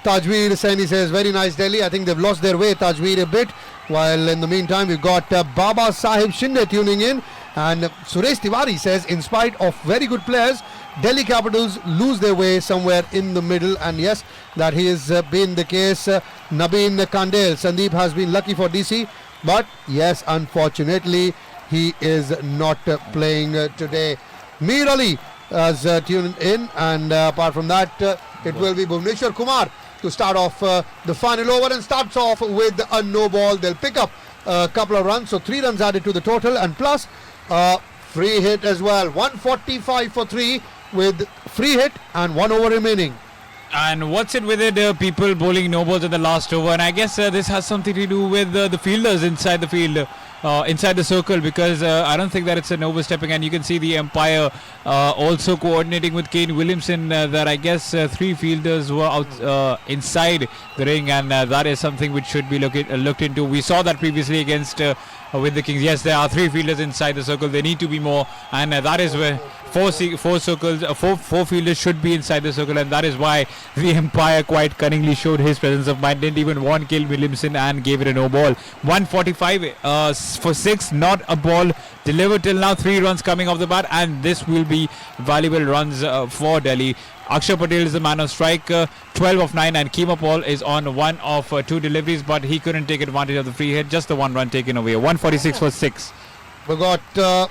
Tajveer Saini says very nice Delhi. I think they've lost their way, Tajveer, a bit. While in the meantime we've got Baba Sahib Shinde tuning in, and Suresh Tiwari says in spite of very good players, Delhi Capitals lose their way somewhere in the middle. And yes, that has been the case. Nabeen Kandel, Sandeep has been lucky for DC, but yes, unfortunately he is not playing today. Mir Ali has tuned in, and apart from that it will be Bhuvneshwar Kumar to start off the final over, and starts off with a no ball. They'll pick up a couple of runs, so 3 runs added to the total, and plus free hit as well. 145 for 3 with free hit and 1 over remaining. And what's it with it? People bowling no balls at the last over, and I guess this has something to do with the fielders inside the field, inside the circle, because I don't think that it's an overstepping, and you can see the umpire also coordinating with Kane Williamson that I guess 3 fielders were out inside the ring, and that is something which should be looked into. We saw that previously against with the Kings. Yes, there are 3 fielders inside the circle. There need to be more, and that is where four fielders should be inside the circle, and that is why the umpire quite cunningly showed his presence of mind, didn't even warn Kane Williamson, and gave it a no ball. 145 for 6, not a ball delivered till now. 3 runs coming off the bat, and this will be valuable runs for Delhi. Akshar Patel is the man on strike, 12 of 9, and Kimo Paul is on 1 of 2 deliveries, but he couldn't take advantage of the free hit, just the 1 run taken away. 146 for 6. We got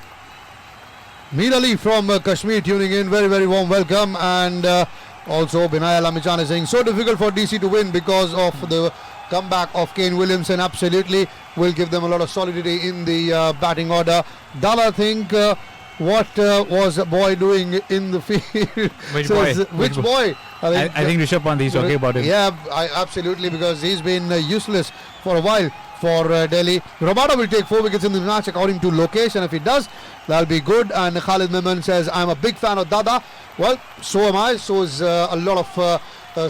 Mir Ali from Kashmir tuning in. Very, very warm welcome. And also Binaya Lamichan is saying so difficult for DC to win because of the comeback of Kane Williamson. Absolutely will give them a lot of solidity in the batting order. Dala, think what was a boy doing in the field? Which boy? Which boy? I think Rishabh Pant is talking about it. Yeah, absolutely, because he's been useless for a while for Delhi. Rabada will take 4 wickets in the match according to Lokesh, and if he does, that'll be good. And Khalid Memon says, I'm a big fan of Dada. Well, so am I. So is a lot of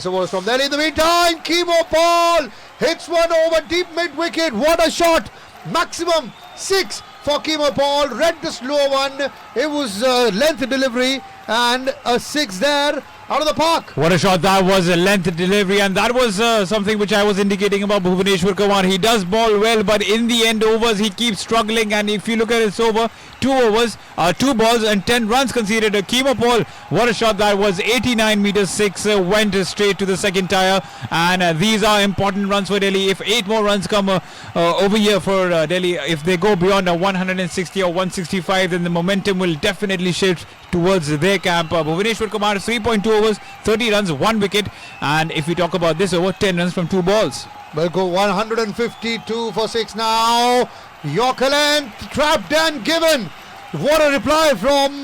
supporters from Delhi. In the meantime, Kimo Paul hits one over deep mid-wicket. What a shot! Maximum 6 for Kimo Paul. Read the slow one. It was length delivery, and a 6 there. Out of the park. What a shot that was, a length delivery, and that was something which I was indicating about Bhuvneshwar Kumar. He does ball well, but in the end overs he keeps struggling, and if you look at his over, 2 overs, 2 balls and 10 runs conceded. Kimo Paul, what a shot that was, 89 meters 6, went straight to the second tire, and these are important runs for Delhi. If 8 more runs come over here for Delhi, if they go beyond 160 or 165, then the momentum will definitely shift towards their camp. Bhuvneshwar Kumar, 3.2 overs, 30 runs, 1 wicket, and if we talk about this over, 10 runs from 2 balls. We'll go 152 for 6 now. Yorker length, trapped and given. What a reply from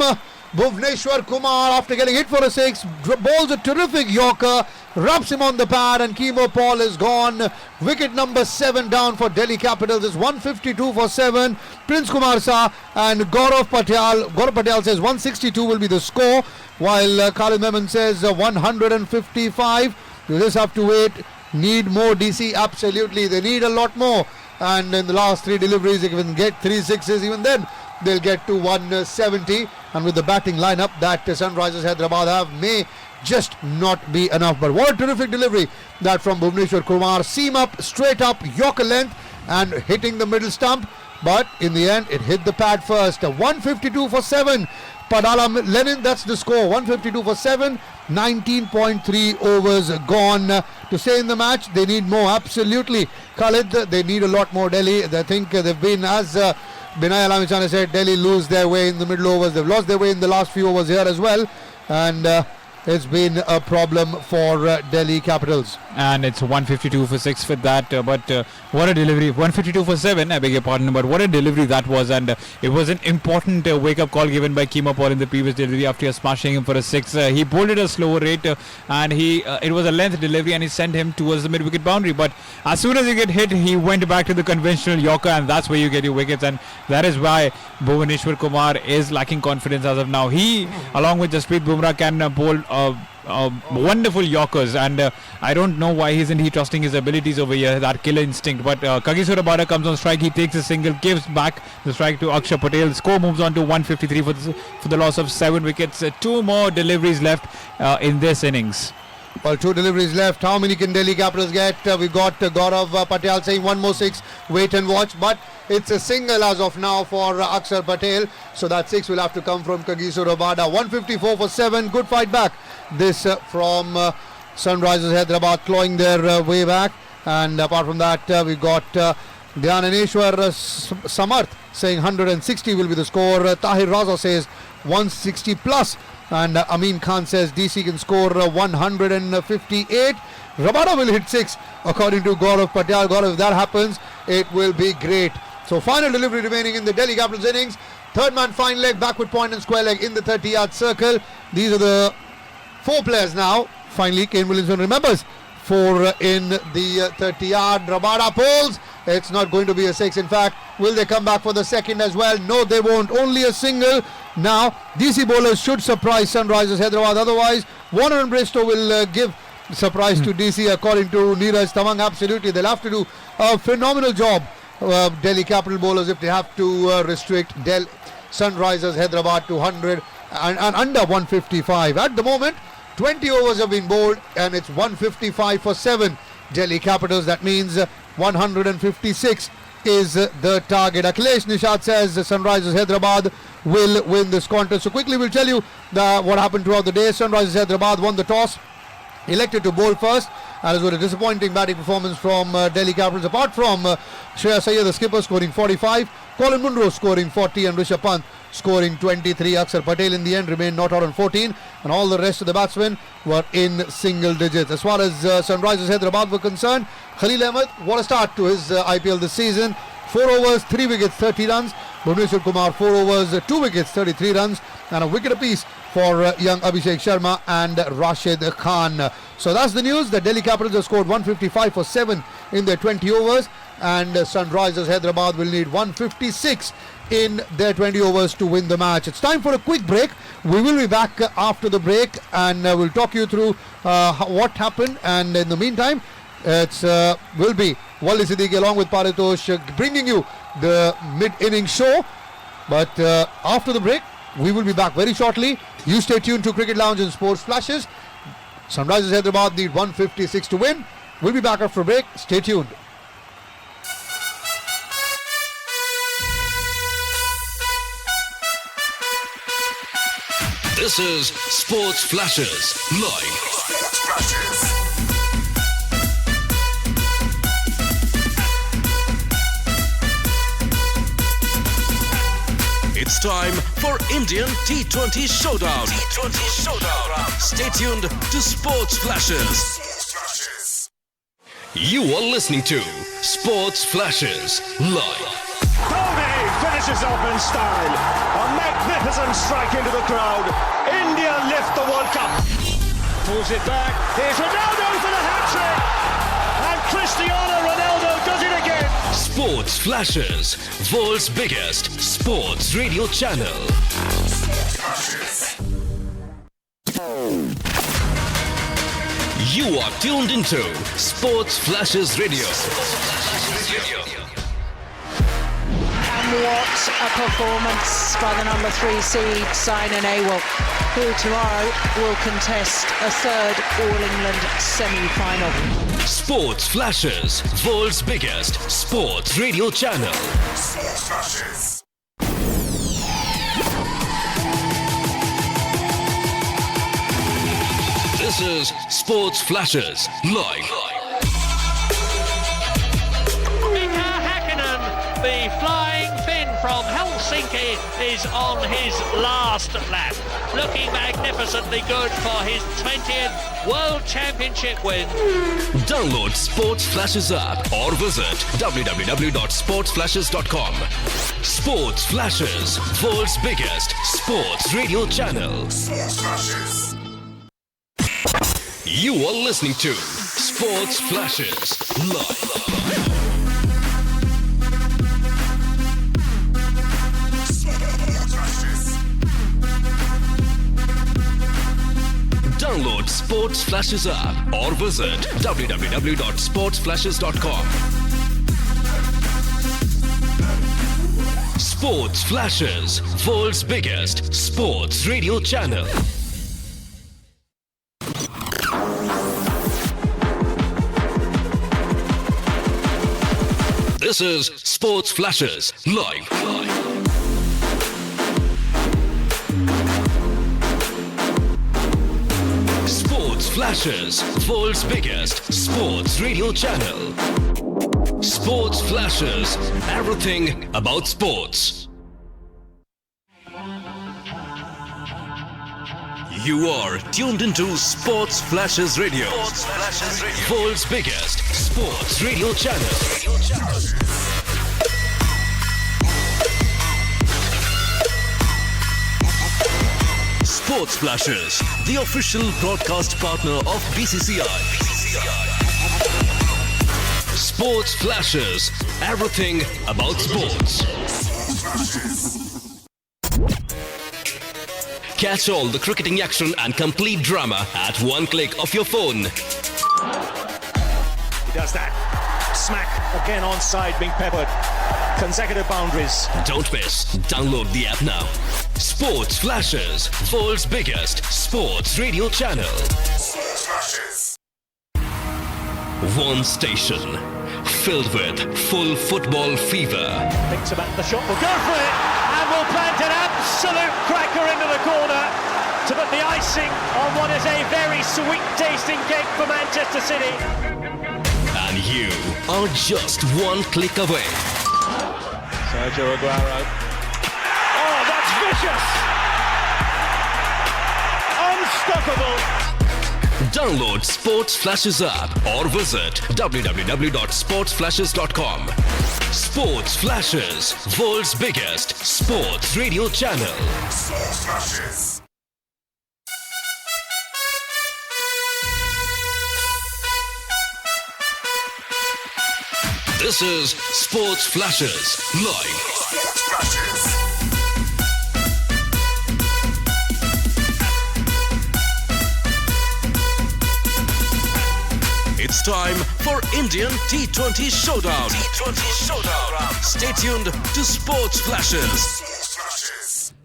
Bhuvneshwar Kumar after getting hit for a 6. Bowls a terrific Yorker, rubs him on the pad, and Kemo Paul is gone. Wicket number 7 down for Delhi Capitals. It's 152 for 7. Prince Kumar Shah and Gaurav Patel says 162 will be the score, while Khalid Mehman says 155. You just have to wait. Need more DC? Absolutely, they need a lot more. And in the last 3 deliveries, they can get 3 sixes. Even then, they'll get to 170. And with the batting lineup that Sunrisers Hyderabad have, may just not be enough. But what a terrific delivery that from Bhuvneshwar Kumar. Seam up, straight up, Yorker length, and hitting the middle stump. But in the end, it hit the pad first. 152 for 7. Padala Lenin, that's the score. 152 for 7. 19.3 overs gone to stay in the match. They need more, absolutely. Khalid, they need a lot more. Delhi, I think they've been, as Binay Alamichane said, Delhi lose their way in the middle overs. They've lost their way in the last few overs here as well. And it's been a problem for Delhi Capitals. And it's 152 for 6 for that. But what a delivery. 152 for 7, I beg your pardon. But what a delivery that was. And it was an important wake-up call given by Kemo Paul in the previous delivery after smashing him for a 6. He bowled at a slower rate and it was a length delivery and he sent him towards the mid-wicket boundary. But as soon as he get hit, he went back to the conventional Yorker, and that's where you get your wickets. And that is why Bhuvneshwar Kumar is lacking confidence as of now. He, along with Jasprit Bumrah, can bowl wonderful Yorkers, and I don't know why isn't he trusting his abilities over here, that killer instinct. But Kagiso Rabada comes on strike, he takes a single, gives back the strike to Akshar Patel. Score moves on to 153 for the loss of 7 wickets. 2 more deliveries left in this innings. Well, 2 deliveries left. How many can Delhi Capitals get? We've got Gaurav Patel saying 1 more 6, wait and watch. But it's a single as of now for Akshar Patel. So that 6 will have to come from Kagiso Rabada. 154 for 7. Good fight back. This from Sunrisers Hyderabad clawing their way back. And apart from that, we've got Dhyananeshwar Samarth saying 160 will be the score. Tahir Raza says 160 plus. And Amin Khan says DC can score 158. Rabada will hit 6 according to Gaurav Patel. Gaurav, if that happens, it will be great. So final delivery remaining in the Delhi Capitals innings. Third man fine leg, backward point and square leg in the 30-yard circle. These are the 4 players now. Finally, Kane Williamson remembers 4 in the 30-yard. Rabada pulls. It's not going to be a 6. In fact, will they come back for the second as well? No, they won't. Only a single. Now, DC bowlers should surprise Sunrisers Hyderabad. Otherwise, Warner and Bristow will give surprise to DC according to Neeraj Tamang. Absolutely. They'll have to do a phenomenal job, Delhi Capital bowlers, if they have to restrict Sunrisers Hyderabad to 100 and under 155. At the moment, 20 overs have been bowled and it's 155 for 7 Delhi Capitals. That means 156 is the target. Akhilesh Nishad says Sunrisers Hyderabad will win this contest. So quickly we'll tell you what happened throughout the day. Sunrisers Hyderabad won the toss, elected to bowl first, and it was a disappointing batting performance from Delhi Capitals. Apart from Shreyas Iyer, the skipper, scoring 45, Colin Munro scoring 40, and Rishabh Pant scoring 23. Akshar Patel in the end remained not out on 14, and all the rest of the batsmen were in single digits. As far as Sunrisers Hyderabad were concerned, Khalil Ahmed, what a start to his IPL this season. 4 overs, 3 wickets, 30 runs. Bhuvneshwar Kumar, 4 overs, 2 wickets, 33 runs, and a wicket apiece for young Abhishek Sharma and Rashid Khan. So that's the news. The Delhi Capitals have scored 155 for 7 in their 20 overs, and Sunrisers Hyderabad will need 156 in their 20 overs to win the match. It's time for a quick break. We will be back after the break, and we'll talk you through what happened. And in the meantime, it's will be Wali Siddiqui along with Paritosh bringing you the mid-inning show. But after the break, we will be back very shortly. You stay tuned to Cricket Lounge and Sports Flashes. Sunrisers Hyderabad need 156 to win. We'll be back after a break. Stay tuned. This is Sports Flashes live. Sports Flashes. It's time for Indian T20 Showdown. T20 Showdown. Stay tuned to Sports Flashes. Sports Flashes. You are listening to Sports Flashes live. Dhoni finishes off in style. A magnificent strike into the crowd. India lift the World Cup. Pulls it back. Here's Ronaldo for the hat-trick. And Cristiano Ronaldo does it again. Sports Flashes, world's biggest sports radio channel. You are tuned into Sports Flashes Radio. And what a performance by the number 3 seed, Saina Nehwal, who tomorrow will contest a third All-England semi-final. Sports Flashes, world's biggest sports radio channel. Sports Flashes. This is Sports Flashes Live. Mika Hakkinen, the flying Finn from Helsinki, is on his last lap. Looking magnificently good for his 20th World Championship win. Download Sports Flashes app or visit www.sportsflashes.com. Sports Flashes, world's biggest sports radio channel. Sports Flashes. You are listening to Sports Flashes Live. Download Sports Flashes app or visit www.sportsflashes.com. Sports Flashes, world's biggest sports radio channel. This is Sports Flashes Live. Sports Flashes, world's biggest sports radio channel. Sports Flashes, everything about sports. You are tuned into Sports Flashes Radio. Sports Flashes Radio. World's biggest sports radio channel. Sports Flashes, the official broadcast partner of BCCI. Sports Flashes, everything about sports. Catch all the cricketing action and complete drama at one click of your phone. He does that. Smack again onside, being peppered. Consecutive boundaries. Don't miss. Download the app now. Sports Flashes, world's biggest sports radio channel. Sports Flashes. One station filled with full football fever. Thinks about the shot. Will go for it. And will plant an absolute cracker into the corner to put the icing on what is a very sweet tasting cake for Manchester City. And you are just one click away. Sergio Aguero. Oh, that's vicious! Unstoppable! Download Sports Flashes app or visit www.sportsflashes.com. Sports Flashes, world's biggest sports radio channel. Sports Flashes. This is Sports Flashes Live. Sports Flashes. It's time for Indian T20 Showdown. Stay tuned to Sports Flashes.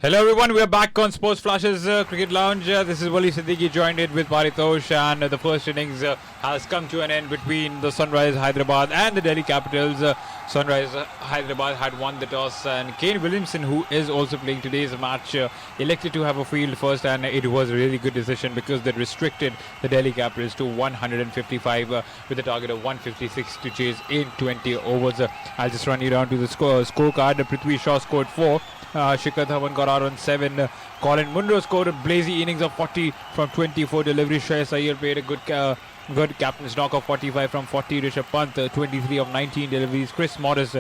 Hello everyone, we are back on Sports Flashes Cricket Lounge. This is Wali Siddiqui joined in with Paritosh, and the first innings has come to an end between the Sunrise Hyderabad and the Delhi Capitals. Sunrise Hyderabad had won the toss, and Kane Williamson, who is also playing today's match, elected to have a field first, and it was a really good decision because they restricted the Delhi Capitals to 155 with a target of 156 to chase in 20 overs. I'll just run you down to the scorecard. Prithvi Shaw scored 4. Shikhar Dhawan got out on 7. Colin Munro scored a blazy innings of 40 from 24 deliveries. Shreyas Iyer played a good good. Captain's knock of 45 from 40. Rishabh Pant, 23 of 19 deliveries. Chris Morris,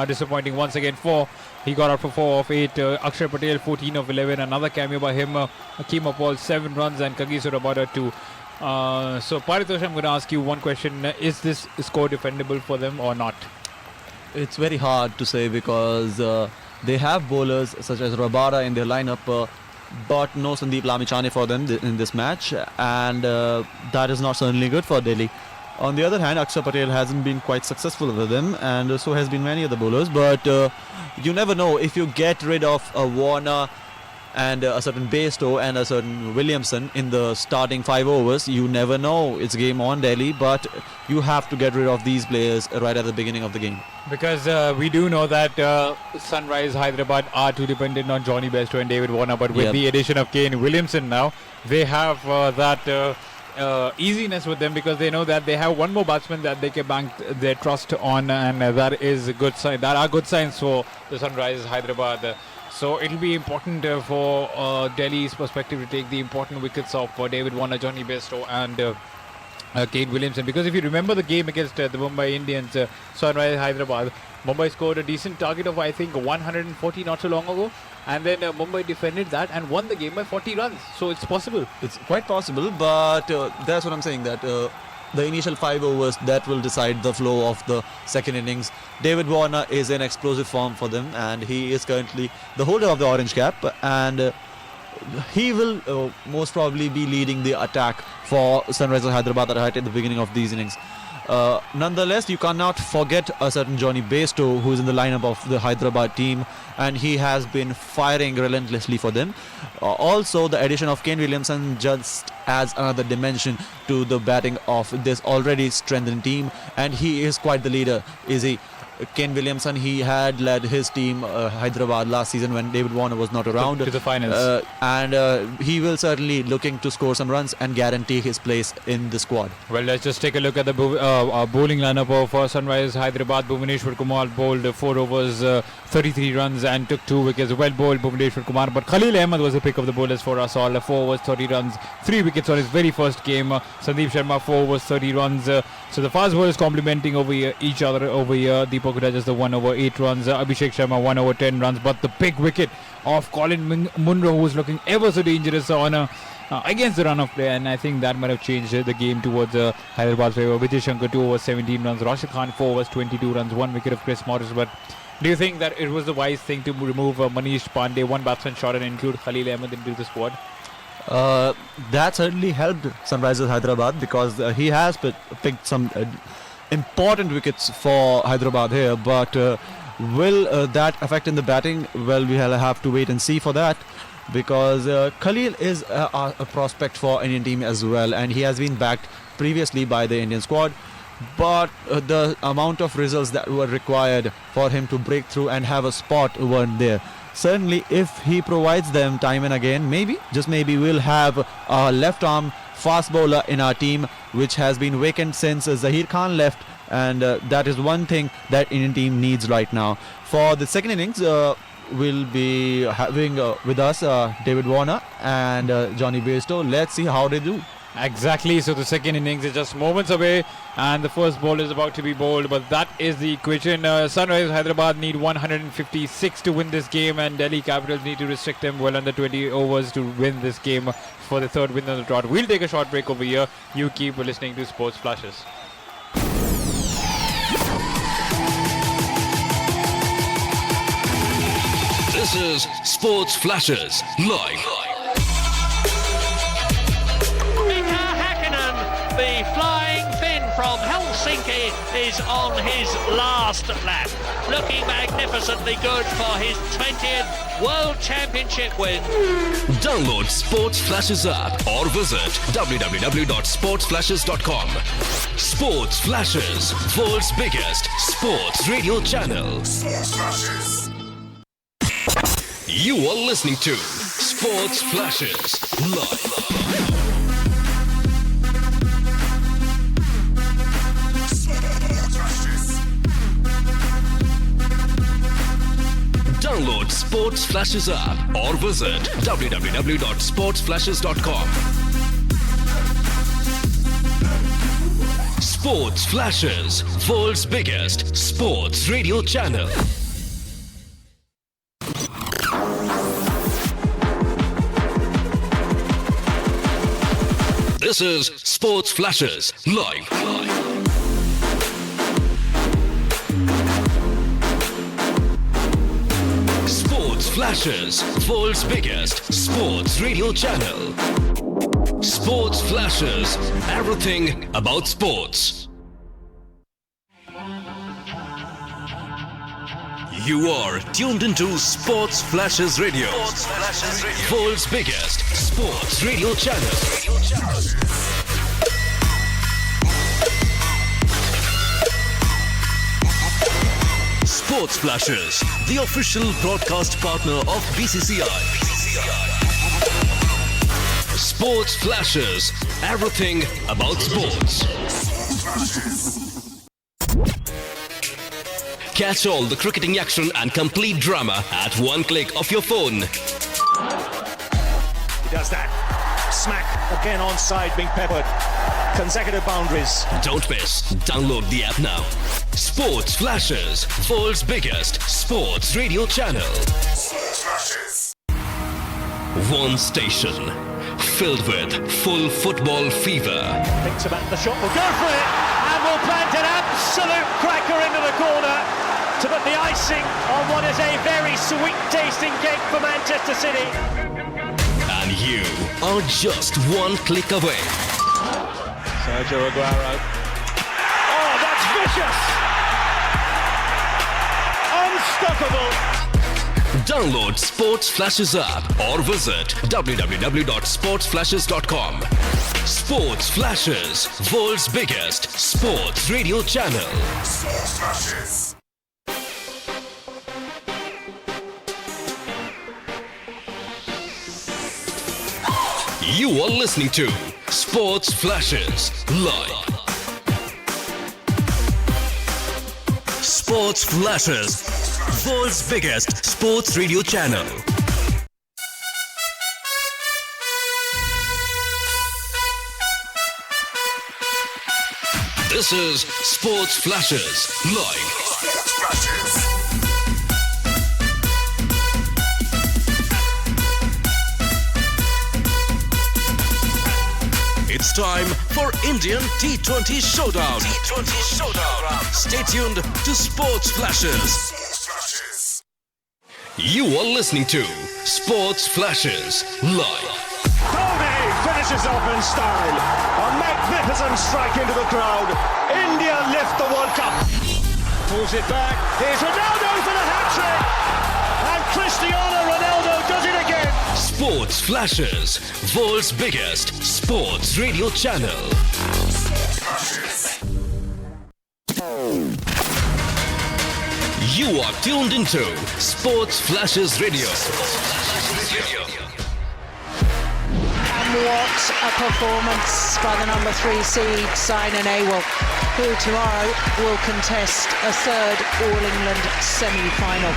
disappointing once again. 4. He got out for 4 of 8. Akshay Patel, 14 of 11. Another cameo by him. Akeem Apol, 7 runs. And Kagiso Rabada, 2. So, Paritosh, I'm going to ask you one question. Is this score defendable for them or not? It's very hard to say because they have bowlers such as Rabada in their lineup, but no Sandeep Lamichhane for them in this match, and that is not certainly good for Delhi. On the other hand, Akshay Patel hasn't been quite successful with them, and so has been many other bowlers, but you never know. If you get rid of a Warner and a certain Bairstow and a certain Williamson in the starting 5 overs, you never know. It's game on, Delhi, but you have to get rid of these players right at the beginning of the game. Because we do know that Sunrise Hyderabad are too dependent on Johnny Bairstow and David Warner, but with the addition of Kane Williamson now, they have that easiness with them because they know that they have one more batsman that they can bank their trust on, and that is a good sign. That are good signs for the Sunrise Hyderabad. So it'll be important for Delhi's perspective to take the important wickets of David Warner, Johnny Bairstow and Kane Williamson. Because if you remember the game against the Mumbai Indians, Sunrise Hyderabad, Mumbai scored a decent target of I think 140 not so long ago. And then Mumbai defended that and won the game by 40 runs. So it's possible. It's quite possible, but that's what I'm saying, that the initial 5 overs, that will decide the flow of the second innings. David Warner is in explosive form for them, and he is currently the holder of the orange cap, and he will most probably be leading the attack for Sunrisers Hyderabad right at the beginning of these innings. Nonetheless, you cannot forget a certain Johnny Bairstow, who is in the lineup of the Hyderabad team, and he has been firing relentlessly for them. Also, the addition of Kane Williamson just adds another dimension to the batting of this already strengthened team, and he is quite the leader, is he? Kane Williamson, he had led his team Hyderabad last season when David Warner was not around to the finals, and he will certainly looking to score some runs and guarantee his place in the squad. Well, let's just take a look at the bowling lineup of Sunrise Hyderabad. Bhuvaneshwar Kumar bowled 4 overs, 33 runs and took 2 wickets. Well bowled Bhuvaneshwar Kumar, but Khalil Ahmed was the pick of the bowlers for us all. 4 overs, 30 runs, 3 wickets on his very first game. Sandeep Sharma 4 overs, 30 runs. So the fast bowlers complementing over here, each other over here. Deepak Hooda just the 1 over 8 runs. Abhishek Sharma 1 over 10 runs. But the big wicket of Colin Munro, who's looking ever so dangerous on against the run of play, and I think that might have changed the game towards Hyderabad's favour. Vijay Shankar 2 overs 17 runs. Rashid Khan 4 overs 22 runs. 1 wicket of Chris Morris. But do you think that it was the wise thing to remove Manish Pandey, 1 batsman short, and include Khalil Ahmed into the squad? That certainly helped Sunrisers Hyderabad because he has picked some important wickets for Hyderabad here, but will that affect in the batting? Well, we'll have to wait and see for that, because Khalil is a prospect for Indian team as well, and he has been backed previously by the Indian squad, but the amount of results that were required for him to break through and have a spot weren't there. Certainly, if he provides them time and again, maybe, just maybe, we'll have a left-arm fast bowler in our team, which has been vacant since Zahir Khan left, and that is one thing that Indian team needs right now. For the second innings, we'll be having with us David Warner and Johnny Bairstow. Let's see how they do. Exactly, so the second innings is just moments away and the first ball is about to be bowled, but that is the equation. Sunrise Hyderabad need 156 to win this game, and Delhi Capitals need to restrict them well under 20 overs to win this game for the third win on the trot. We'll take a short break over here. You keep listening to Sports Flashes. This is Sports Flashes Live. The flying Finn from Helsinki is on his last lap, looking magnificently good for his 20th World Championship win. Download Sports Flashes app or visit www.sportsflashes.com. Sports Flashes, world's biggest sports radio channel. Sports Flashes. You are listening to Sports Flashes Live. Download Sports Flashes app or visit www.sportsflashes.com. Sports Flashes, world's biggest sports radio channel. This is Sports Flashes live. Sports Flashes, world's biggest sports radio channel. Sports Flashes, everything about sports. You are tuned into Sports Flashes Radio. World's biggest sports radio channel. Sports Flashes, the official broadcast partner of BCCI. Sports Flashes, everything about sports. Catch all the cricketing action and complete drama at one click of your phone. He does that. Smack again onside, being peppered. Consecutive boundaries. Don't miss. Download the app now. Sports Flashes, world's biggest sports radio channel. Sports Flashes. One station filled with full football fever. Thinks about the shot, will go for it, and will plant an absolute cracker into the corner to put the icing on what is a very sweet tasting cake for Manchester City. And you are just one click away. Sergio Aguero. Oh, that's vicious! Unstoppable! Download Sports Flashes app or visit www.sportsflashes.com. Sports Flashes, world's biggest sports radio channel. Sports Flashes. You are listening to Sports Flashes live. Sports Flashes, world's biggest sports radio channel. This is Sports Flashes live. Sports Flashes. It's time for Indian T20 Showdown. Stay tuned to Sports Flashes. Sports Flashes. You are listening to Sports Flashes live. Dhoni finishes off in style. A magnificent strike into the crowd. India lift the World Cup. Pulls it back. Here's Ronaldo for the hat-trick. And Cristiano Ronaldo does it again. Sports Flashes, world's biggest sports radio channel. Sports Flashes. You are tuned into Sports Flashes Radio. And what a performance by the number 3 seed, Saina Nehwal, who tomorrow will contest a third All-England semi-final.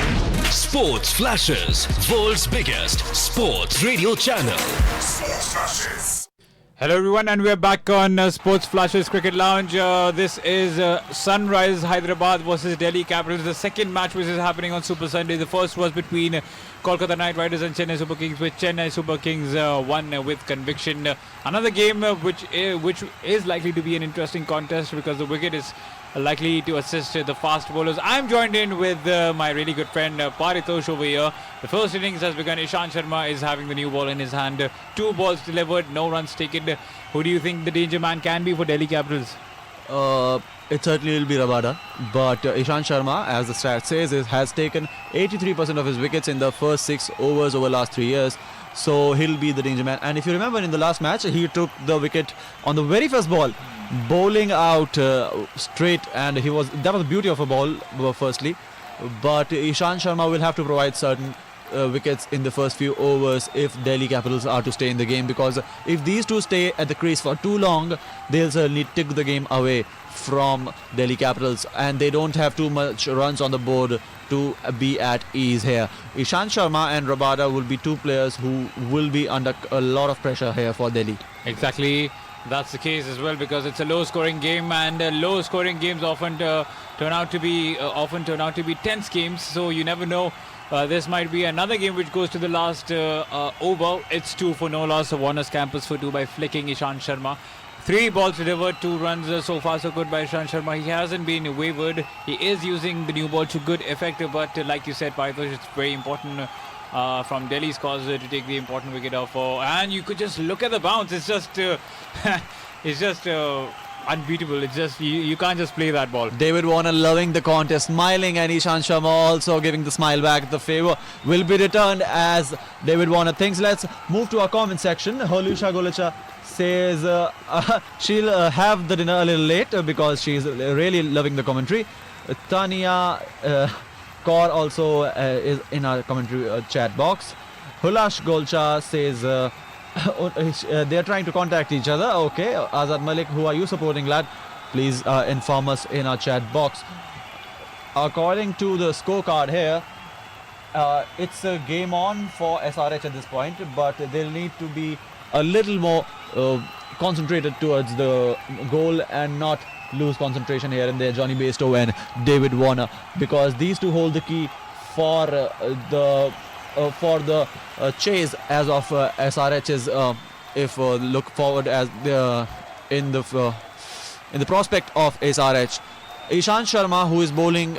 Sports Flashes, world's biggest sports radio channel. Sports Flashes. Hello everyone, and we're back on Sports Flashes Cricket Lounge. This is Sunrise Hyderabad versus Delhi Capitals, the second match which is happening on Super Sunday. The first was between Kolkata Knight Riders and Chennai Super Kings, which Chennai Super Kings won with conviction. Another game which is likely to be an interesting contest because the wicket is likely to assist the fast bowlers. I'm joined in with my really good friend Paritosh over here. The first innings has begun. Ishant Sharma is having the new ball in his hand. 2 balls delivered, no runs taken. Who do you think the danger man can be for Delhi Capitals? It certainly will be Rabada, but Ishant Sharma, as the stat says, has taken 83% of his wickets in the first 6 overs over the last 3 years. So he'll be the danger man. And if you remember in the last match, he took the wicket on the very first ball, bowling out straight, and that was the beauty of a ball, firstly. But Ishant Sharma will have to provide certain wickets in the first few overs if Delhi Capitals are to stay in the game, because if these two stay at the crease for too long, they'll certainly take the game away from Delhi Capitals, and they don't have too much runs on the board to be at ease here. Ishant Sharma and Rabada will be 2 players who will be under a lot of pressure here for Delhi. Exactly. That's the case as well, because it's a low-scoring game, and low-scoring games often turn out to be tense games. So you never know. This might be another game which goes to the last over. It's 2 for no loss. So Warner's campus for 2 by flicking Ishant Sharma. 3 balls delivered, 2 runs. So far so good by Ishant Sharma. He hasn't been wavered. He is using the new ball to good effect. But like you said, Paitosh, it's very important from Delhi's cause to take the important wicket off. And you could just look at the bounce. It's just unbeatable. It's just you can't just play that ball. David Warner loving the contest, smiling, and Ishant Sharma also giving the smile back. The favour will be returned as David Warner thinks. Let's move to our comment section. Holusha Golacha says she'll have the dinner a little late because she's really loving the commentary. Tania Kaur also is in our commentary chat box. Hulash Golcha says they are trying to contact each other. Okay, Azad Malik, who are you supporting, lad? Please inform us in our chat box. According to the scorecard here, it's a game on for SRH at this point, but they'll need to be a little more concentrated towards the goal and not lose concentration here and there, Johnny Bairstow and David Warner, because these two hold the key for the chase as of SRH's. If look forward as in the prospect of SRH, Ishant Sharma, who is bowling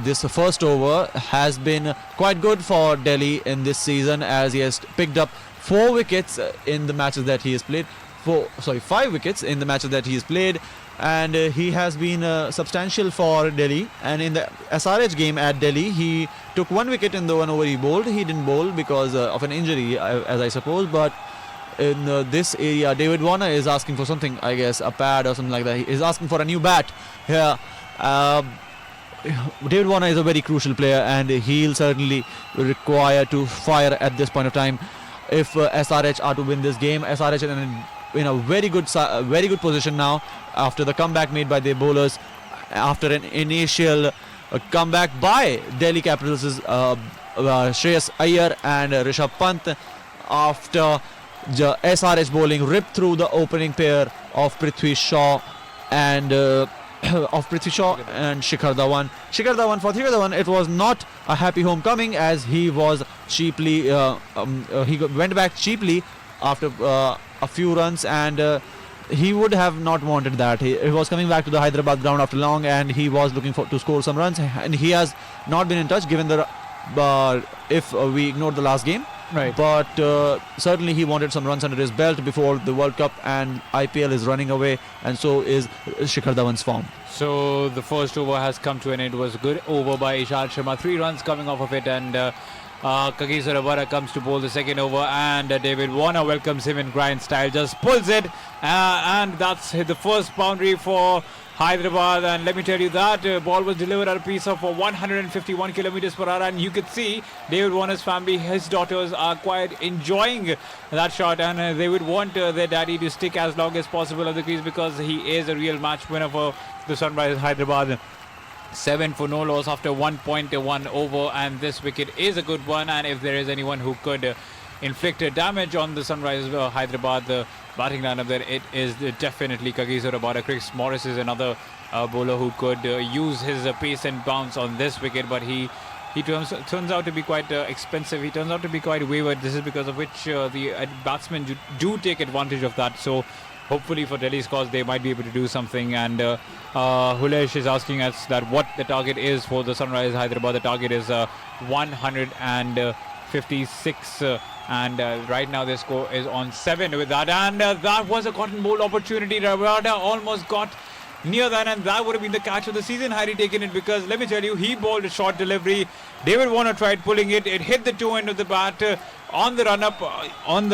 this first over, has been quite good for Delhi in this season, as he has picked up 4 wickets in the matches that he has played. 5 wickets in the matches that he has played, and he has been substantial for Delhi. And in the SRH game at Delhi, he took 1 wicket in the 1 over he bowled. He didn't bowl because of an injury, as I suppose, but in this area, David Warner is asking for something, I guess, a pad or something like that. He is asking for a new bat here. David Warner is a very crucial player, and he'll certainly require to fire at this point of time if SRH are to win this game. SRH in a very good position now after the comeback made by their bowlers after an initial comeback by Delhi Capitals' Shreyas Iyer and Rishabh Pant, after the SRH bowling ripped through the opening pair of Prithvi Shaw and Shikhar Dhawan. For Shikhar Dhawan, it was not a happy homecoming, as he was cheaply he went back cheaply after a few runs, and he would have not wanted that. He was coming back to the Hyderabad ground after long, and he was looking to score some runs, and he has not been in touch given the if we ignore the last game. Right. But certainly he wanted some runs under his belt before the World Cup, and IPL is running away, and so is Shikhar Dhawan's form. So the first over has come to an end. It was a good over by Ishant Sharma. 3 runs coming off of it, and Kagiso Rabada comes to bowl the second over, and David Warner welcomes him in grind style, just pulls it, and that's the first boundary for Hyderabad. And let me tell you, that ball was delivered at a pace of 151 kilometers per hour, and you could see David Warner's family, his daughters, are quite enjoying that shot, and they would want their daddy to stick as long as possible at the crease, because he is a real match winner for the Sunrisers Hyderabad. 7 for no loss after 1.1 over, and this wicket is a good one. And if there is anyone who could inflict damage on the Sunrisers Hyderabad batting lineup, there it is definitely Kagiso Rabada. Chris Morris is another bowler who could use his pace and bounce on this wicket, but he turns out to be quite expensive. He turns out to be quite wayward. This is because of which the batsmen do take advantage of that. So hopefully for Delhi's cause, they might be able to do something. And Hulesh is asking us that what the target is for the Sunrisers Hyderabad. The target is 156, and right now their score is on 7 with that. And that was a cotton bowl opportunity. Rabada almost got near that, and that would have been the catch of the season had he taken it, because let me tell you, he bowled a short delivery. David Warner tried pulling it. It hit the toe end of the bat on the run-up, on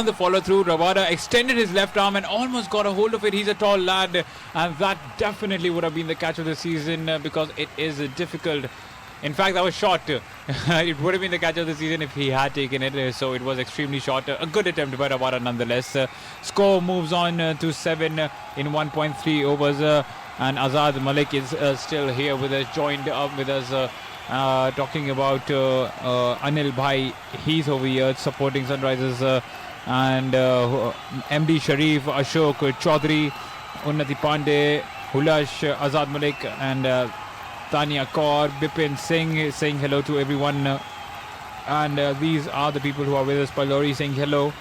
the follow-through. Rabada extended his left arm and almost got a hold of it. He's a tall lad, and that definitely would have been the catch of the season, because it is difficult. In fact, that was short. It would have been the catch of the season if he had taken it, so it was extremely short. A good attempt by Rabada nonetheless. Score moves on to 7 in 1.3 overs, and Azad Malik is still here with us, joined up with us, talking about Anil Bhai. He's over here supporting Sunrisers and MD Sharif, Ashok Chaudhary, Unnati Pandey, Hulash, Azad Malik, and Tanya Kaur, Bipin Singh saying hello to everyone. And these are the people who are with us. Palori saying hello.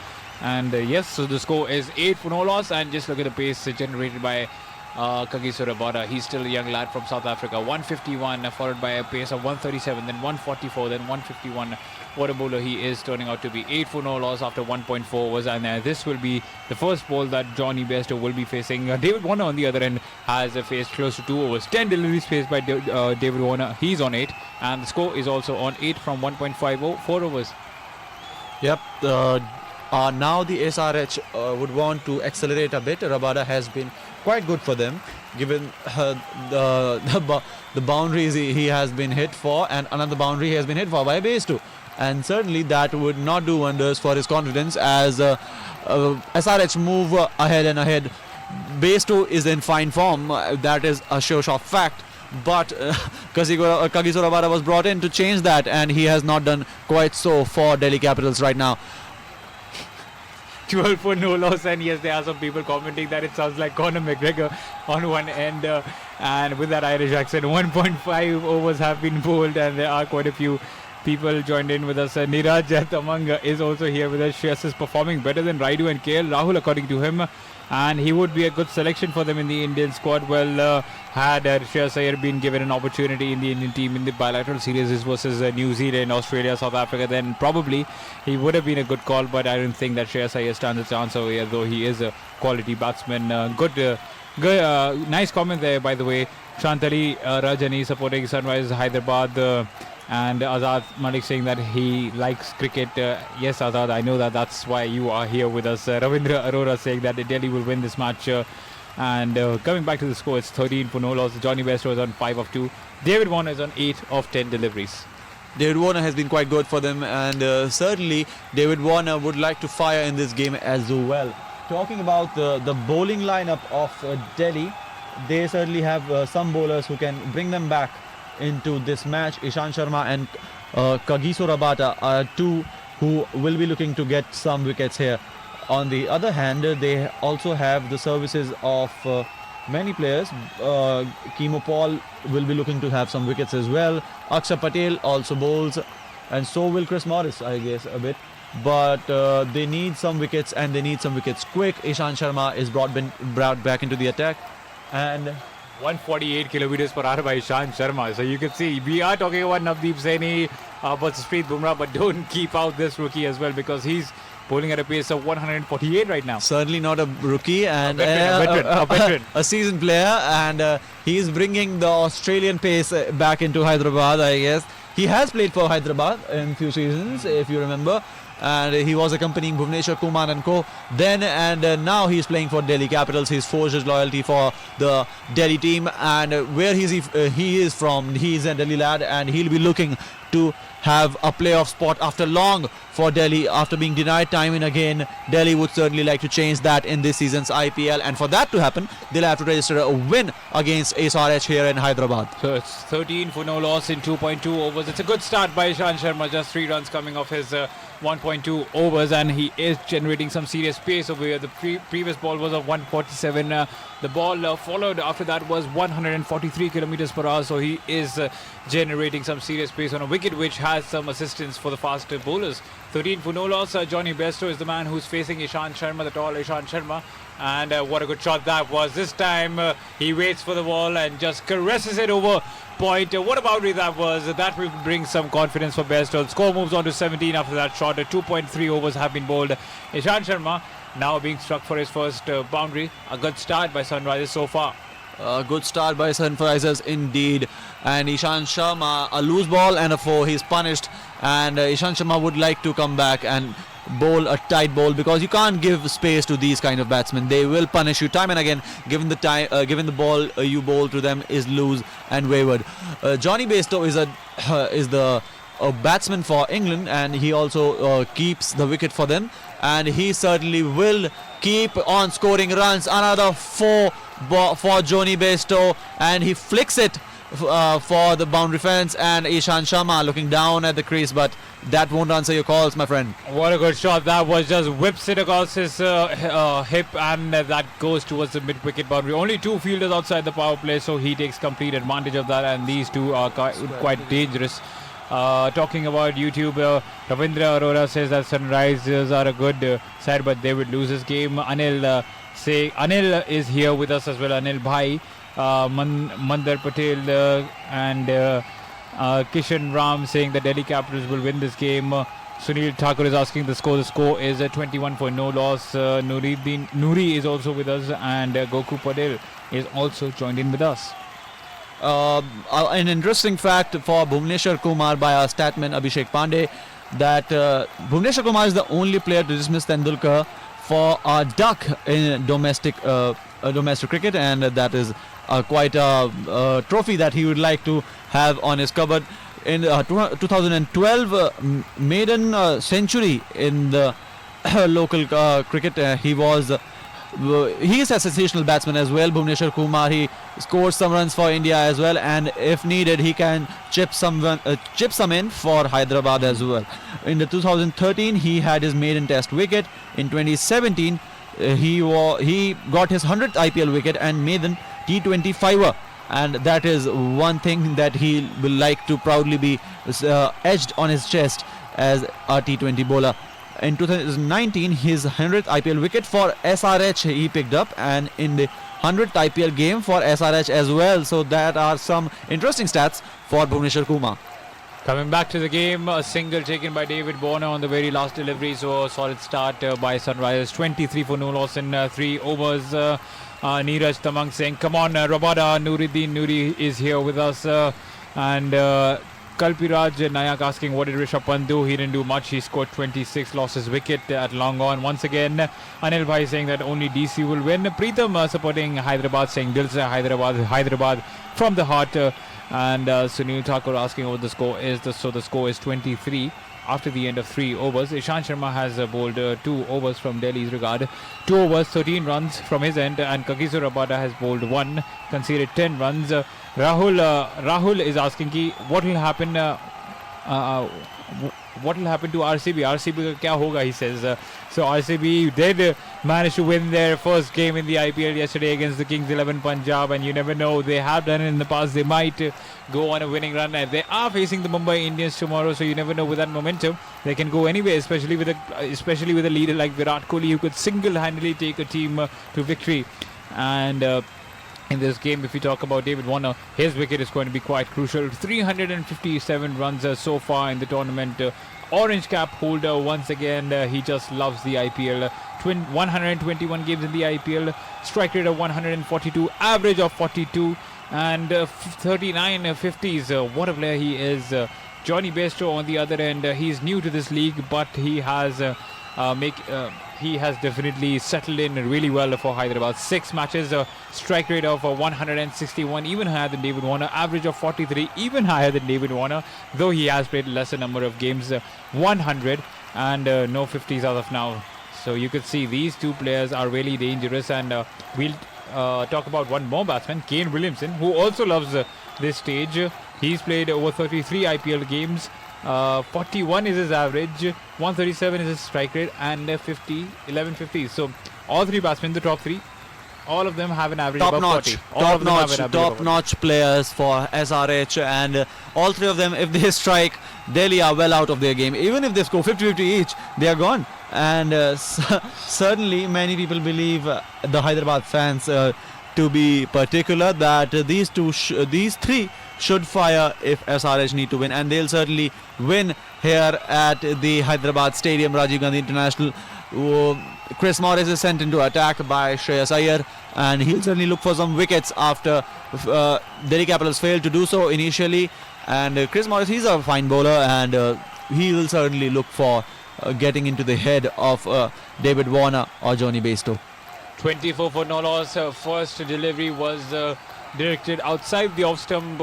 And yes, so the score is 8 for no loss. And just look at the pace generated by Kagiso Rabada. He's still a young lad from South Africa. 151 followed by a pace of 137, then 144, then 151. What a bowler he is turning out to be. 8 for no loss after 1.4 overs. And this will be the first ball that Johnny Bairstow will be facing. David Warner on the other end has faced close to 2 overs. 10 deliveries faced by David Warner. He's on 8. And the score is also on 8 from 1.50, 4 overs. Yep. Now the SRH would want to accelerate a bit. Rabada has been quite good for them, given the boundaries he has been hit for, and another boundary he has been hit for by Bairstow. And certainly that would not do wonders for his confidence as SRH move ahead and ahead. Bairstow is in fine form, that is a sure-shot fact. But Kagiso Rabada was brought in to change that, and he has not done quite so for Delhi Capitals right now. 12 for no loss, and yes, there are some people commenting that it sounds like Conor McGregor on one end, and with that Irish accent. 1.5 overs have been bowled, and there are quite a few people joined in with us. Niraj Tamang is also here with us. Shreyas is performing better than Raidu and KL Rahul according to him, and he would be a good selection for them in the Indian squad. Well, had Shreyas Iyer been given an opportunity in the Indian team in the bilateral series versus New Zealand, Australia, South Africa, then probably he would have been a good call, but I don't think that Shreyas Iyer stands a chance over here, though he is a quality batsman. Good, nice comment there, by the way. Shantali Rajani supporting Sunrise Hyderabad. And Azad Malik saying that he likes cricket. Yes, Azad, I know that. That's why you are here with us. Ravindra Arora saying that Delhi will win this match. And coming back to the score, it's 13 for no loss. Johnny Bairstow is on 5 of 2. David Warner is on 8 of 10 deliveries. David Warner has been quite good for them, and certainly David Warner would like to fire in this game as well. Talking about the bowling lineup of Delhi, they certainly have some bowlers who can bring them back into this match. Ishant Sharma and Kagiso Rabada are two who will be looking to get some wickets here. On the other hand, they also have the services of many players. Kimo Paul will be looking to have some wickets as well. Akshar Patel also bowls, and so will Chris Morris, I guess, a bit. But they need some wickets, and they need some wickets quick. Ishant Sharma is brought back into the attack, and 148 kilometers per hour by Ishant Sharma. So you can see we are talking about Navdeep Saini versus Preet Bumrah, but don't keep out this rookie as well, because he's bowling at a pace of 148 right now. Certainly not a rookie, and a veteran. A seasoned player, and he's bringing the Australian pace back into Hyderabad, I guess. He has played for Hyderabad in few seasons, if you remember, and he was accompanying Bhuvneshwar Kumar and co. Then, and now he's playing for Delhi Capitals. He's forged his loyalty for the Delhi team, and where he is from, he's a Delhi lad, and he'll be looking to have a playoff spot after long for Delhi, after being denied time and again. Delhi would certainly like to change that in this season's IPL, and for that to happen, they'll have to register a win against SRH here in Hyderabad. So it's 13 for no loss in 2.2 overs. It's a good start by Ishant Sharma, just 3 runs coming off his 1.2 overs, and he is generating some serious pace over here. The previous ball was of 147. The ball followed after that was 143 kilometers per hour, so he is generating some serious pace on a wicket which has some assistance for the faster bowlers. 13 for no loss. Johnny Bairstow is the man who's facing Ishant Sharma, the tall Ishant Sharma, and what a good shot that was. This time he waits for the ball and just caresses it over point. What a boundary that was. That will bring some confidence for Bairstow. The score moves on to 17 after that shot. 2.3 overs have been bowled. Ishant Sharma now being struck for his first boundary. A good start by Sunrisers so far. A good start by Sunrisers indeed. And Ishant Sharma, a loose ball and a 4. He's punished, and Ishant Sharma would like to come back and bowl a tight ball, because you can't give space to these kind of batsmen. They will punish you time and again, given the ball you bowl to them is loose and wayward. Johnny Bairstow is the batsman for England, and he also keeps the wicket for them, and he certainly will keep on scoring runs. Another 4 for Johnny Bairstow, and he flicks it for the boundary fence, and Ishan Sharma looking down at the crease, but that won't answer your calls, my friend. What a good shot that was, just whips it across his hip, and that goes towards the mid-wicket boundary. Only 2 fielders outside the power play, so he takes complete advantage of that, and these two are quite dangerous. Talking about YouTube, Ravindra Arora says that Sunrisers are a good side, but they would lose this game. Anil is here with us as well. Anil Bhai, Mandar Patel and Kishan Ram saying that Delhi Capitals will win this game. Sunil Thakur is asking the score. The score is 21 for no loss. Nuri is also with us, and Goku Padel is also joined in with us. An interesting fact for Bhuvneshwar Kumar by our statman Abhishek Pandey, that Bhuvneshwar Kumar is the only player to dismiss Tendulkar for a duck in domestic cricket, and that is quite a trophy that he would like to have on his cupboard. In 2012 maiden century in the local cricket, he is a sensational batsman as well. Bhuvneshwar Kumar, he scores some runs for India as well, and if needed he can chip some in for Hyderabad as well. In the 2013 he had his maiden test wicket. In 2017 he got his 100th IPL wicket and maiden T20 fiver, and that is one thing that he will like to proudly be edged on his chest as a T20 bowler. In 2019, his 100th IPL wicket for SRH he picked up, and in the 100th IPL game for SRH as well. So that are some interesting stats for Bhuvneshwar Kumar. Coming back to the game, a single taken by David Warner on the very last delivery. So a solid start by Sunrisers. 23 for no loss in 3 overs. Neeraj Tamang saying, come on, Rabada, Nuri is here with us. And Kalpiraj Nayak asking, what did Rishabh Pant do? He didn't do much. He scored 26, lost his wicket at long on. Once again, Anil Bhai saying that only DC will win. Preetham supporting Hyderabad, saying Dil se Hyderabad from the heart. And Sunil Thakur asking what the score is. So the score is 23 after the end of 3 overs. Ishan Sharma has bowled 2 overs from Delhi's regard. 2 overs, 13 runs from his end. And Kagiso Rabada has bowled 1, conceded 10 runs. Rahul is asking ki what will happen to RCB? RCB ka kya hoga, he says. So RCB did manage to win their first game in the IPL yesterday against the Kings 11 Punjab, and you never know, they have done it in the past. They might go on a winning run, and they are facing the Mumbai Indians tomorrow, so you never know, with that momentum they can go anywhere, especially with a leader like Virat Kohli, who could single-handedly take a team to victory. And in this game, if we talk about David Warner, his wicket is going to be quite crucial. 357 runs so far in the tournament. Orange cap holder once again. He just loves the IPL. 121 games in the IPL. Strike rate of 142. Average of 42. And 39 50s. What a player he is. Johnny Bairstow on the other end. He's new to this league, but he has he has definitely settled in really well for Hyderabad. 6 matches, strike rate of 161, even higher than David Warner. Average of 43, even higher than David Warner, though he has played lesser number of games. 100 and no 50s as of now. So you could see these two players are really dangerous. And we'll talk about one more batsman, Kane Williamson, who also loves this stage. He's played over 33 IPL games. 41 is his average, 137 is his strike rate, and 11 50s. So all 3 batsmen, the top 3, all of them have an average above 40. Top-notch players for SRH, and all 3 of them, if they strike, Delhi are well out of their game. Even if they score 50-50 each, they are gone. And certainly many people believe, the Hyderabad fans to be particular, that these 3 should fire if SRH need to win, and they'll certainly win here at the Hyderabad Stadium, Rajiv Gandhi International. Chris Morris is sent into attack by Shreyas Iyer, and he'll certainly look for some wickets after Delhi Capitals failed to do so initially. And Chris Morris, he's a fine bowler, and he will certainly look for getting into the head of David Warner or Johnny Bairstow. 24 for no loss. First delivery was directed outside the off-stump.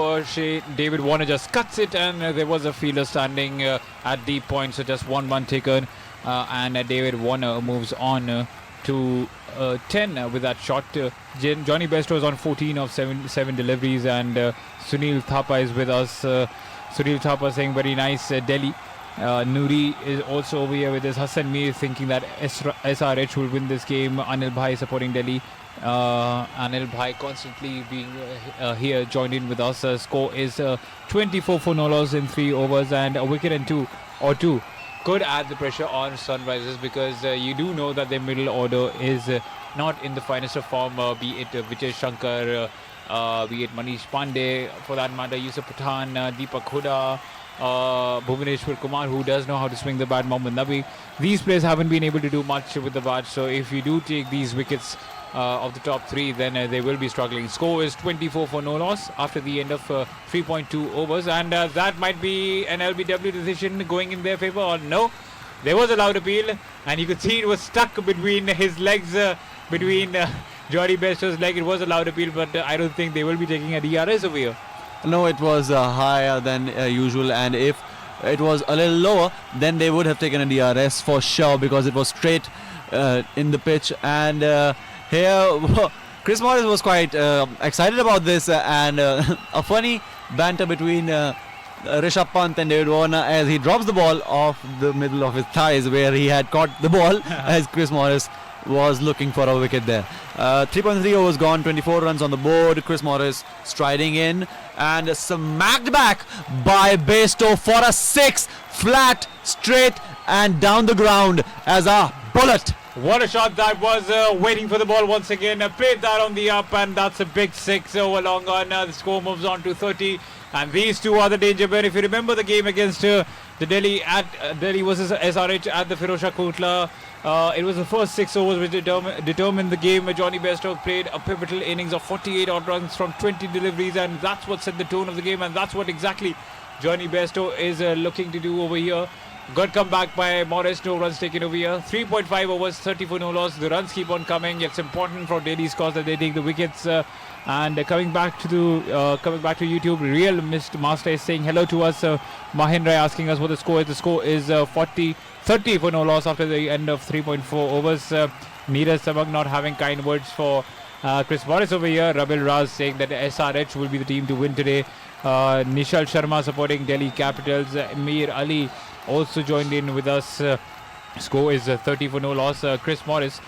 David Warner just cuts it, and there was a fielder standing at deep point, so just one run taken, and David Warner moves on to 10 with that shot. Johnny Bairstow is on 14 of 7 deliveries, and Sunil Thapa is with us. Sunil Thapa saying very nice, Delhi. Nuri is also over here with his. Hassan Mir thinking that SRH will win this game. Anil Bhai supporting Delhi. Anil Bhai constantly being here, joined in with us. Score is 24 for no loss in 3 overs, and a wicket and two could add the pressure on Sunrisers, because you do know that their middle order is not in the finest of form, be it Vijay Shankar, be it Manish Pandey, for that matter, Yusuf Pathan, Deepak Huda, Bhuvaneshwar Kumar, who does know how to swing the bat, Mohammad Nabi. These players haven't been able to do much with the bat, so if you do take these wickets of the top 3, then they will be struggling. Score is 24 for no loss after the end of 3.2 overs, and that might be an LBW decision going in their favour, or no. There was a loud appeal, and you could see it was stuck between his legs, between Johnny Bairstow's leg. It was a loud appeal, but I don't think they will be taking a DRS over here. No, it was higher than usual, and if it was a little lower, then they would have taken a DRS for sure, because it was straight in the pitch. And here Chris Morris was quite excited about this, and a funny banter between Rishabh Pant and David Warner as he drops the ball off the middle of his thighs, where he had caught the ball as Chris Morris was looking for a wicket there. 3.3 overs gone, 24 runs on the board. Chris Morris striding in and smacked back by Bairstow for a 6, flat, straight and down the ground as a bullet. What a shot that was, waiting for the ball once again. Played that on the up, and that's a big 6 over long on. The score moves on to 30, and these two are the danger men. If you remember the game against the Delhi versus SRH at the Firozshah Kotla, it was the first 6 overs which determined the game. Johnny Bairstow played a pivotal innings of 48 odd runs from 20 deliveries, and that's what set the tone of the game, and that's what exactly Johnny Bairstow is looking to do over here. Good comeback by Morris, no runs taken over here. 3.5 overs, 30 for no loss. The runs keep on coming. It's important for Delhi's cause that they take the wickets. And coming back to YouTube, Real Mr. Master is saying hello to us. Mahendra asking us what the score is. The score is 30 for no loss after the end of 3.4 overs. Neeraj Samag not having kind words for Chris Morris over here. Rabil Raz saying that SRH will be the team to win today. Nishal Sharma supporting Delhi Capitals. Mir Ali also joined in with us. Score is 30 for no loss. Chris Morris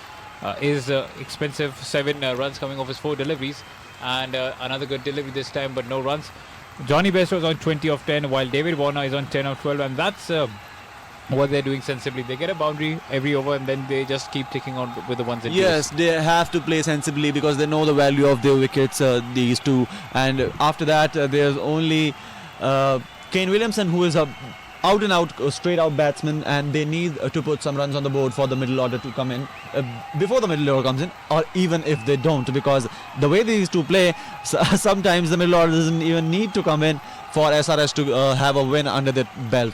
is expensive, 7 runs coming off his 4 deliveries, and another good delivery this time, but no runs. Johnny Bairstow is on 20 of 10, while David Warner is on 10 of 12, and that's what they're doing sensibly. They get a boundary every over, and then they just keep ticking on with the ones and twos. Yes, they have to play sensibly because they know the value of their wickets, these two. And after that, there's only Kane Williamson, who is a out and out, straight out batsman, and they need to put some runs on the board for the middle order to come in before the middle order comes in, or even if they don't, because the way these two play, sometimes the middle order doesn't even need to come in for SRH to have a win under their belt.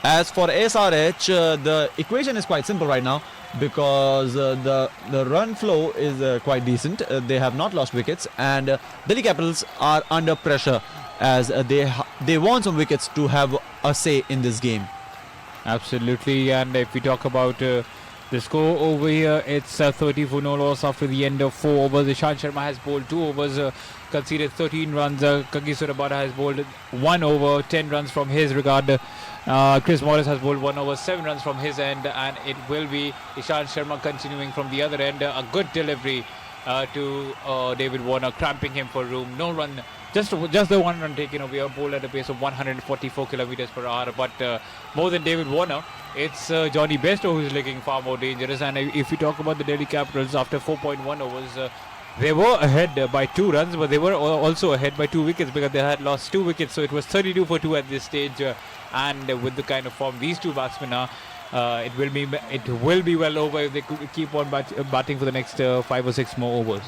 As for SRH, the equation is quite simple right now, because the run flow is quite decent. They have not lost wickets, and Delhi Capitals are under pressure as they want some wickets to have a say in this game. Absolutely, and if we talk about the score over here, it's 30 for no loss after the end of 4 overs. Ishant Sharma has bowled 2 overs, conceded 13 runs. Kagiso Rabada has bowled 1 over, 10 runs from his regard. Chris Morris has bowled 1 over, 7 runs from his end, and it will be Ishant Sharma continuing from the other end. A good delivery to David Warner, cramping him for room. No run. Just the 1 run taken over here, bowled at a pace of 144 kilometers per hour. But more than David Warner, it's Johnny Bairstow who's looking far more dangerous. And if you talk about the Delhi Capitals, after 4.1 overs, they were ahead by 2 runs, but they were also ahead by 2 wickets because they had lost 2 wickets. So it was 32 for 2 at this stage. And with the kind of form these two batsmen are, it will be well over if they could keep on batting for the next 5 or 6 more overs.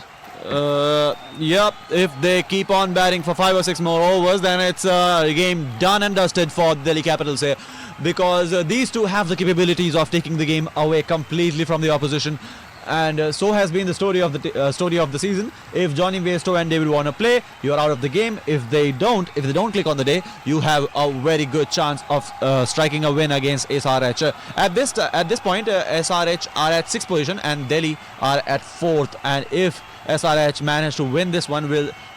Yep, if they keep on batting for 5 or 6 more overs, then it's a game done and dusted for Delhi Capitals here, because these two have the capabilities of taking the game away completely from the opposition, And so has been the story of the season. If Johnny Bairstow and David Warner play, you are out of the game. If they don't click on the day, you have a very good chance of striking a win against SRH. At this point, SRH are at 6th position and Delhi are at 4th. And if SRH manage to win this one,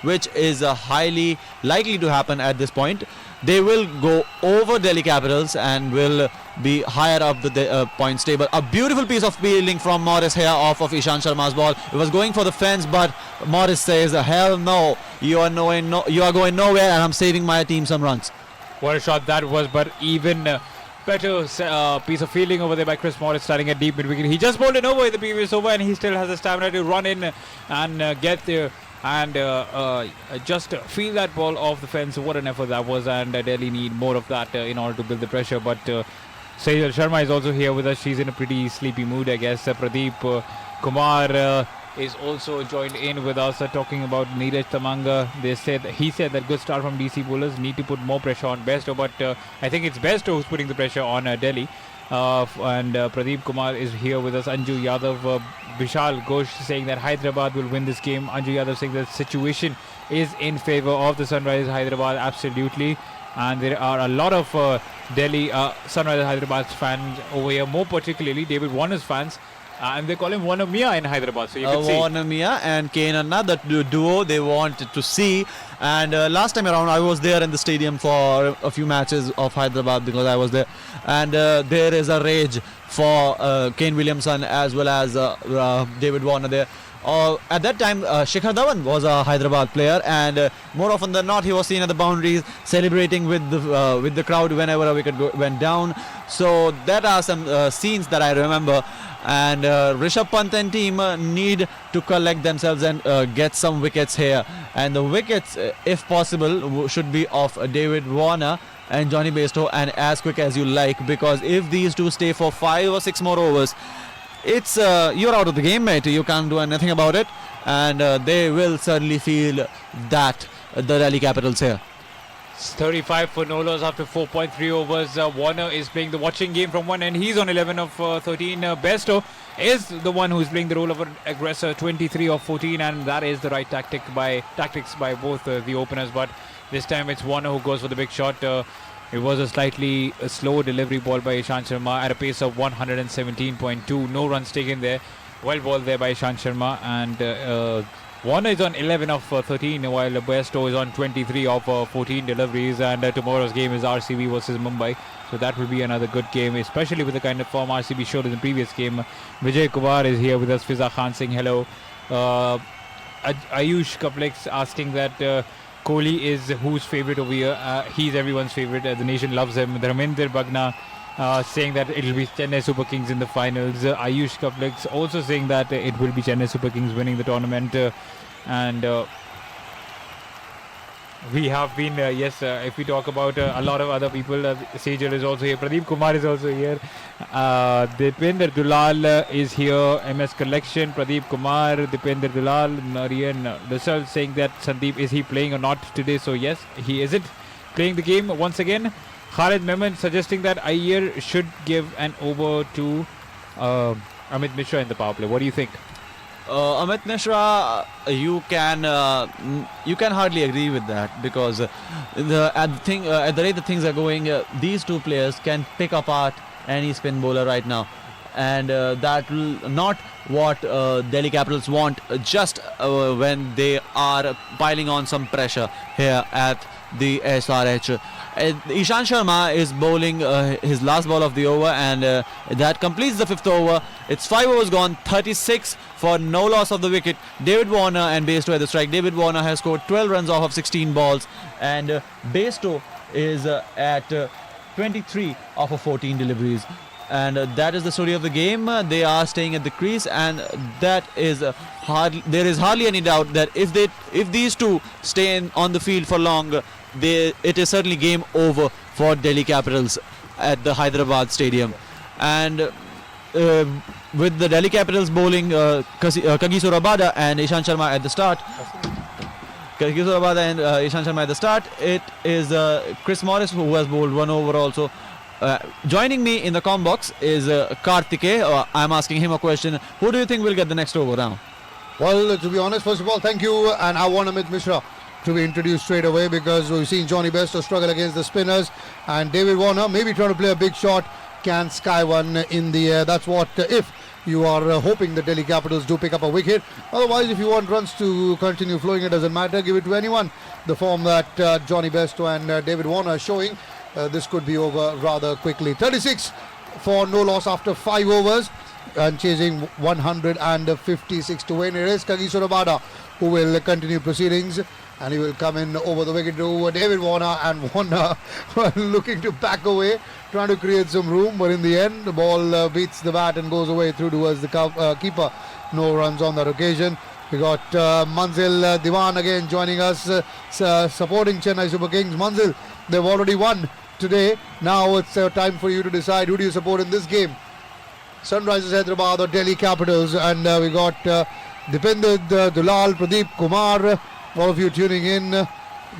which is highly likely to happen at this point, they will go over Delhi Capitals and will be higher up the points table. A beautiful piece of fielding from Morris here off of Ishant Sharma's ball. It was going for the fence, but Morris says, hell no, you are going nowhere, and I'm saving my team some runs. What a shot that was, but even better piece of fielding over there by Chris Morris, starting at deep mid-wicket. He just bowled an over in the previous over, and he still has the stamina to run in and get there and just feel that ball off the fence. What an effort that was, and Delhi need more of that in order to build the pressure. But Sejal Sharma is also here with us. She's in a pretty sleepy mood, I guess. Pradeep Kumar is also joined in with us talking about Neeraj Tamanga. He said that good start from DC bowlers need to put more pressure on Bairstow, but I think it's Bairstow who's putting the pressure on Delhi. And Pradeep Kumar is here with us. Anju Yadav, Vishal Ghosh saying that Hyderabad will win this game. Anju Yadav saying that the situation is in favour of the Sunrisers Hyderabad, absolutely. And there are a lot of Delhi Sunrisers Hyderabad fans over here, more particularly David Warner's fans. And they call him Warner Mia in Hyderabad, so you can see. Warner Mia and Kane Anna, the duo they want to see. And last time around, I was there in the stadium for a few matches of Hyderabad because I was there. And there is a rage for Kane Williamson as well as David Warner there. At that time, Shikhar Dhawan was a Hyderabad player, and more often than not, he was seen at the boundaries celebrating with the crowd whenever a wicket went down. So that are some scenes that I remember. And Rishabh Pant and team need to collect themselves and get some wickets here. And the wickets, if possible, should be of David Warner and Johnny Bairstow, and as quick as you like, because if these two stay for 5 or 6 more overs, it's you're out of the game, mate. You can't do anything about it, and they will certainly feel that, the Delhi Capitals here. 35 for no loss after 4.3 overs. Warner is playing the watching game from one end. He's on 11 of 13. Bairstow is the one who's playing the role of an aggressor, 23 of 14, and that is the right tactics by both the openers. But this time it's Warner who goes for the big shot. It was a slightly slow delivery ball by Ishant Sharma at a pace of 117.2. No runs taken there. Well ball there by Ishant Sharma, and Warner is on 11 of 13, while Bairstow is on 23 of 14 deliveries. And tomorrow's game is RCB versus Mumbai, so that will be another good game, especially with the kind of form RCB showed in the previous game. Vijay Kumar is here with us. Fiza Khan saying hello. Ayush Kaplex asking that Kohli is whose favourite over here. He's everyone's favourite. The nation loves him. Dharmender Bagna saying that it will be Chennai Super Kings in the finals. Ayush Kaplex also saying that it will be Chennai Super Kings winning the tournament. And we have been, if we talk about a lot of other people, Sejal is also here. Pradeep Kumar is also here. Dipender Dulal is here. MS Collection, Pradeep Kumar, Dipender Dulal, Marian Lasal saying that Sandeep, is he playing or not today? So yes, he isn't playing the game once again. Khalid Mehman suggesting that Iyer should give an over to Amit Mishra in the power play. What do you think? Amit Mishra, you can hardly agree with that, because at the rate that things are going, these two players can pick apart any spin bowler right now, and that will not what Delhi Capitals want just when they are piling on some pressure here at the SRH. Ishant Sharma is bowling his last ball of the over, and that completes the 5th over. It's 5 overs gone, 36 for no loss of the wicket. David Warner and Bairstow at the strike. David Warner has scored 12 runs off of 16 balls, and Bairstow is at 23 off of 14 deliveries. And that is the story of the game. They are staying at the crease, and that is there is hardly any doubt that if these two stay on the field for long, it is certainly game over for Delhi Capitals at the Hyderabad Stadium. And with the Delhi Capitals bowling Kagiso Rabada and Ishant Sharma at the start, it is Chris Morris who has bowled 1 over also. Joining me in the comm box is Karthike. I'm asking him a question. Who do you think will get the next over now? Well, to be honest, first of all, thank you. And I want Amit Mishra to be introduced straight away because we've seen Johnny Bairstow struggle against the spinners. And David Warner, maybe trying to play a big shot, can sky one in the air. That's what, if you are hoping the Delhi Capitals do pick up a wicket. Otherwise, if you want runs to continue flowing, it doesn't matter. Give it to anyone. The form that Johnny Bairstow and David Warner are showing, this could be over rather quickly. 36 for no loss after 5 overs and chasing 156 to win. It is Kagiso Rabada who will continue proceedings, and he will come in over the wicket to David Warner, and Warner looking to back away, trying to create some room, but in the end the ball beats the bat and goes away through towards the keeper. No runs on that occasion. We got Manzil Diwan again joining us, supporting Chennai Super Kings. Manzil, they've already won today. Now it's time for you to decide who do you support in this game. Sunrisers Hyderabad or Delhi Capitals. And we got Dipender Dulal, Pradeep Kumar, all of you tuning in.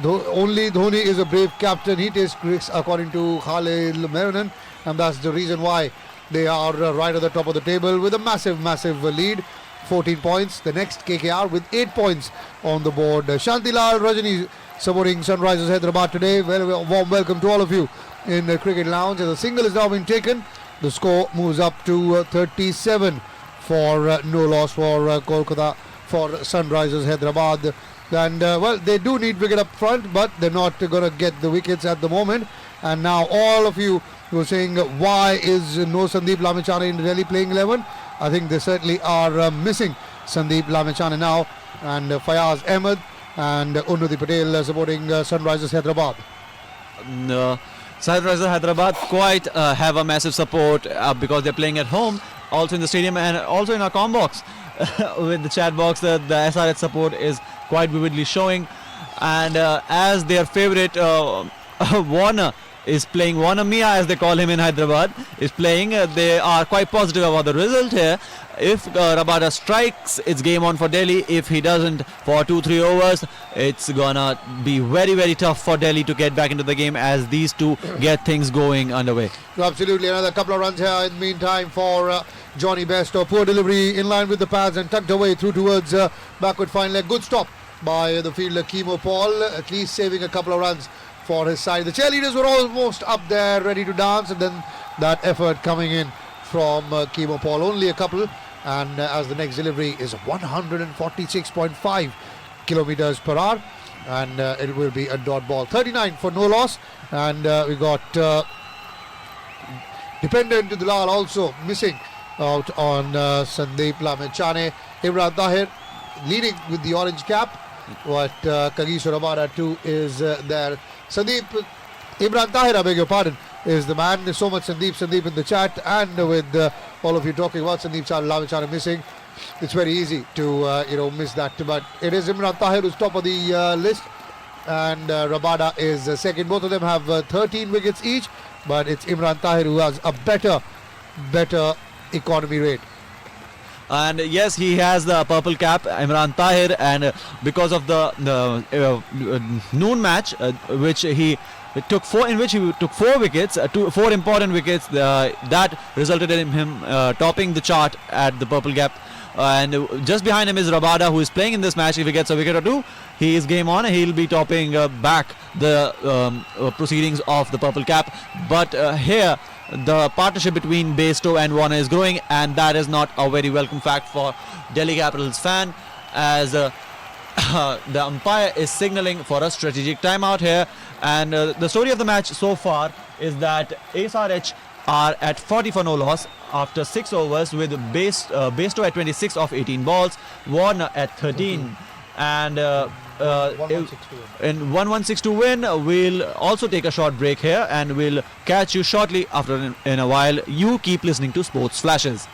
Only Dhoni is a brave captain. He takes risks according to Khalil Meronen, and that's the reason why they are right at the top of the table with a massive lead. 14 points. The next KKR with 8 points on the board. Shantilal Rajani supporting Sunrisers Hyderabad today. Very warm welcome to all of you in the Cricket Lounge. As a single has now been taken, the score moves up to 37 for no loss for Kolkata, for Sunrisers Hyderabad. And well, they do need wicket up front, but they're not going to get the wickets at the moment. And now all of you were saying, why is no Sandeep Lamechhane in the Delhi playing 11? I think they certainly are missing Sandeep Lamechhane now, and Fayaz Ahmed and Unnati Patel supporting Sunrisers Hyderabad. Sunrisers Hyderabad quite have a massive support because they're playing at home, also in the stadium and also in our comm box. With the chat box, the SRH support is quite vividly showing, and as their favourite Warner is playing, Warner Mia as they call him in Hyderabad, is playing. They are quite positive about the result here. If Rabada strikes, it's game on for Delhi. If he doesn't for 2-3 overs, it's gonna be very tough for Delhi to get back into the game as these two get things going underway. Absolutely, another couple of runs here in the meantime for Johnny Bairstow. Poor delivery in line with the pads and tucked away through towards backward fine leg. Good stop by the fielder Kimo Paul, at least saving a couple of runs for his side. The cheerleaders were almost up there ready to dance, and then that effort coming in from Kimo Paul. Only a couple, and as the next delivery is 146.5 kilometers per hour, and it will be a dot ball. 39 for no loss, and we got Dependent Dulal also missing out on Sandeep Lamechhane. Imran Tahir leading with the orange cap, but Kagiso Rabada too is there. Imran Tahir, I beg your pardon, is the man. There's so much Sandeep in the chat, and with all of you talking about Sandeep Lamechhane missing, it's very easy to miss that. But it is Imran Tahir who's top of the list, and Rabada is second. Both of them have 13 wickets each, but it's Imran Tahir who has a better economy rate. And yes, he has the purple cap, Imran Tahir, and because of the noon match, which he took 4 wickets, 4 important wickets, that resulted in him topping the chart at the purple cap. And just behind him is Rabada, who is playing in this match. If he gets a wicket or two, he is game on. He'll be topping back the proceedings of the purple cap. But here, the partnership between Bairstow and Warner is growing, and that is not a very welcome fact for Delhi Capitals fan, as the umpire is signalling for a strategic timeout here. And the story of the match so far is that SRH are at 40 for no loss after 6 overs, with Bairstow at 26 of 18 balls, Warner at 13, and in 116 to win. We'll also take a short break here, and we'll catch you shortly after in a while. You keep listening to Sports Flashes.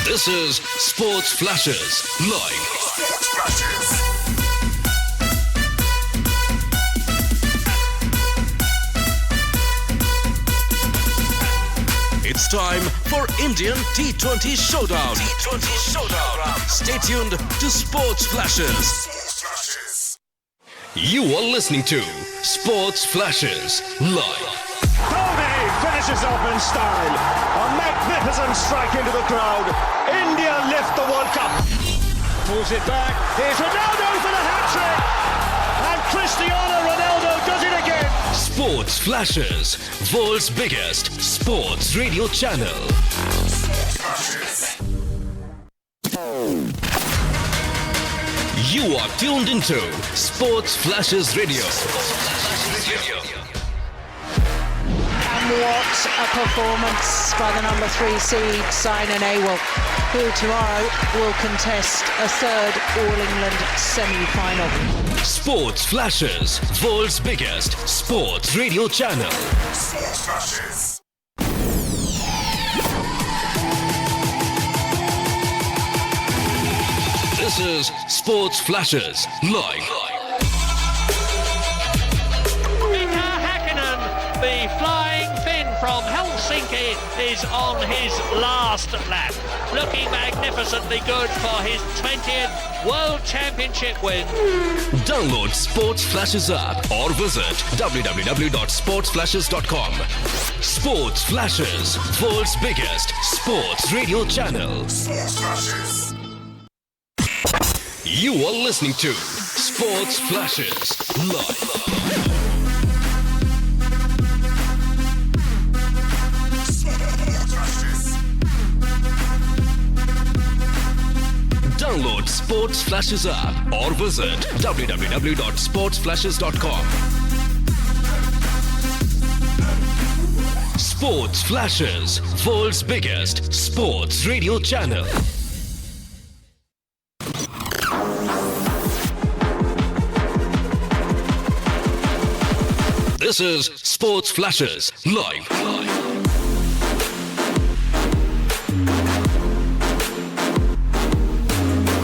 This is Sports Flashes live. Sports Flashes. It's time for Indian T20 Showdown. T20 Showdown. Stay tuned to Sports Flashes. Sports Flashes. You are listening to Sports Flashes live. Dhoni finishes off in style. A magnificent strike into the crowd. India lift the World Cup. Pulls it back. Here's Ronaldo for the hat-trick. And Cristiano Ronaldo does it again. Sports Flashes, world's biggest sports radio channel. Sports Flashes. You are tuned into Sports Flashes Radio. And what a performance by the number 3 seed, Saina Nehwal, who tomorrow will contest a third All-England semi-final. Sports Flashes, world's biggest sports radio channel. Sports Flashes. This is Sports Flashes live. The flying Finn from Helsinki is on his last lap. Looking magnificently good for his 20th World Championship win. Download Sports Flashes app or visit www.sportsflashes.com. Sports Flashes, world's biggest sports radio channel. Sports Flashes. You are listening to Sports Flashes live. Download Sports Flashes app or visit www.sportsflashes.com. Sports Flashes, world's biggest sports radio channel. This is Sports Flashes live.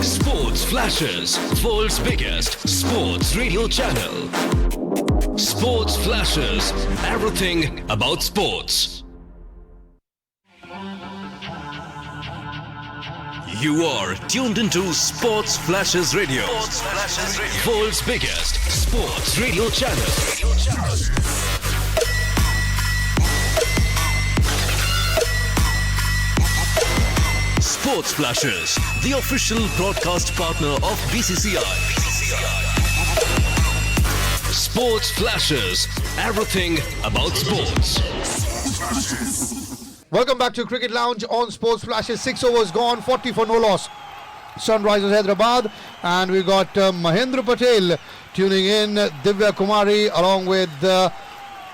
Sports Flashes, world's biggest sports radio channel. Sports Flashes, everything about sports. You are tuned into Sports Flashes Radio. Sports Flashes Radio. World's biggest sports radio channel. Sports Flashes, the official broadcast partner of BCCI. Sports Flashes, everything about sports. Welcome back to Cricket Lounge on Sports Flashes. 6 overs gone, 40 for no loss. Sunrisers Hyderabad, and we got Mahendra Patel tuning in, Divya Kumari along with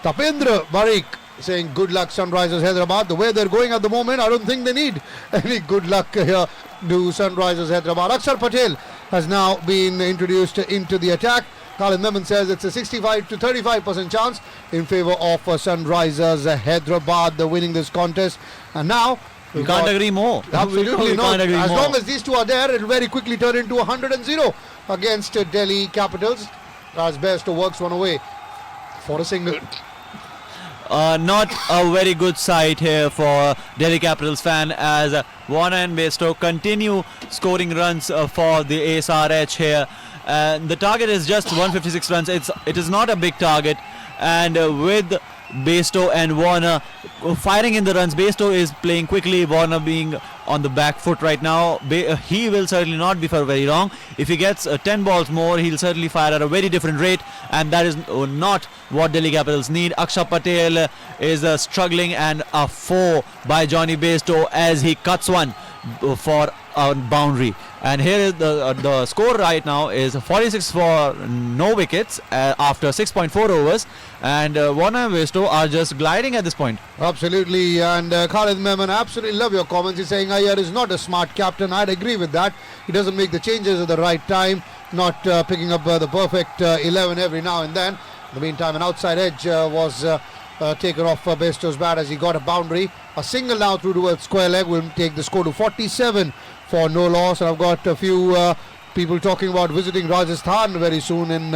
Tapendra Barik saying good luck Sunrisers Hyderabad. The way they're going at the moment, I don't think they need any good luck here to Sunrisers Hyderabad. Akshar Patel has now been introduced into the attack. Khalid Memon says it's a 65 to 35% chance in favour of Sunrisers Hyderabad winning this contest. And now we can't agree more. Absolutely we not. Can't agree as more. long as these two are there, it will very quickly turn into 100-0 against Delhi Capitals. As Bairstow works one away for a single. Not a very good sight here for Delhi Capitals fan as Warner and Bairstow continue scoring runs for the SRH here. The target is just 156 runs. It is not a big target, and with Bairstow and Warner firing in the runs, Bairstow is playing quickly, Warner being on the back foot right now. He will certainly not be for very long. If he gets 10 balls more, he'll certainly fire at a very different rate, and that is not what Delhi Capitals need. Akshar Patel is struggling, and a 4 by Johnny Bairstow as he cuts one for a boundary. And here is the score right now is 46 for no wickets after 6.4 overs, and Warner and Bairstow are just gliding at this point. Absolutely, and Khalid Memon, absolutely love your comments. He's saying Iyer is not a smart captain. I'd agree with that. He doesn't make the changes at the right time, not picking up the perfect 11 every now and then. In the meantime, an outside edge was taken off Bairstow's bat as he got a boundary. A single now through towards square leg will take the score to 47 for no loss. And I've got a few people talking about visiting Rajasthan very soon in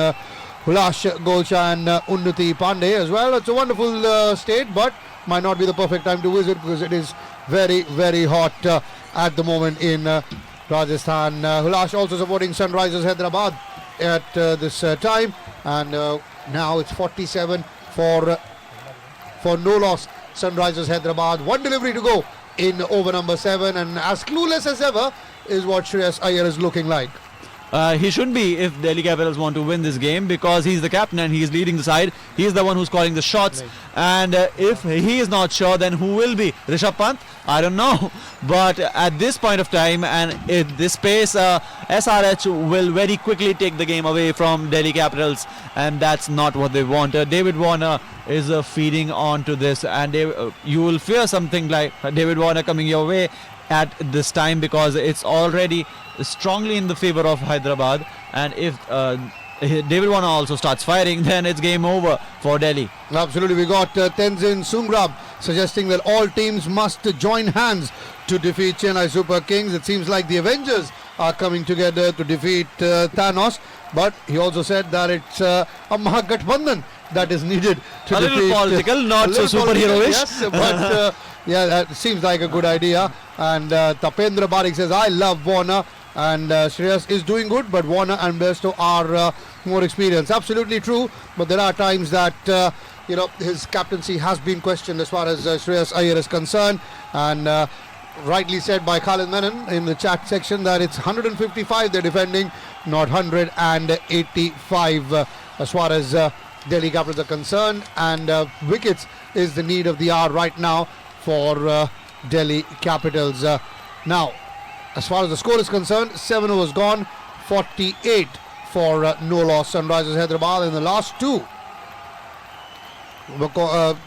Hulash Golcha and Unnati Pandey as well. It's a wonderful state, but might not be the perfect time to visit because it is very, very hot at the moment in Rajasthan. Hulash also supporting Sunrisers Hyderabad at this time, and now it's 47 for no loss. Sunrisers Hyderabad, one delivery to go in over number 7, and as clueless as ever is what Shreyas Iyer is looking like. He should be if Delhi Capitals want to win this game, because he's the captain and he's leading the side. He's the one who's calling the shots, and if he is not sure, then who will be? Rishabh Pant? I don't know. But at this point of time and at this pace, SRH will very quickly take the game away from Delhi Capitals, and that's not what they want. David Warner is feeding on to this, and you will fear something like David Warner coming your way at this time, because it's already strongly in the favor of Hyderabad, and if David Warner also starts firing, then it's game over for Delhi. Absolutely. We got Tenzin Sungrab suggesting that all teams must join hands to defeat Chennai Super Kings. It seems like the Avengers are coming together to defeat Thanos, but he also said that it's a Mahagathbandhan that is needed to a defeat. Little political, not so superhero-ish. Yes, but yeah, that seems like a good idea. And Tapendra Barik says, I love Warner, and Shreyas is doing good, but Warner and Besto are more experienced. Absolutely true, but there are times that his captaincy has been questioned as far as Shreyas Iyer is concerned, and rightly said by Khalid Menon in the chat section that it's 155 they're defending, not 185 as far as Delhi Capitals are concerned, and wickets is the need of the hour right now for Delhi Capitals. Now, as far as the score is concerned, 7 overs gone, 48 for no loss. Sunrisers Hyderabad in the last 2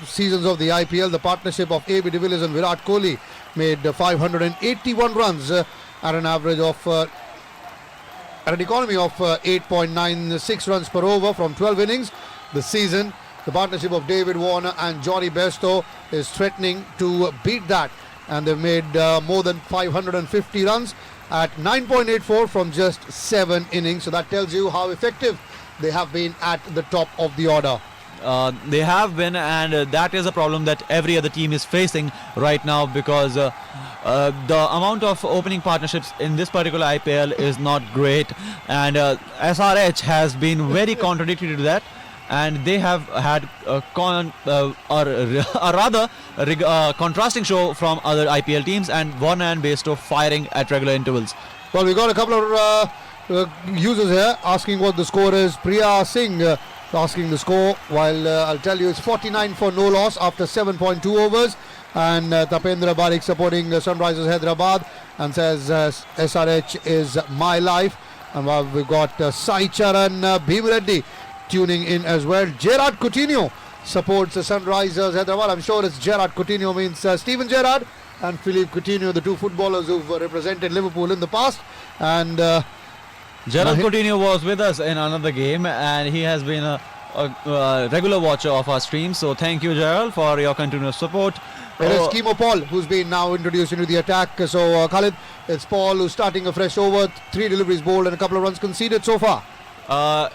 seasons of the IPL, the partnership of A.B. de Villiers and Virat Kohli made 581 runs at an average of at an economy of 8.96 runs per over from 12 innings this season. The partnership of David Warner and Johnny Besto is threatening to beat that, and they've made more than 550 runs at 9.84 from just 7 innings. So that tells you how effective they have been at the top of the order. They have been, and that is a problem that every other team is facing right now, because the amount of opening partnerships in this particular IPL is not great, and SRH has been very contradictory to that, and they have had a rather contrasting show from other IPL teams, and Warner and Bairstow firing at regular intervals. Well, we got a couple of users here asking what the score is. Priya Singh asking the score, while I'll tell you it's 49 for no loss after 7.2 overs, and Tapendra Barik supporting Sunrisers Hyderabad and says SRH is my life. And we've got Sai Charan Bhimreddy tuning in as well. Gerard Coutinho supports Sunrisers Hyderabad. I'm sure it's Gerard Coutinho means Steven Gerrard and Philippe Coutinho, the two footballers who've represented Liverpool in the past. And Gerard Coutinho was with us in another game, and he has been a regular watcher of our stream. So thank you, Gerald, for your continuous support. It is Kimo Paul who's been now introduced into the attack. So Khalid, it's Paul who's starting a fresh over. 3 deliveries bowled and a couple of runs conceded so far.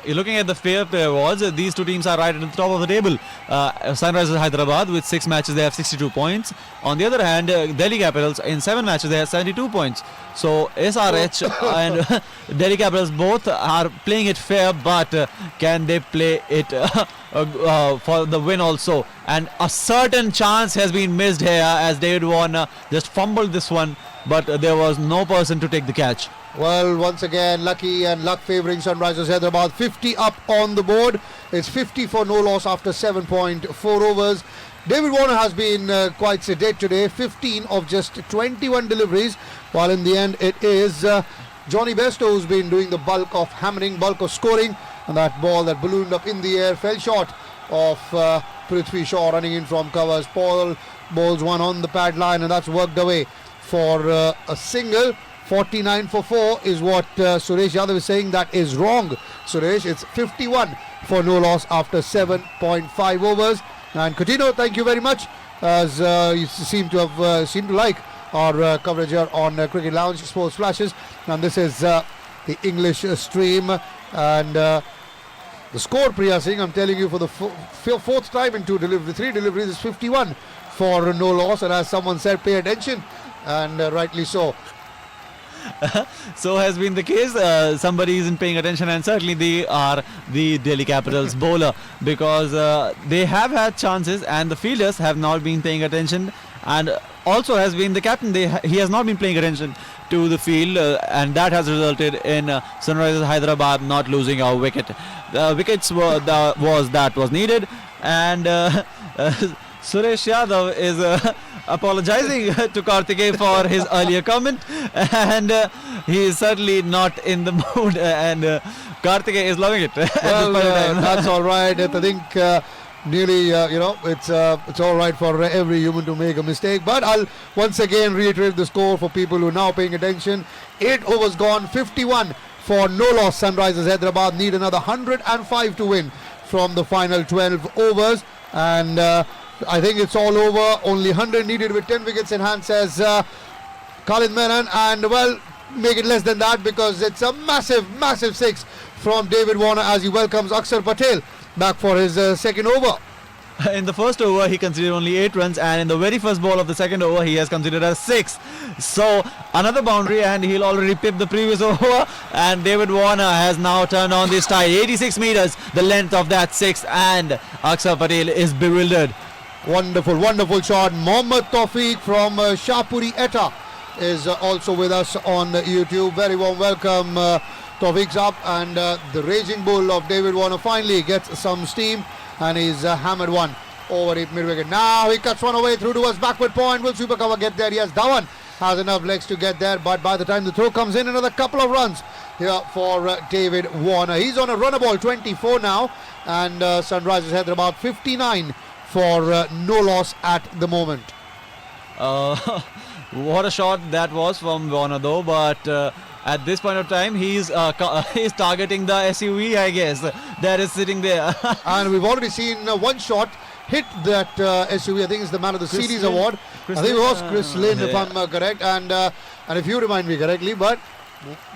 You're looking at the fair play awards. These two teams are right at the top of the table. Sunrisers Hyderabad with 6 matches, they have 62 points. On the other hand, Delhi Capitals in 7 matches, they have 72 points. So SRH and Delhi Capitals both are playing it fair, but can they play it for the win also? And a certain chance has been missed here, as David Warner just fumbled this one, but there was no person to take the catch. Well, once again, lucky and luck favouring Sunrisers Hyderabad. 50 up on the board. It's 50 for no loss after 7.4 overs. David Warner has been quite sedate today. 15 of just 21 deliveries, while in the end it is Johnny Besto who's been doing the bulk of hammering, bulk of scoring. And that ball that ballooned up in the air fell short of Prithvi Shaw running in from covers. Paul bowls one on the pad line, and that's worked away for a single. 49 for 4 is what Suresh Yadav is saying. That is wrong, Suresh. It's 51 for no loss after 7.5 overs. And Coutinho, thank you very much, as you seem to like our coverage here on Cricket Lounge Sports Flashes. And this is the English stream, and the score, Priya Singh, I'm telling you for the fourth time in 3 deliveries is 51 for no loss, and as someone said, pay attention, and rightly so. So has been the case. Somebody isn't paying attention, and certainly they are the Delhi Capitals bowler, because they have had chances and the fielders have not been paying attention, and also has been the captain. He has not been paying attention to the field, and that has resulted in Sunrisers Hyderabad not losing a wicket. The wickets was needed, and Suresh Yadav is apologizing to Karthikeyan for his earlier comment, and he is certainly not in the mood, and Karthikeyan is loving it. Well, that's all right. I think nearly, it's all right for every human to make a mistake. But I'll once again reiterate the score for people who are now paying attention. 8 overs gone, 51 for no loss. Sunrisers Hyderabad need another 105 to win from the final 12 overs, and I think it's all over. Only 100 needed with 10 wickets in hand, says Khalid Menon, and well, make it less than that, because it's a massive 6 from David Warner as he welcomes Akshar Patel back for his second over. In the first over, he conceded only 8 runs, and in the very first ball of the second over, he has conceded a 6. So another boundary, and he'll already pip the previous over. And David Warner has now turned on this tie. 86 meters, the length of that 6, and Akshar Patel is bewildered. Wonderful shot. Mohammad Tawfiq from Shahpuri Etta is also with us on YouTube. Very warm welcome. Tawfiq's up, and the raging bull of David Warner finally gets some steam, and he's hammered one over at mid-wicket. Now he cuts one away through to his backward point. Will super cover get there? Yes, Dhawan has enough legs to get there, but by the time the throw comes in, another couple of runs here for David Warner. He's on a runner ball 24 now, and Sunrisers Hyderabad 59 for no loss at the moment. What a shot that was from Warner though, but at this point of time he's targeting the SUV, I guess, that is sitting there. And we've already seen one shot hit that SUV. I think it's the Man of the Series award. I think it was Chris Lynn, if I'm correct, and if you remind me correctly, but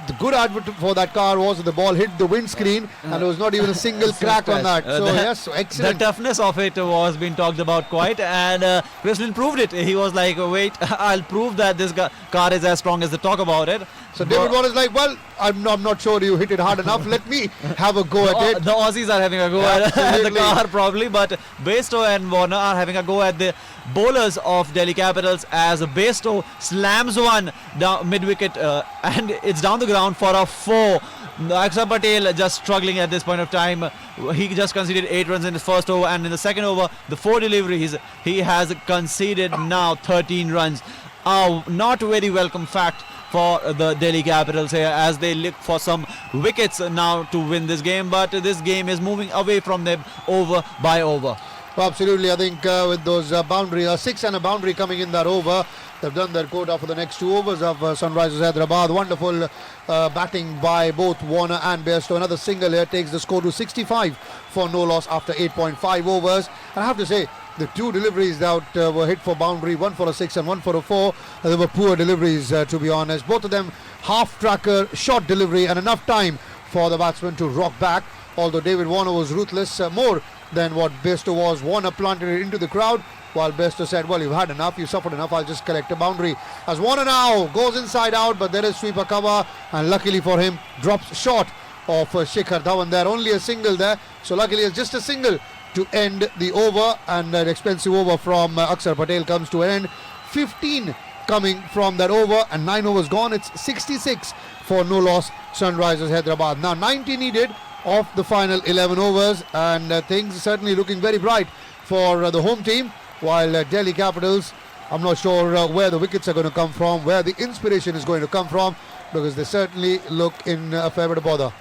the good advert for that car was that the ball hit the windscreen and there was not even a single crack on that. So yes, excellent. The toughness of it was being talked about quite, and Chris Lynn proved it. He was like, wait, I'll prove that this car is as strong as they talk about it. So David Warner is like, well, I'm not sure you hit it hard enough. Let me have a go at it. The Aussies are having a go at the car probably, but Bairstow and Warner are having a go at the bowlers of Delhi Capitals, as Bairstow slams one down mid-wicket, and it's down the ground for a 4. Akshar Patel just struggling at this point of time. He just conceded 8 runs in his first over, and in the second over, the 4 deliveries, he has conceded now 13 runs. Not very welcome fact for the Delhi Capitals here, as they look for some wickets now to win this game, but this game is moving away from them over by over. Absolutely, I think with those boundary, a 6 and a boundary coming in that over, they've done their quota for the next 2 overs of Sunrisers Hyderabad. Wonderful batting by both Warner and Bairstow. Another single here takes the score to 65 for no loss after 8.5 overs. And I have to say, the 2 deliveries that were hit for boundary, one for a 6 and one for a 4, they were poor deliveries, to be honest. Both of them half-tracker, short delivery, and enough time for the batsman to rock back. Although David Warner was ruthless, more than what Bairstow was. Warner planted it into the crowd, while Bairstow said, well, you've had enough, you suffered enough, I'll just collect a boundary. As Warner now goes inside out, but there is sweeper cover, and luckily for him, drops short of Shikhar Dhawan there. Only a single there, so luckily it's just a single to end the over, and an expensive over from Akshar Patel comes to an end. 15 coming from that over, and 9 overs gone. It's 66 for no loss Sunrisers Hyderabad. Now 90 needed of the final 11 overs, and things certainly looking very bright for the home team, while Delhi Capitals, I'm not sure where the wickets are going to come from, where the inspiration is going to come from, because they certainly look in a fair bit of bother.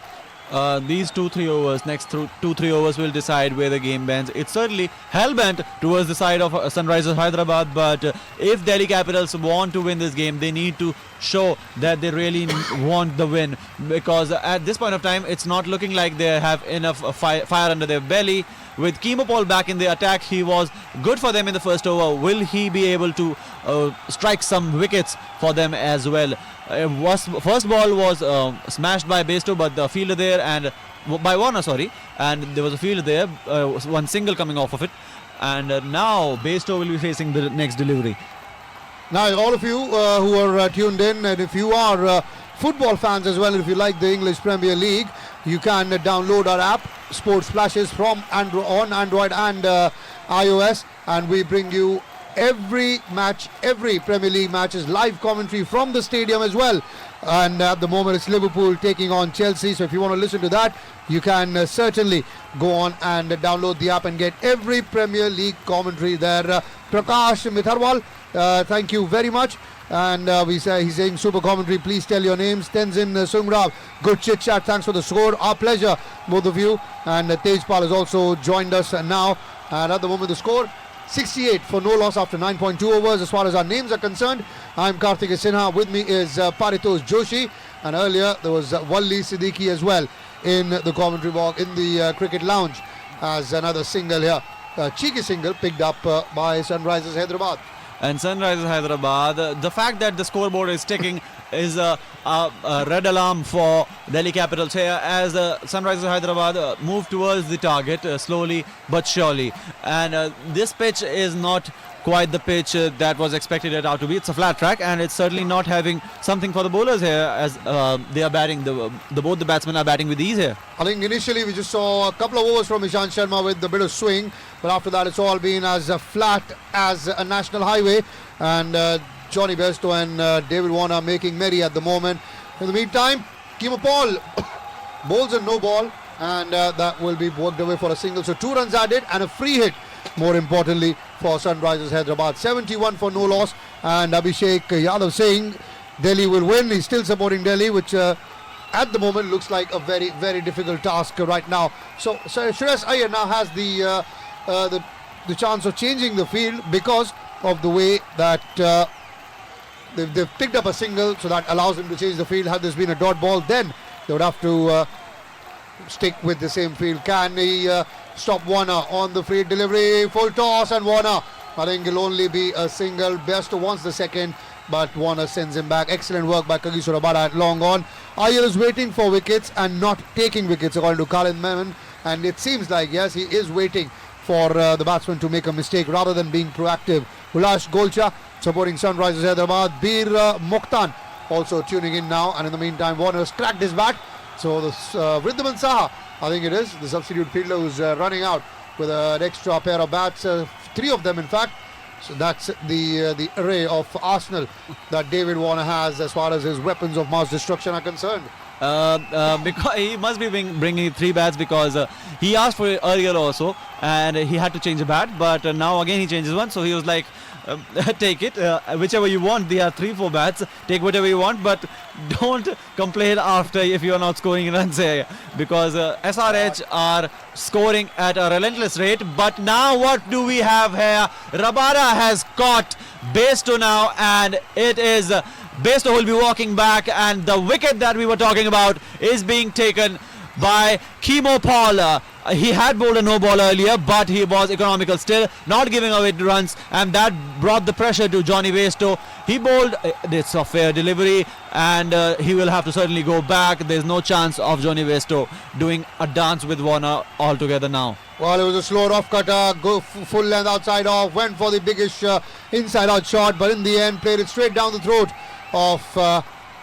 These 2-3 overs, next 2-3 overs will decide where the game ends. It's certainly hell-bent towards the side of Sunrisers Hyderabad, but if Delhi Capitals want to win this game, they need to show that they really want the win, because at this point of time, it's not looking like they have enough fire under their belly. With Keemo Paul back in the attack, he was good for them in the first over. Will he be able to strike some wickets for them as well? First ball was smashed by Bairstow, but the fielder there, and by Warner, sorry, and there was a fielder there, one single coming off of it. And now Bairstow will be facing the next delivery. Now, all of you who are tuned in, and if you are football fans as well, if you like the English Premier League, you can download our app, Sports Flashes, from on Android and iOS, and we bring you every match, every Premier League match is live commentary from the stadium as well. And at the moment it's Liverpool taking on Chelsea, so if you want to listen to that, you can certainly go on and download the app and get every Premier League commentary there. Prakash Mitharwal, thank you very much. And he's saying super commentary, please tell your names. Tenzin Sungrav, good chit chat, thanks for the score, our pleasure, both of you. And Tejpal has also joined us now, and at the moment the score 68 for no loss after 9.2 overs. As far as our names are concerned, I'm Karthik Sinha, with me is Paritosh Joshi, and earlier there was Walli Siddiqui as well in the commentary box in the cricket lounge, as another single here, cheeky single picked up by Sunrisers Hyderabad. And Sunrisers Hyderabad, the fact that the scoreboard is ticking is a red alarm for Delhi Capitals here, as Sunrisers Hyderabad move towards the target slowly but surely. And this pitch is not quite the pitch that was expected it out to be. It's a flat track, and it's certainly not having something for the bowlers here, as they are batting. Both the batsmen are batting with ease here. I think initially we just saw a couple of overs from Ishant Sharma with a bit of swing, but after that it's all been as flat as a national highway, and Johnny Bairstow and David Warner making merry at the moment. In the meantime, Kimo Paul bowls a no ball, and that will be worked away for a single. So 2 runs added and a free hit, more importantly, for Sunrisers Hyderabad. 71 for no loss, and Abhishek Yadav saying Delhi will win. He's still supporting Delhi, which at the moment looks like a very, very difficult task right now. So Shreyas Iyer now has the chance of changing the field because of the way that they've picked up a single, so that allows them to change the field. Had this been a dot ball, then they would have to stick with the same field. Can he stop Warner on the free delivery? Full toss, and Warner, I think it'll only be a single. Bairstow wants the second, but Warner sends him back. Excellent work by Kagiso Rabada at long on. Iyer is waiting for wickets and not taking wickets, according to Khalid Memon, and it seems like, yes, he is waiting for the batsman to make a mistake rather than being proactive. Ulash Golcha supporting Sunrisers Hyderabad. Bir Mokhtan also tuning in now, and in the meantime Warner's cracked his bat. So the Vrindaman Saha, I think it is, the substitute fielder, who's running out with an extra pair of bats, 3 of them in fact. So that's the array of Arsenal that David Warner has as far as his weapons of mass destruction are concerned. Because he must be bringing 3 bats, because he asked for it earlier also, and he had to change a bat, but now again he changes one. So he was like, take it, whichever you want. There are 3-4 bats, take whatever you want, but don't complain after if you are not scoring runs here, because SRH are scoring at a relentless rate. But now what do we have here? Rabada has caught Bairstow now, and it is Bairstow will be walking back, and the wicket that we were talking about is being taken by Kimo Paul. He had bowled a no ball earlier, but he was economical still, not giving away runs, and that brought the pressure to Johnny Bairstow. He bowled, it's a fair delivery, and he will have to certainly go back. There's no chance of Johnny Bairstow doing a dance with Warner altogether now. Well, it was a slow off cutter, go full length outside off, went for the biggest inside out shot, but in the end played it straight down the throat of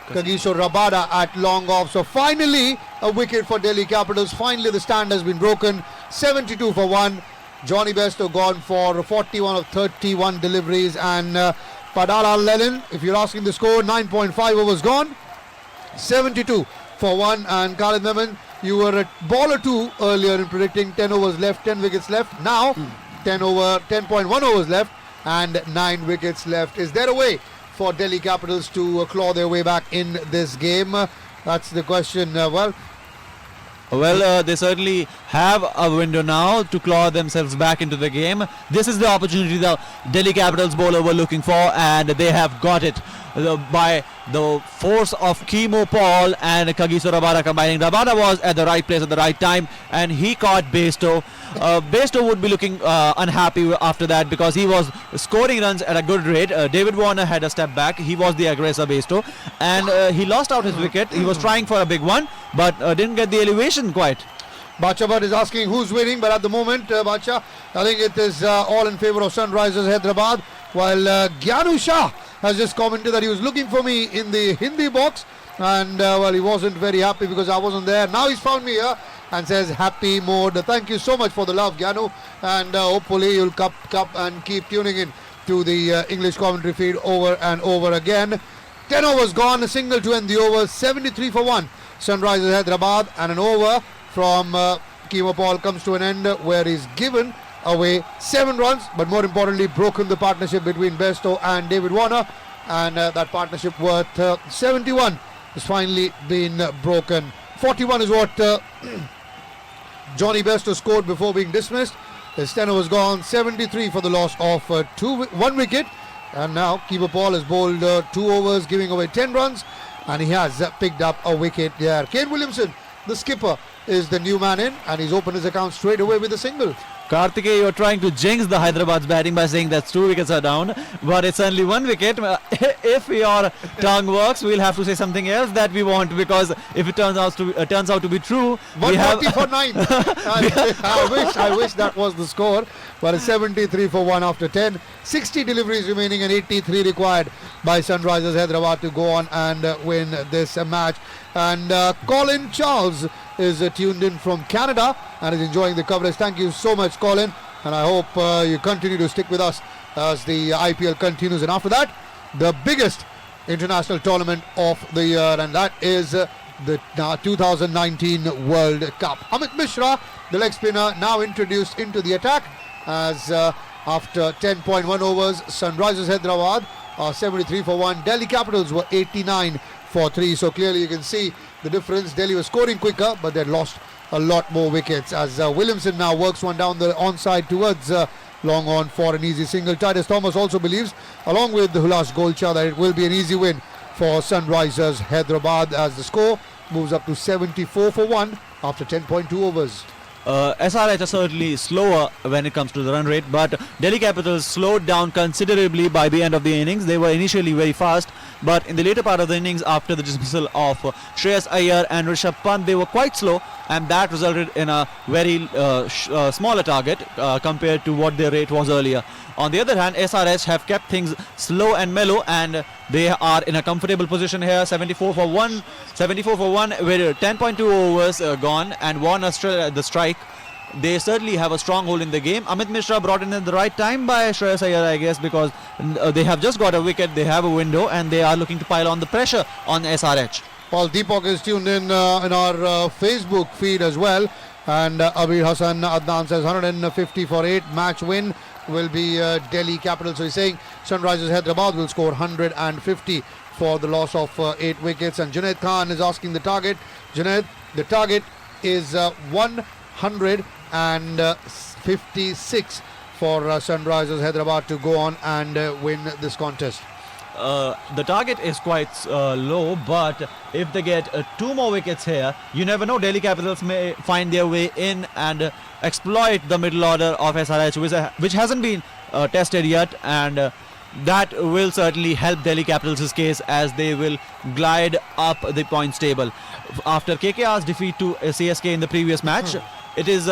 Kagiso Rabada at long off. So finally a wicket for Delhi Capitals. Finally the stand has been broken. 72 for 1. Johnny Bairstow gone for 41 of 31 deliveries, and Padala Lenin, if you're asking the score, 9.5 overs gone, 72 for 1. And Khalid Memon, you were at ball or 2 earlier in predicting 10 overs left, 10 wickets left. Now 10.1 overs left and 9 wickets left. Is there a way for Delhi Capitals to claw their way back in this game? That's the question. Well, they certainly have a window now to claw themselves back into the game. This is the opportunity the Delhi Capitals bowler were looking for, and they have got it by the force of Kimo Paul and Kagiso Rabada combining. Rabada was at the right place at the right time, and he caught Bairstow. Bairstow would be looking unhappy after that, because he was scoring runs at a good rate. David Warner had a step back. He was the aggressor, Bairstow, and he lost out his wicket. He was trying for a big one, but didn't get the elevation quite. Bacha Bhatt is asking who's winning, but at the moment, Bacha, I think it is all in favour of Sunrisers Hyderabad, while Gyanu Shah has just commented that he was looking for me in the Hindi box, and well, he wasn't very happy because I wasn't there. Now he's found me here and says happy mode. Thank you so much for the love, Gyanu, and hopefully you'll cup and keep tuning in to the English commentary feed over and over again. 10 overs gone, a single to end the over, 73 for 1. Sunrisers Hyderabad, and an over from Kemo Paul comes to an end where he's given away 7 runs, but more importantly broken the partnership between Besto and David Warner, and that partnership worth 71 has finally been broken. 41 is what Johnny Besto scored before being dismissed. His 10 overs gone, 73 for the loss of 1 wicket, and now Kemo Paul has bowled 2 overs giving away 10 runs, and he has picked up a wicket there. Kane Williamson, the skipper, is the new man in, and he's opened his account straight away with a single. Karthikeya, you're trying to jinx the Hyderabad's batting by saying that 2 wickets are down, but it's only 1 wicket. If your tongue works, we'll have to say something else that we want, because if it turns out to be true, we have 140 for 9. I wish that was the score, but it's 73 for 1 after 10. 60 deliveries remaining and 83 required by Sunrisers Hyderabad to go on and win this match. And Colin Charles is tuned in from Canada and is enjoying the coverage. Thank you so much, Colin, and I hope you continue to stick with us as the IPL continues. And after that, the biggest international tournament of the year, and that is the 2019 World Cup. Amit Mishra, the leg spinner, now introduced into the attack, as after 10.1 overs, Sunrisers Hyderabad are 73 for 1. Delhi Capitals were 89 for 3. So clearly you can see the difference. Delhi was scoring quicker, but they lost a lot more wickets, as Williamson now works one down the onside towards long on for an easy single. Titus Thomas also believes, along with Hulas Golcha, that it will be an easy win for Sunrisers Hyderabad, as the score moves up to 74 for 1 after 10.2 overs. SRH are certainly slower when it comes to the run rate, but Delhi Capitals slowed down considerably by the end of the innings. They were initially very fast, but in the later part of the innings, after the dismissal of Shreyas Iyer and Rishabh Pant, they were quite slow, and that resulted in a very smaller target compared to what their rate was earlier. On the other hand, SRH have kept things slow and mellow, and they are in a comfortable position here. 74 for 1 with 10.2 overs gone and won the strike. They certainly have a strong hold in the game. Amit Mishra brought in at the right time by Shreyas Iyer, I guess, because they have just got a wicket, they have a window, and they are looking to pile on the pressure on SRH. Paul Deepak is tuned in our Facebook feed as well, and Abir Hassan Adnan says 150 for 8 match win will be Delhi Capitals. So he's saying Sunrisers Hyderabad will score 150 for the loss of 8 wickets. And Junaid Khan is asking the target. Junaid, the target is 156 for Sunrisers Hyderabad to go on and win this contest. The target is quite low, but if they get 2 more wickets here, you never know. Delhi Capitals may find their way in and exploit the middle order of SRH, which hasn't been tested yet, and that will certainly help Delhi Capitals' case, as they will glide up the points table. After KKR's defeat to CSK in the previous match, it is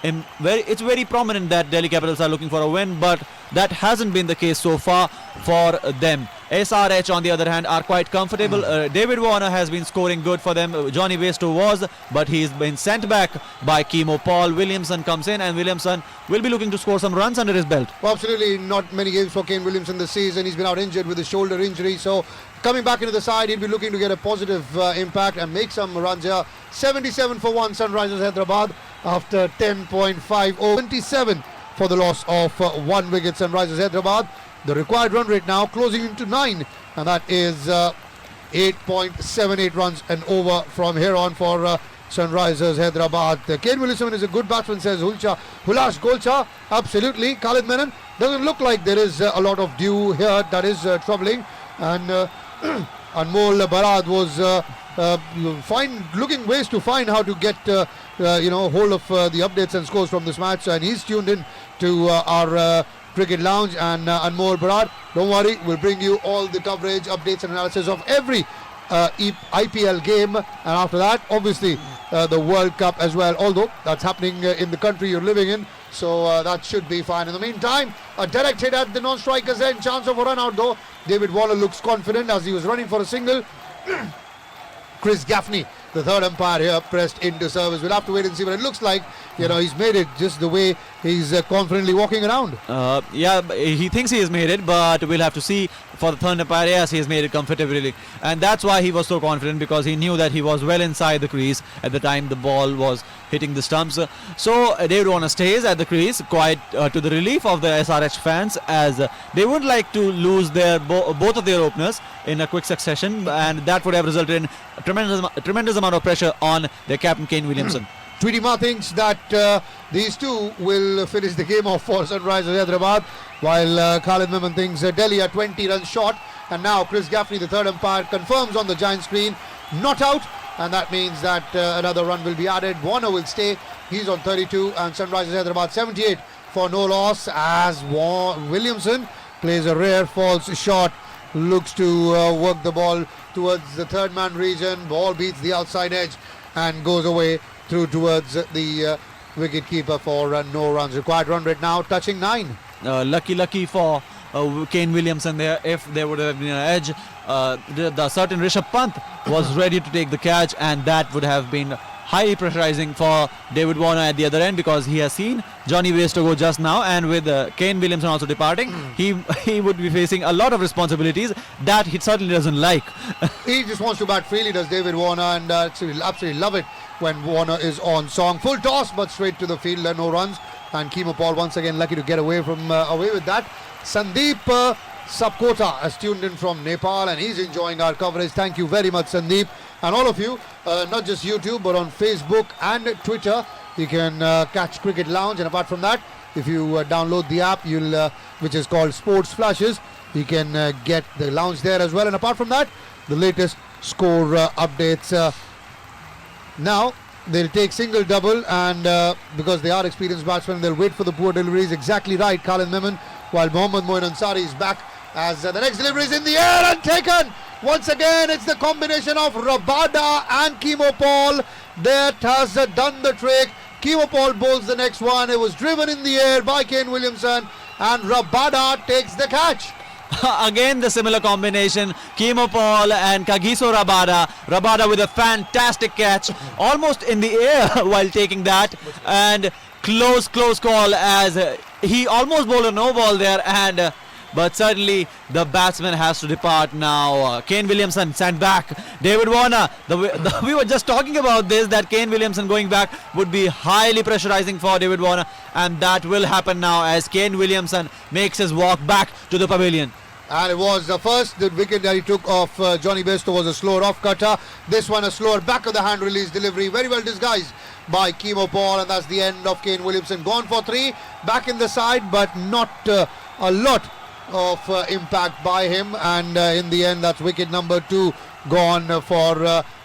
it's very prominent that Delhi Capitals are looking for a win, but that hasn't been the case so far for them. SRH, on the other hand, are quite comfortable. David Warner has been scoring good for them. Johnny Bairstow was, but he's been sent back by Kemo Paul. Williamson comes in, and Williamson will be looking to score some runs under his belt. Well, absolutely not many games for Kane Williamson this season. He's been out injured with a shoulder injury, so coming back into the side, he'll be looking to get a positive impact and make some runs here. 77 for 1 Sunrisers Hyderabad after 10.5 over. 27 for the loss of 1 wicket Sunrisers Hyderabad. The required run rate now closing into 9, and that is 8.78 runs and over from here on for Sunrisers Hyderabad. Kane Williamson is a good batsman, says Hulas Golcha. Absolutely. Khalid Menon, doesn't look like there is a lot of dew here. That is troubling. And Anmol Barad was looking ways to find how to get hold of the updates and scores from this match, and he's tuned in to our Cricket Lounge. And Anmol Barad, don't worry, we'll bring you all the coverage, updates and analysis of every IPL game, and after that obviously the World Cup as well, although that's happening in the country you're living in, so that should be fine. In the meantime, a direct hit at the non-striker's end, chance of a run out though. David Warner looks confident as he was running for a single. Chris Gaffney, the third umpire here, pressed into service. We'll have to wait and see, but it looks like, he's made it just the way he's confidently walking around. Yeah, he thinks he has made it, but we'll have to see. For the third umpire, yes, he has made it comfortably, and that's why he was so confident, because he knew that he was well inside the crease at the time the ball was hitting the stumps. So David Warner stays at the crease, quite to the relief of the SRH fans, as they would like to lose their both of their openers in a quick succession, and that would have resulted in a tremendous amount of pressure on their captain Kane Williamson. Tweety Ma thinks that these two will finish the game off for Sunrisers Hyderabad, while Khalid Memon thinks Delhi are 20 runs short. And now Chris Gaffney, the third umpire, confirms on the giant screen, not out, and that means that another run will be added. Warner will stay, he's on 32, and Sunrisers Hyderabad 78 for no loss, as Williamson plays a rare false shot, looks to work the ball towards the third man region. Ball beats the outside edge and goes away through towards the wicket keeper for no runs required. Run rate now touching 9. Lucky for Kane Williamson there. If there would have been an edge, the certain Rishabh Pant was ready to take the catch, and that would have been highly pressurizing for David Warner at the other end, because he has seen Johnny Bairstow go just now, and with Kane Williamson also departing, he would be facing a lot of responsibilities that he certainly doesn't like. He just wants to bat freely, does David Warner, and absolutely love it when Warner is on song. Full toss, but straight to the field, no runs, and Keemo Paul once again lucky to get away with that. Sandeep Sapkota has tuned in from Nepal, and he's enjoying our coverage. Thank you very much, Sandeep. And all of you, not just YouTube, but on Facebook and Twitter, you can catch Cricket Lounge. And apart from that, if you download the app, which is called Sports Flashes, you can get the lounge there as well. And apart from that, the latest score updates. Now, they'll take single, double, and because they are experienced batsmen, they'll wait for the poor deliveries. Exactly right, Khalid Memon, while Mohammad Moin Ansari is back, as the next delivery is in the air and taken. Once again, it's the combination of Rabada and Keemo Paul that has done the trick. Keemo Paul bowls the next one. It was driven in the air by Kane Williamson, and Rabada takes the catch. Again, the similar combination, Keemo Paul and Kagiso Rabada. Rabada with a fantastic catch, almost in the air while taking that, and close call, as he almost bowled a no ball there, and but certainly the batsman has to depart now. Kane Williamson sent back. David Warner, we were just talking about this, that Kane Williamson going back would be highly pressurizing for David Warner, and that will happen now as Kane Williamson makes his walk back to the pavilion. And it was the first wicket that he took off Johnny Bairstow was a slower off cutter. This one a slower back of the hand release delivery, very well disguised by Keemo Paul, and that's the end of Kane Williamson. Gone for 3, back in the side, but not a lot of impact by him, and in the end that's wicket number 2 gone for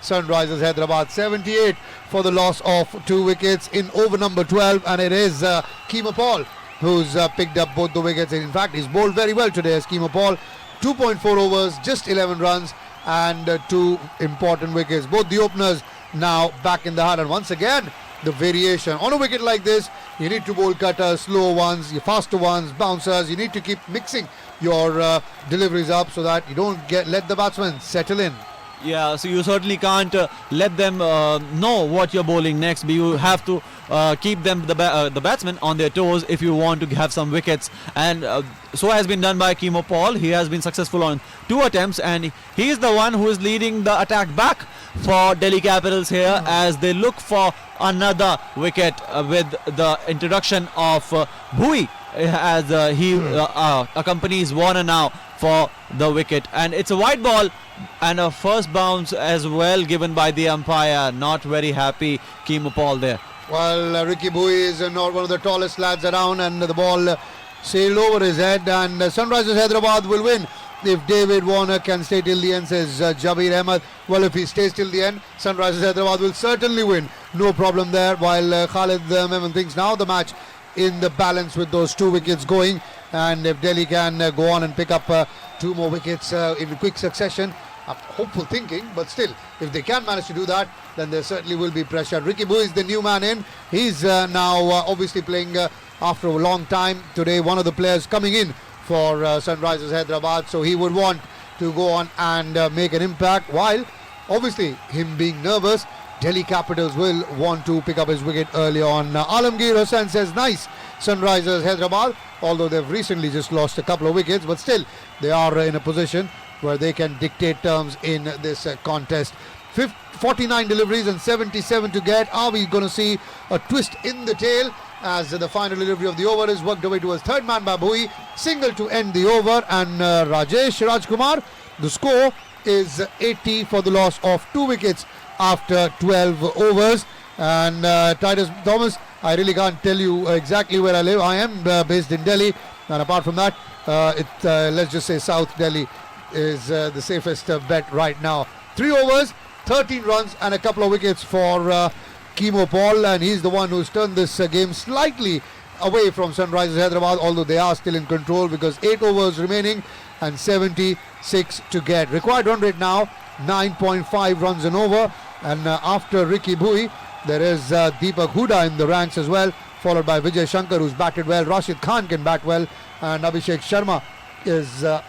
Sunrisers Hyderabad. 78 for the loss of 2 wickets in over number 12, and it is Keemo Paul who's picked up both the wickets. In fact, he's bowled very well today as Keemo Paul. 2.4 overs, just 11 runs, and 2 important wickets. Both the openers now back in the hunt, and once again the variation on a wicket like this, you need to bowl cutters, slow ones, your faster ones, bouncers. You need to keep mixing your deliveries up so that you don't let the batsmen settle in. Yeah, so you certainly can't let them know what you're bowling next, but you have to keep them, the batsmen, on their toes if you want to have some wickets. And so has been done by Keemo Paul. He has been successful on 2 attempts, and he is the one who is leading the attack back for Delhi Capitals here as they look for another wicket with the introduction of Bhui, as he accompanies Warner now for the wicket. And it's a wide ball and a first bounce as well given by the umpire. Not very happy Keemo Paul there. Well, Ricky Bhui is not one of the tallest lads around, and the ball sailed over his head, and Sunrisers Hyderabad will win if David Warner can stay till the end, says Jabir Ahmed. Well, if he stays till the end, Sunrisers Hyderabad will certainly win. No problem there, while Khalid Memon thinks now the match in the balance with those 2 wickets going, and if Delhi can go on and pick up 2 more wickets in quick succession, hopeful thinking, but still, if they can manage to do that, then there certainly will be pressure. Ricky Bui is the new man in. He's now obviously playing after a long time. Today, one of the players coming in for Sunrisers Hyderabad, so he would want to go on and make an impact, while obviously him being nervous, Delhi Capitals will want to pick up his wicket early on. Alamgir Hussain says, nice Sunrisers Hyderabad, although they've recently just lost a couple of wickets, but still they are in a position where they can dictate terms in this contest. 49 deliveries and 77 to get. Are we going to see a twist in the tail as the final delivery of the over is worked away towards third man by Bui, single to end the over, and Rajesh Rajkumar, the score is 80 for the loss of 2 wickets after 12 overs. And Titus Thomas, I really can't tell you exactly where I live. I am based in Delhi, and apart from that, let's just say South Delhi is the safest bet right now. 3 overs, 13 runs and a couple of wickets for Kimo Paul, and he's the one who's turned this game slightly away from Sunrisers Hyderabad, although they are still in control because 8 overs remaining and 76 to get. Required run rate now 9.5 runs an over, and after Ricky Bui there is Deepak Huda in the ranks as well, followed by Vijay Shankar, who's batted well. Rashid Khan can bat well, and Abhishek Sharma is a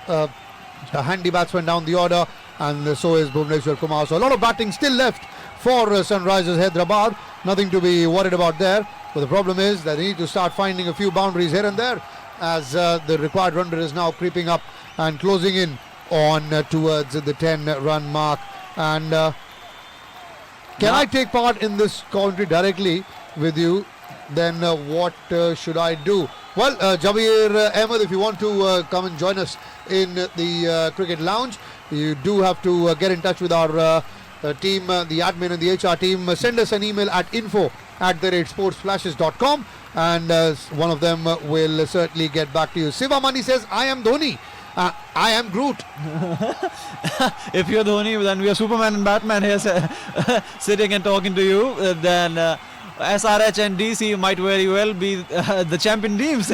handy batsman down the order, and so is Bhuvneshwar Kumar. So a lot of batting still left for Sunrisers Hyderabad. Nothing to be worried about there, but the problem is that they need to start finding a few boundaries here and there, as the required run rate is now creeping up and closing in on towards the 10-run mark. And can I take part in this commentary directly with you? Then what should I do? Well, Jabir Ahmed, if you want to come and join us in the cricket lounge, you do have to get in touch with our team, the admin and the HR team. Send us an email at info@sportsflashes.com, and one of them will certainly get back to you. Siva Mani says, I am Dhoni. I am Groot. If you're Dhoni, then we are Superman and Batman here sitting and talking to you. Then SRH and DC might very well be the champion teams.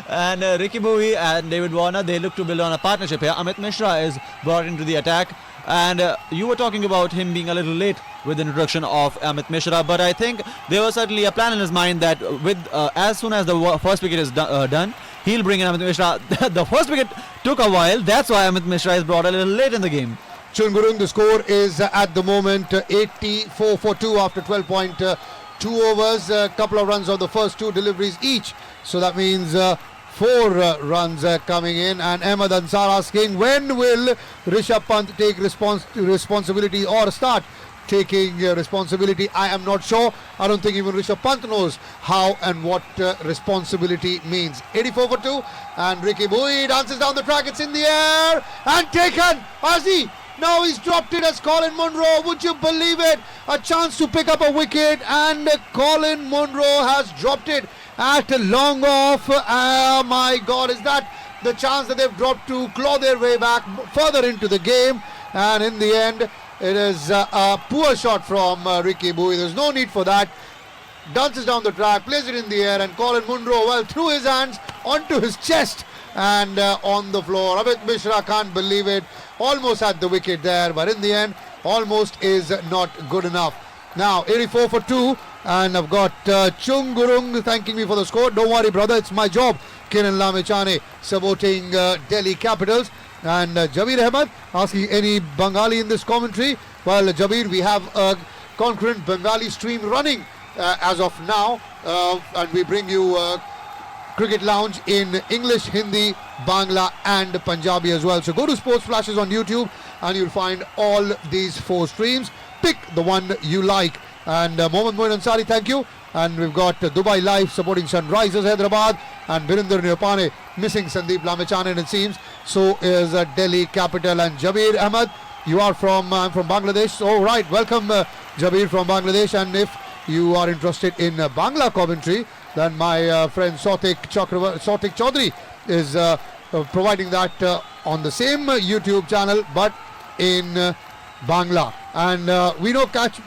And Ricky Bui and David Warner, they look to build on a partnership here. Amit Mishra is brought into the attack, and you were talking about him being a little late with the introduction of Amit Mishra, but I think there was certainly a plan in his mind that with as soon as the first wicket is done, he'll bring in Amit Mishra. The first wicket took a while, that's why Amit Mishra is brought a little late in the game. Chungurung, the score is at the moment 84 for 2 after 12.2 overs. A couple of runs on the first 2 deliveries each, so that means 4 runs coming in. And Ahmed Ansar asking, when will Rishabh Pant take responsibility or start taking responsibility? I am not sure. I don't think even Rishabh Pant knows how and what responsibility means. 84 for 2, and Ricky Bui dances down the track. It's in the air and taken. Has he? Now he's dropped it as Colin Munro. Would you believe it? A chance to pick up a wicket, and Colin Munro has dropped it at a long off. Oh my God, is that the chance that they've dropped to claw their way back further into the game? And in the end, it is a poor shot from Ricky Bui. There's no need for that. Dances down the track, plays it in the air, and Colin Munro, well, threw his hands onto his chest and on the floor. Amit Mishra can't believe it. Almost had the wicket there, but in the end, almost is not good enough. Now, 84 for 2, and I've got Chungurung thanking me for the score. Don't worry, brother, it's my job. Kiran Lamechane supporting Delhi Capitals. And Jabir Ahmed asking, any Bengali in this commentary? Well, Jabir, we have a concurrent Bengali stream running as of now, and we bring you Cricket Lounge in English, Hindi, Bangla and Punjabi as well. So go to Sports Flashes on YouTube and you'll find all these 4 streams. Pick the one you like. And Mohammad Moin Ansari, thank you. And we've got Dubai Live supporting Sunrisers Hyderabad, and Birinder Neopane missing Sandeep Lamechane, it seems. So is Delhi Capital. And Jabir Ahmed, you are from Bangladesh. All right, welcome Jabir from Bangladesh. And if you are interested in Bangla commentary, then my friend Sautik Chaudhary is providing that on the same YouTube channel, but in Bangla. And we know catch.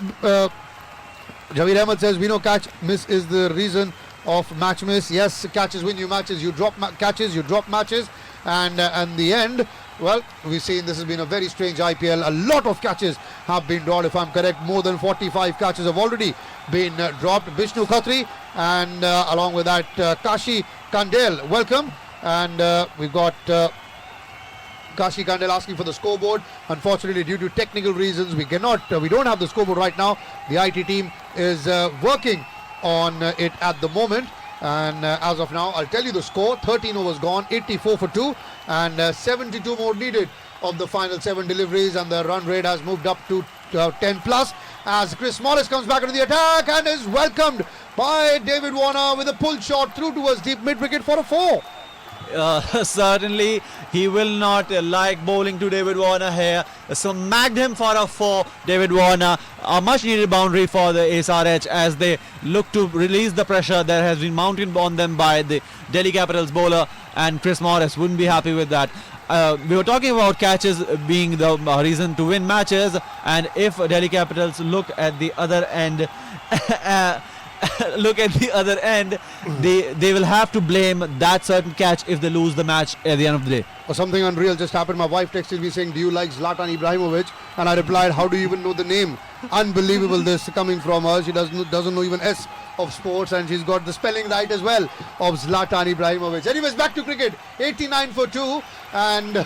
Javeed Ahmed says, we know catch miss is the reason of match miss. Yes, catches win you matches, you drop catches, you drop matches, and in the end, Well, we've seen this has been a very strange IPL. A lot of catches have been dropped, if I'm correct. More than 45 catches have already been dropped. Vishnu Khatri and along with that Kashi Kandel, welcome. And we've got Kashi Kandel asking for the scoreboard. Unfortunately, due to technical reasons, we don't have the scoreboard right now. The IT team is working on it at the moment. And as of now, I'll tell you the score. 13 overs gone, 84 for 2, and 72 more needed of the final 7 deliveries, and the run rate has moved up to 10 plus as Chris Morris comes back into the attack and is welcomed by David Warner with a pull shot through towards deep mid-wicket for a 4. Certainly he will not like bowling to David Warner here. Smacked him for a 4. David Warner, a much needed boundary for the SRH as they look to release the pressure that has been mounted on them by the Delhi Capitals bowler, and Chris Morris wouldn't be happy with that. We were talking about catches being the reason to win matches, and if Delhi Capitals look at the other end they will have to blame that certain catch if they lose the match at the end of the day. Something unreal just happened. My wife texted me saying, do you like Zlatan Ibrahimovic? And I replied, how do you even know the name? Unbelievable this coming from her. She doesn't know even S of sports, and she's got the spelling right as well of Zlatan Ibrahimovic. Anyways, back to cricket. 89 for 2, and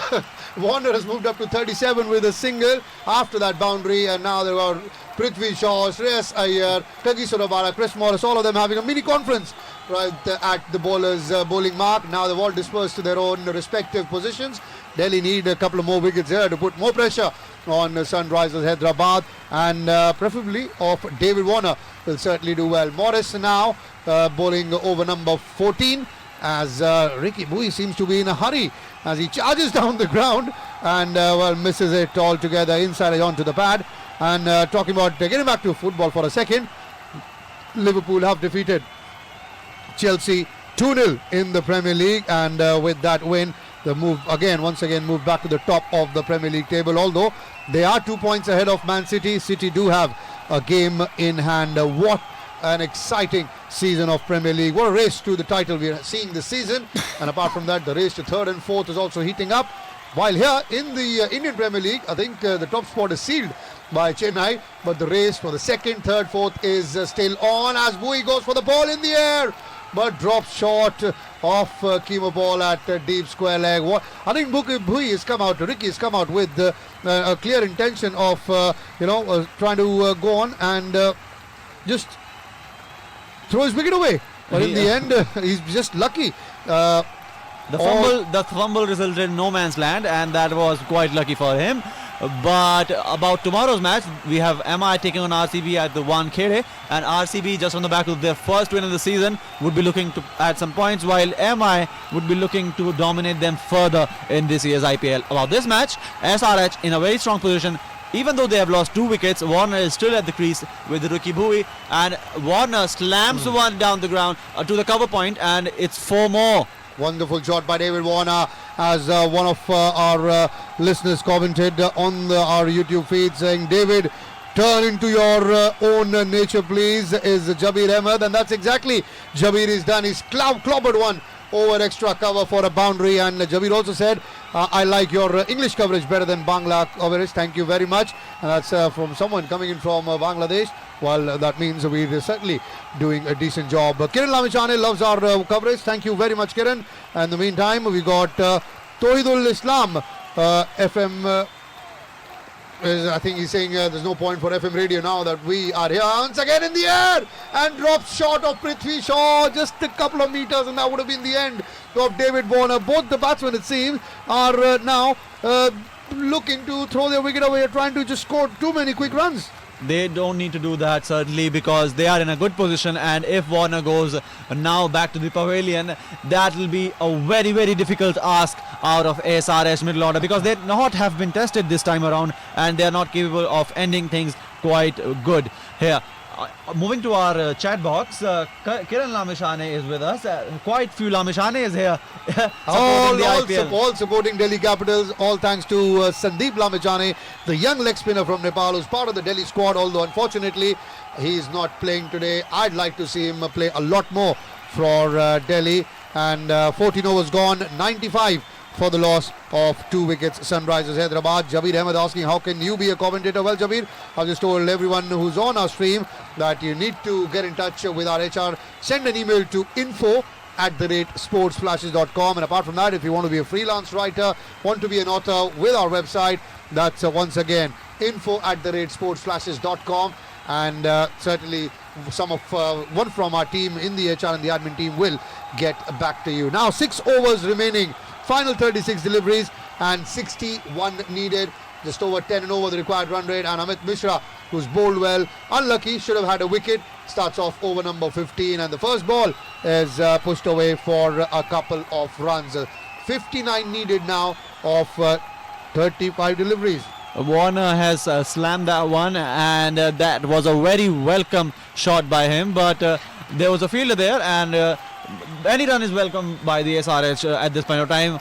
Warner has moved up to 37 with a single after that boundary, and now there are Prithvi Shaw, Shreyas Iyer, Kagiso Rabada, Chris Morris, all of them having a mini conference right at the bowler's bowling mark. Now they've all dispersed to their own respective positions. Delhi need a couple of more wickets here to put more pressure on Sunrisers Hyderabad, and preferably of David Warner will certainly do well. Morris now bowling over number 14 as Ricky Bui seems to be in a hurry as he charges down the ground and misses it altogether inside onto the pad. And talking about getting back to football for a second, Liverpool have defeated Chelsea 2-0 in the Premier League, and with that win, the once again move back to the top of the Premier League table. Although they are 2 points ahead of Man City, City do have a game in hand. What an exciting season of Premier League! What a race to the title we are seeing this season. And apart from that, the race to 3rd and 4th is also heating up. While here in the Indian Premier League, I think the top spot is sealed by Chennai, but the race for the 2nd, 3rd, 4th is still on as Bui goes for the ball in the air, but drops short of Kimo ball at deep square leg. I think Bui has come out, Ricky has come out with a clear intention of trying to go on and just throw his wicket away, but in the end he's just lucky. The fumble resulted in no man's land, and that was quite lucky for him. But about tomorrow's match, we have MI taking on RCB at the Wankhede, and RCB, just on the back of their first win of the season, would be looking to add some points, while MI would be looking to dominate them further in this year's IPL. About this match, SRH in a very strong position. Even though they have lost 2 wickets, Warner is still at the crease with Ricky Bui, and Warner slams one down the ground to the cover point, and it's 4 more. Wonderful shot by David Warner, as one of our listeners commented on our YouTube feed saying, David, turn into your own nature please, is Jabir Ahmed, and that's exactly Jabir is done. He's clobbered one over extra cover for a boundary, and Jabir also said, I like your English coverage better than Bangla coverage, thank you very much. And that's from someone coming in from Bangladesh. Well, that means we're certainly doing a decent job. Kiran Lamichane loves our coverage. Thank you very much, Kiran. And in the meantime, we got Tohidul Islam FM. I think he's saying there's no point for FM radio now that we are here. Once again in the air and drops short of Prithvi Shaw, just a couple of meters, and that would have been the end of David Warner. Both the batsmen, it seems, are now looking to throw their wicket away, trying to just score too many quick runs. They don't need to do that, certainly, because they are in a good position, and if Warner goes now back to the pavilion, that will be a very, very difficult ask out of SRH middle order, because they not have been tested this time around, and they are not capable of ending things quite good here. Moving to our chat box, Kiran Lamishane is with us. Quite few Lamishane is here all supporting Delhi Capitals. All thanks to Sandeep Lamishane, the young leg spinner from Nepal, who's part of the Delhi squad, although unfortunately he is not playing today. I'd like to see him play a lot more for Delhi. And 14 overs gone, 95 for the loss of 2 wickets. Sunrisers Hyderabad. Javeer Ahmed asking, how can you be a commentator? Well, Javeer, I've just told everyone who's on our stream that you need to get in touch with our HR. Send an email to info@sportsflashes.com. And apart from that, if you want to be a freelance writer, want to be an author with our website, that's once again info@sportsflashes.com. And certainly one from our team in the HR and the admin team will get back to you. Now 6 overs remaining, final 36 deliveries and 61 needed, just over 10 and over the required run rate. And Amit Mishra, who's bowled well, unlucky, should have had a wicket, starts off over number 15, and the first ball is pushed away for a couple of runs. 59 needed now of 35 deliveries. Warner has slammed that one, and that was a very welcome shot by him, but there was a fielder there, and any run is welcome by the SRH at this point of time.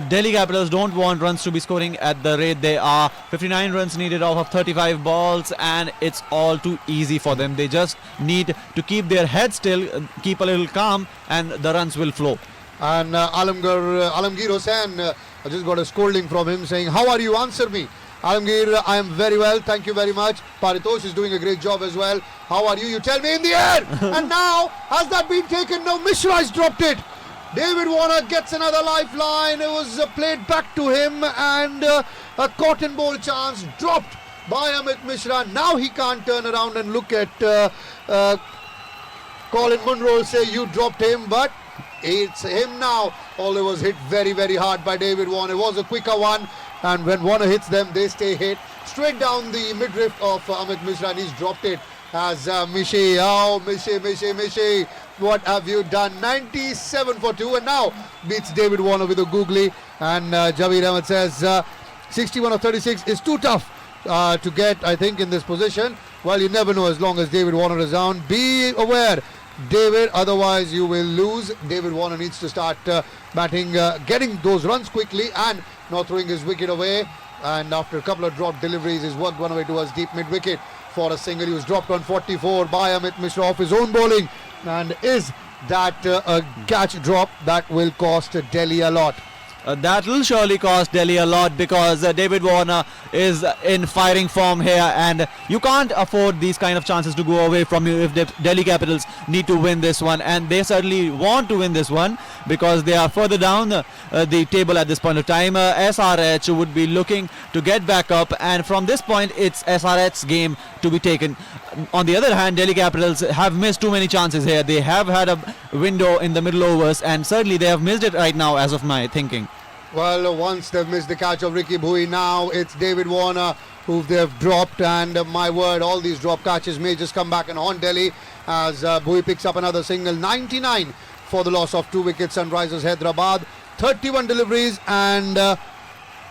Delhi Capitals don't want runs to be scoring at the rate they are. 59 runs needed off of 35 balls, and it's all too easy for them. They just need to keep their head still, keep a little calm, and the runs will flow. And Alamgir Hossain, I just got a scolding from him saying, how are you? Answer me. Alamgir, I am very well, thank you very much. Paritosh is doing a great job as well. How are you? You tell me in the air. And now, has that been taken? No, Mishra has dropped it. David Warner gets another lifeline. It was played back to him, and a cotton ball chance dropped by Amit Mishra. Now he can't turn around and look at Colin Munro, say you dropped him, but it's him now. Although it was hit very, very hard by David Warner. It was a quicker one, and when Warner hits them, they stay hit. Straight down the midriff of Amit Mishra, and he's dropped it as Mishi. Oh, Mishi, what have you done? 97 for 2, and now beats David Warner with a googly. And Javeer Ahmed says 61 of 36 is too tough to get, I think, in this position. Well, you never know as long as David Warner is down. Be aware, David, otherwise you will lose. David Warner needs to start batting, getting those runs quickly and not throwing his wicket away. And after a couple of dropped deliveries, he's worked one away towards deep mid-wicket for a single. He was dropped on 44 by Amit Mishra off his own bowling. And is that a catch drop that will cost Delhi a lot? That will surely cost Delhi a lot, because David Warner is in firing form here, and you can't afford these kind of chances to go away from you if the Delhi Capitals need to win this one, and they certainly want to win this one because they are further down the table at this point of time. SRH would be looking to get back up, and from this point it's SRH's game to be taken. On the other hand, Delhi Capitals have missed too many chances here. They have had a window in the middle overs, and certainly they have missed it right now as of my thinking. Well, once they've missed the catch of Ricky Bhui, now it's David Warner who they've dropped, and my word, all these drop catches may just come back and haunt Delhi as Bhui picks up another single. 99 for the loss of 2 wickets. Sunrisers Hyderabad, 31 deliveries and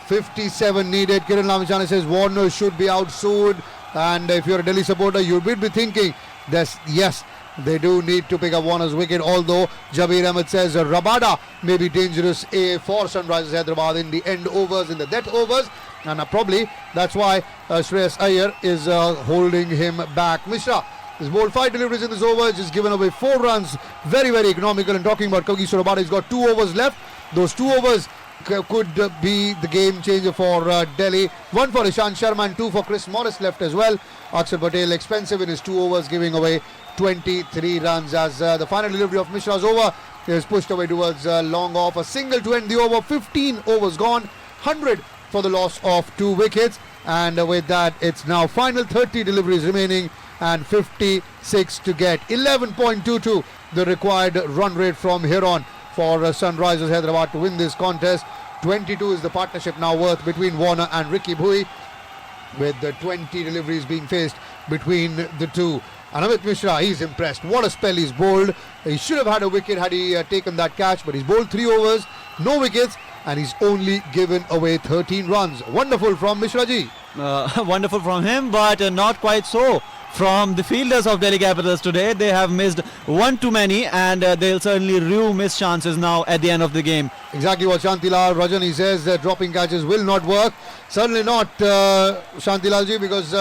57 needed. Kiran Lamachani says Warner should be out soon, and if you're a Delhi supporter, you would be thinking this, yes, they do need to pick up Warner's wicket, although Javeer Ahmed says Rabada may be dangerous for Sunrisers Hyderabad in the end overs, in the death overs, and probably that's why Shreyas Iyer is holding him back. Mishra has bowled 5 deliveries in this over, just given away 4 runs, very, very economical. And talking about Kagiso Rabada, he's got 2 overs left. Those 2 overs could be the game changer for Delhi. 1 for Ishant Sharma and 2 for Chris Morris left as well. Akshar Patel expensive in his 2 overs, giving away 23 runs as the final delivery of Mishra's over is pushed away towards long off. A single to end the over. 15 overs gone, 100 for the loss of 2 wickets, and with that it's now final 30 deliveries remaining and 56 to get. 11.22 the required run rate from here on for Sunrisers Hyderabad to win this contest. 22 is the partnership now worth between Warner and Ricky Bhui, with the 20 deliveries being faced between the two. And Amit Mishra, he's impressed. What a spell he's bowled. He should have had a wicket had he taken that catch, but he's bowled 3 overs, no wickets, and he's only given away 13 runs. Wonderful from Mishra ji. Wonderful from him, but not quite so from the fielders of Delhi Capitals today. They have missed one too many, and they'll certainly rue missed chances now at the end of the game. Exactly what Shantilal Rajani says, dropping catches will not work. Certainly not Shantilal ji, because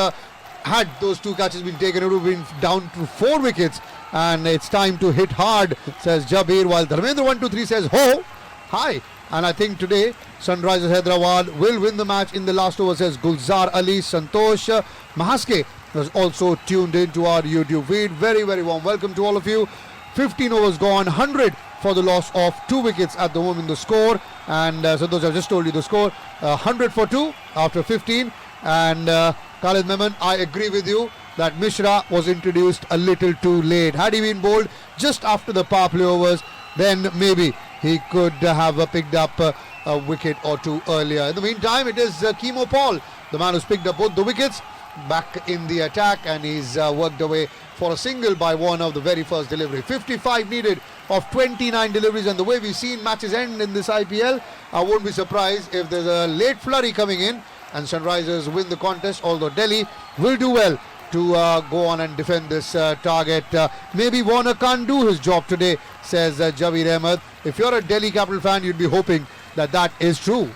had those 2 catches been taken, it would have been down to 4 wickets, and it's time to hit hard, says Jabir, while Dharmendra 123 says ho, hi, And I think today, Sunrisers Hyderabad will win the match in the last over, says Gulzar Ali Santosh. Mahaske was also tuned into our YouTube feed. Very, very warm welcome to all of you. 15 overs gone, 100 for the loss of 2 wickets at the moment, the score. And Santosh, I've just told you the score. 100 for 2 after 15. And Khalid Memon, I agree with you that Mishra was introduced a little too late. Had he been bowled just after the power play overs, then maybe he could have picked up a wicket or two earlier. In the meantime, it is Kemo Paul, the man who's picked up both the wickets, back in the attack, and he's worked away for a single by Warner of the very first delivery. 55 needed of 29 deliveries, and the way we've seen matches end in this IPL, I won't be surprised if there's a late flurry coming in and Sunrisers win the contest, although Delhi will do well to go on and defend this target. Maybe Warner can't do his job today, says Javeed Ahmed. If you're a Delhi Capital fan, you'd be hoping that that is true.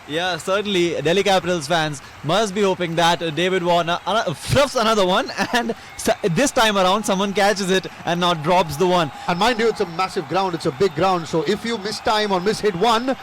Yeah, certainly Delhi Capitals fans must be hoping that David Warner fluffs another one, and this time around someone catches it and not drops the one. And mind you, it's a massive ground, it's a big ground, so if you miss time or miss hit one,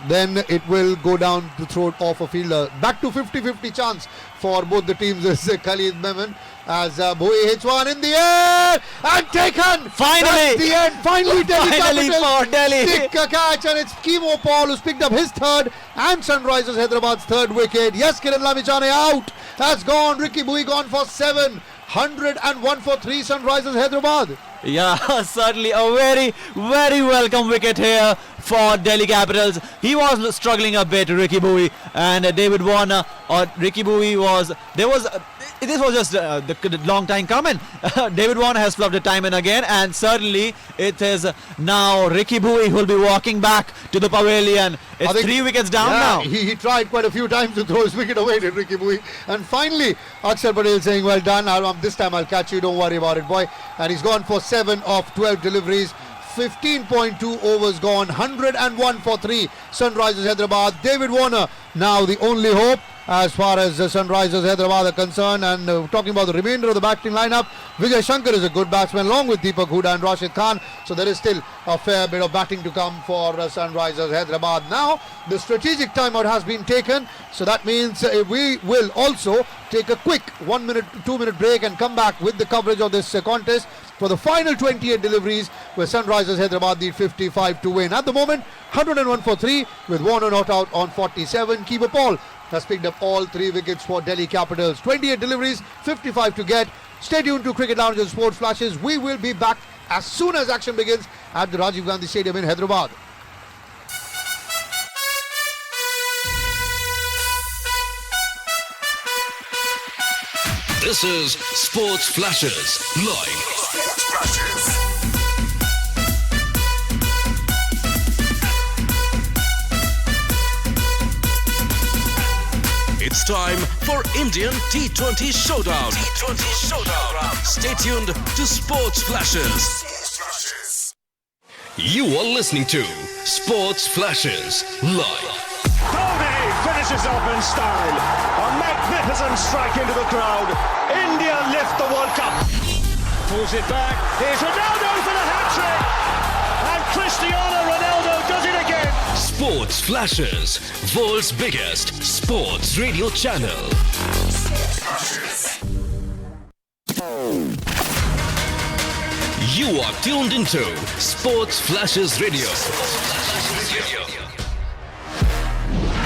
then it will go down the throat of a fielder. Back to 50-50 chance for both the teams is Khalid Memon, as Bhoi hits one in the air and taken. Finally! That's the end. Finally Delhi Finally Capitals for Delhi. take a catch, and it's Kemo Paul who's picked up his third and Sunrisers Hyderabad's third wicket. Yes, Kiran Lamichane out. Has gone. Ricky Bui gone for 7. 101 for 3 Sunrisers Hyderabad. Yeah, certainly a very, very welcome wicket here for Delhi Capitals. He was struggling a bit, Ricky Bui, and David Warner, or Ricky Bui was, this was just the long time coming. David Warner has flubbed it time and again, and certainly it is now Ricky Bui who will be walking back to the pavilion. It's 3 wickets down now. He tried quite a few times to throw his wicket away, did Ricky Bui. And finally, Akshar Patel saying, well done, this time I'll catch you, don't worry about it, boy. And he's gone for 7 of 12 deliveries. 15.2 overs gone, 101 for 3 Sunrisers Hyderabad. David Warner now the only hope as far as Sunrisers Hyderabad are concerned. And talking about the remainder of the batting lineup, Vijay Shankar is a good batsman along with Deepak Hooda and Rashid Khan, so there is still a fair bit of batting to come for Sunrisers Hyderabad. Now the strategic timeout has been taken, so that means we will also take a quick 1 minute, 2 minute break and come back with the coverage of this contest for the final 28 deliveries, where Sunrisers Hyderabad need 55 to win. At the moment, 101 for 3 with Warner not out on 47. Kemo Paul has picked up all 3 wickets for Delhi Capitals. 28 deliveries, 55 to get. Stay tuned to Cricket Lounge and Sports Flashes. We will be back as soon as action begins at the Rajiv Gandhi Stadium in Hyderabad. This is Sports Flashes live. Sports Flashes. It's time for Indian T20 Showdown. Stay tuned to Sports Flashes. Sports Flashes. You are listening to Sports Flashes live. Dhoni finishes off in style. A magnificent strike into the crowd. India lift the World Cup. Pulls it back. Here's Ronaldo for the hat-trick. And Cristiano Ronaldo does it again. Sports Flashes, world's biggest sports radio channel. Sports Flashes. You are tuned into Sports Flashes Radio.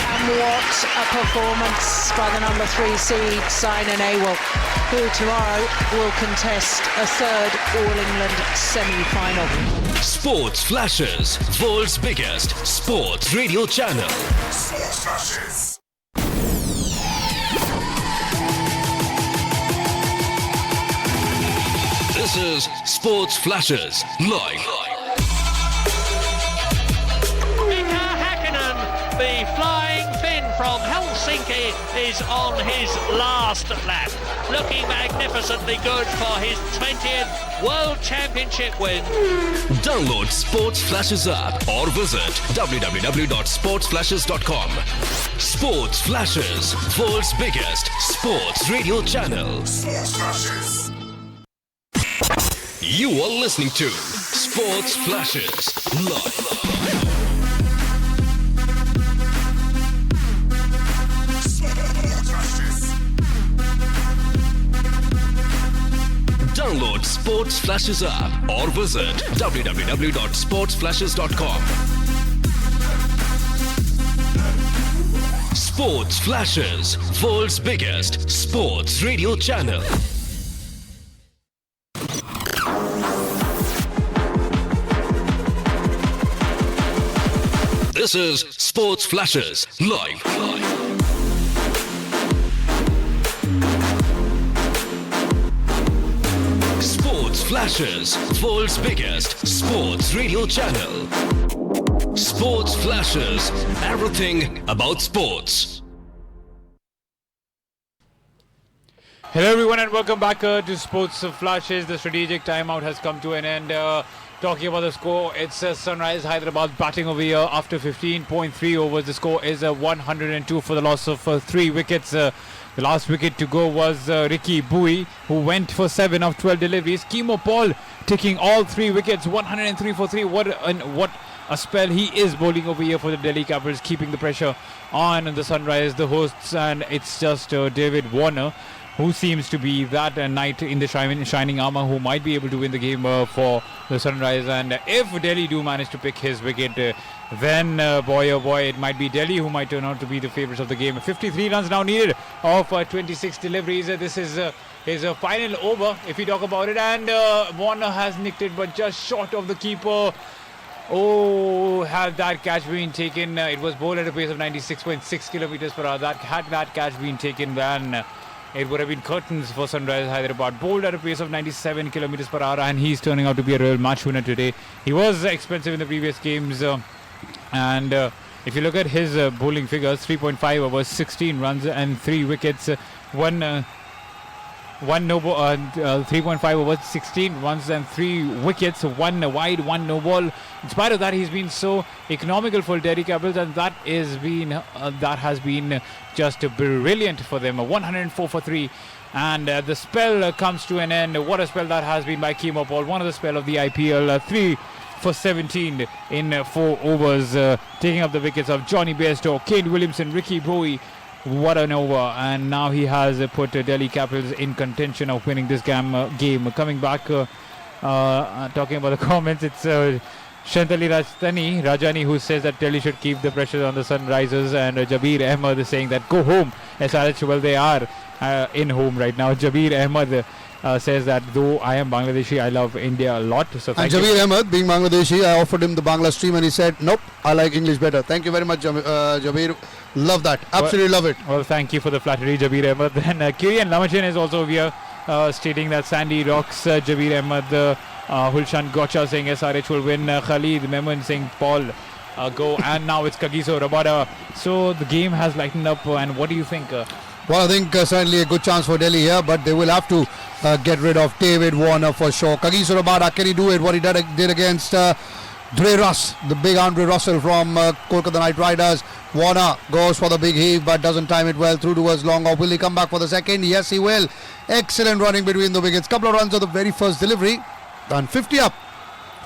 And what a performance by the number 3 seed, Saina Nehwal, who tomorrow will contest a third All-England semi-final. Sports Flashes, world's biggest sports radio channel. Sports Flashes. This is Sports Flashes live. Mika Hakkinen, the flying Finn from Helsinki, is on his last lap. Looking magnificently good for his 20th World Championship win. Download Sports Flashes app or visit www.sportsflashes.com. Sports Flashes, world's biggest sports radio channel. Sports Flashes. You are listening to Sports Flashes live. Sports Flashes app or visit www.sportsflashes.com. Sports Flashes, world's biggest sports radio channel. This is Sports Flashes live. Sports Flashes, world's biggest sports radio channel. Sports Flashes, everything about sports. Hello everyone and welcome back to Sports Flashes. The strategic timeout has come to an end. Talking about the score, it's Sunrise Hyderabad batting over here after 15.3 overs. The score is 102 for the loss of 3 wickets. The last wicket to go was Ricky Bowie, who went for 7 of 12 deliveries. Kimo Paul taking all 3 wickets, 103 for 3. What a spell he is bowling over here for the Delhi Capitals, keeping the pressure on the Sunrise, the hosts, and it's just David Warner who seems to be that knight in the shining armor who might be able to win the game for the Sunrise. And if Delhi do manage to pick his wicket, then boy oh boy, it might be Delhi who might turn out to be the favourites of the game. 53 runs now needed of 26 deliveries. This is his final over if you talk about it, and Warner has nicked it but just short of the keeper. Oh, had that catch been taken, it was bowled at a pace of 96.6 kilometers per hour. Had that catch been taken, then it would have been curtains for Sunrise Hyderabad. Bowled at a pace of 97 kilometers per hour, and he's turning out to be a real match winner today. He was expensive in the previous games, and if you look at his bowling figures, 3.5 overs, 16 runs and 3 wickets. 3.5 overs, 16 runs and 3 wickets, 1 wide, 1 no ball. In spite of that, he's been so economical for Delhi Capitals, and that has been just brilliant for them. 104 for 3, and the spell comes to an end. What a spell that has been by Kimo Paul. One of the spell of the IPL. 3 for 17 in 4 overs, taking up the wickets of Johnny Bairstow, Kane Williamson, Ricky Bowie. What an over, and now he has put Delhi Capitals in contention of winning this game. Coming back, talking about the comments, it's Shantali Rajani who says that Delhi should keep the pressure on the Sunrisers, and Jabir Ahmed is saying that go home SRH. Well, they are in home right now. Jabir Ahmed says that though I am Bangladeshi, I love India a lot. So and Jabir Ahmed, being Bangladeshi, I offered him the Bangla stream and he said, nope, I like English better. Thank you very much, Jabir. Love that. Absolutely love it. Well, thank you for the flattery, Jabir Ahmed. Then Kirian Lamachin is also here stating that Sandy rocks. Jabir Ahmed, Hulshan Gocha saying SRH will win. Khalid Memon saying Paul go. And now it's Kagiso Rabada. So the game has lightened up. And what do you think? Well, I think certainly a good chance for Delhi here, but they will have to get rid of David Warner for sure. Kagiso Rabada, can he do it? What he did against Dre Russ, the big Andre Russell from Kolkata Knight Riders. Warner goes for the big heave but doesn't time it well through towards long off. Will he come back for the second? Yes, he will. Excellent running between the wickets. Couple of runs on the very first delivery. Done 50 up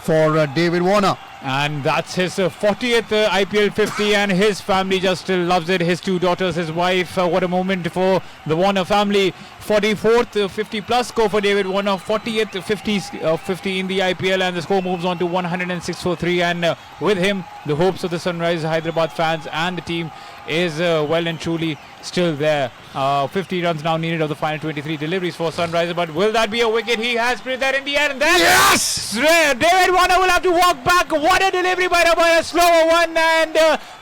for David Warner. And that's his 40th IPL 50, and his family just still loves it. His 2 daughters, his wife. What a moment for the Warner family. 44th 50 plus score for David Warner. 40th 50 in the IPL, and the score moves on to 106 for 3. And with him, the hopes of the Sunrise Hyderabad fans and the team is well and truly still there. 50 runs now needed of the final 23 deliveries for Sunrise, but will that be a wicket? He has put that in the air, and then yes! David Warner will have to walk back. What a delivery by a slower one, and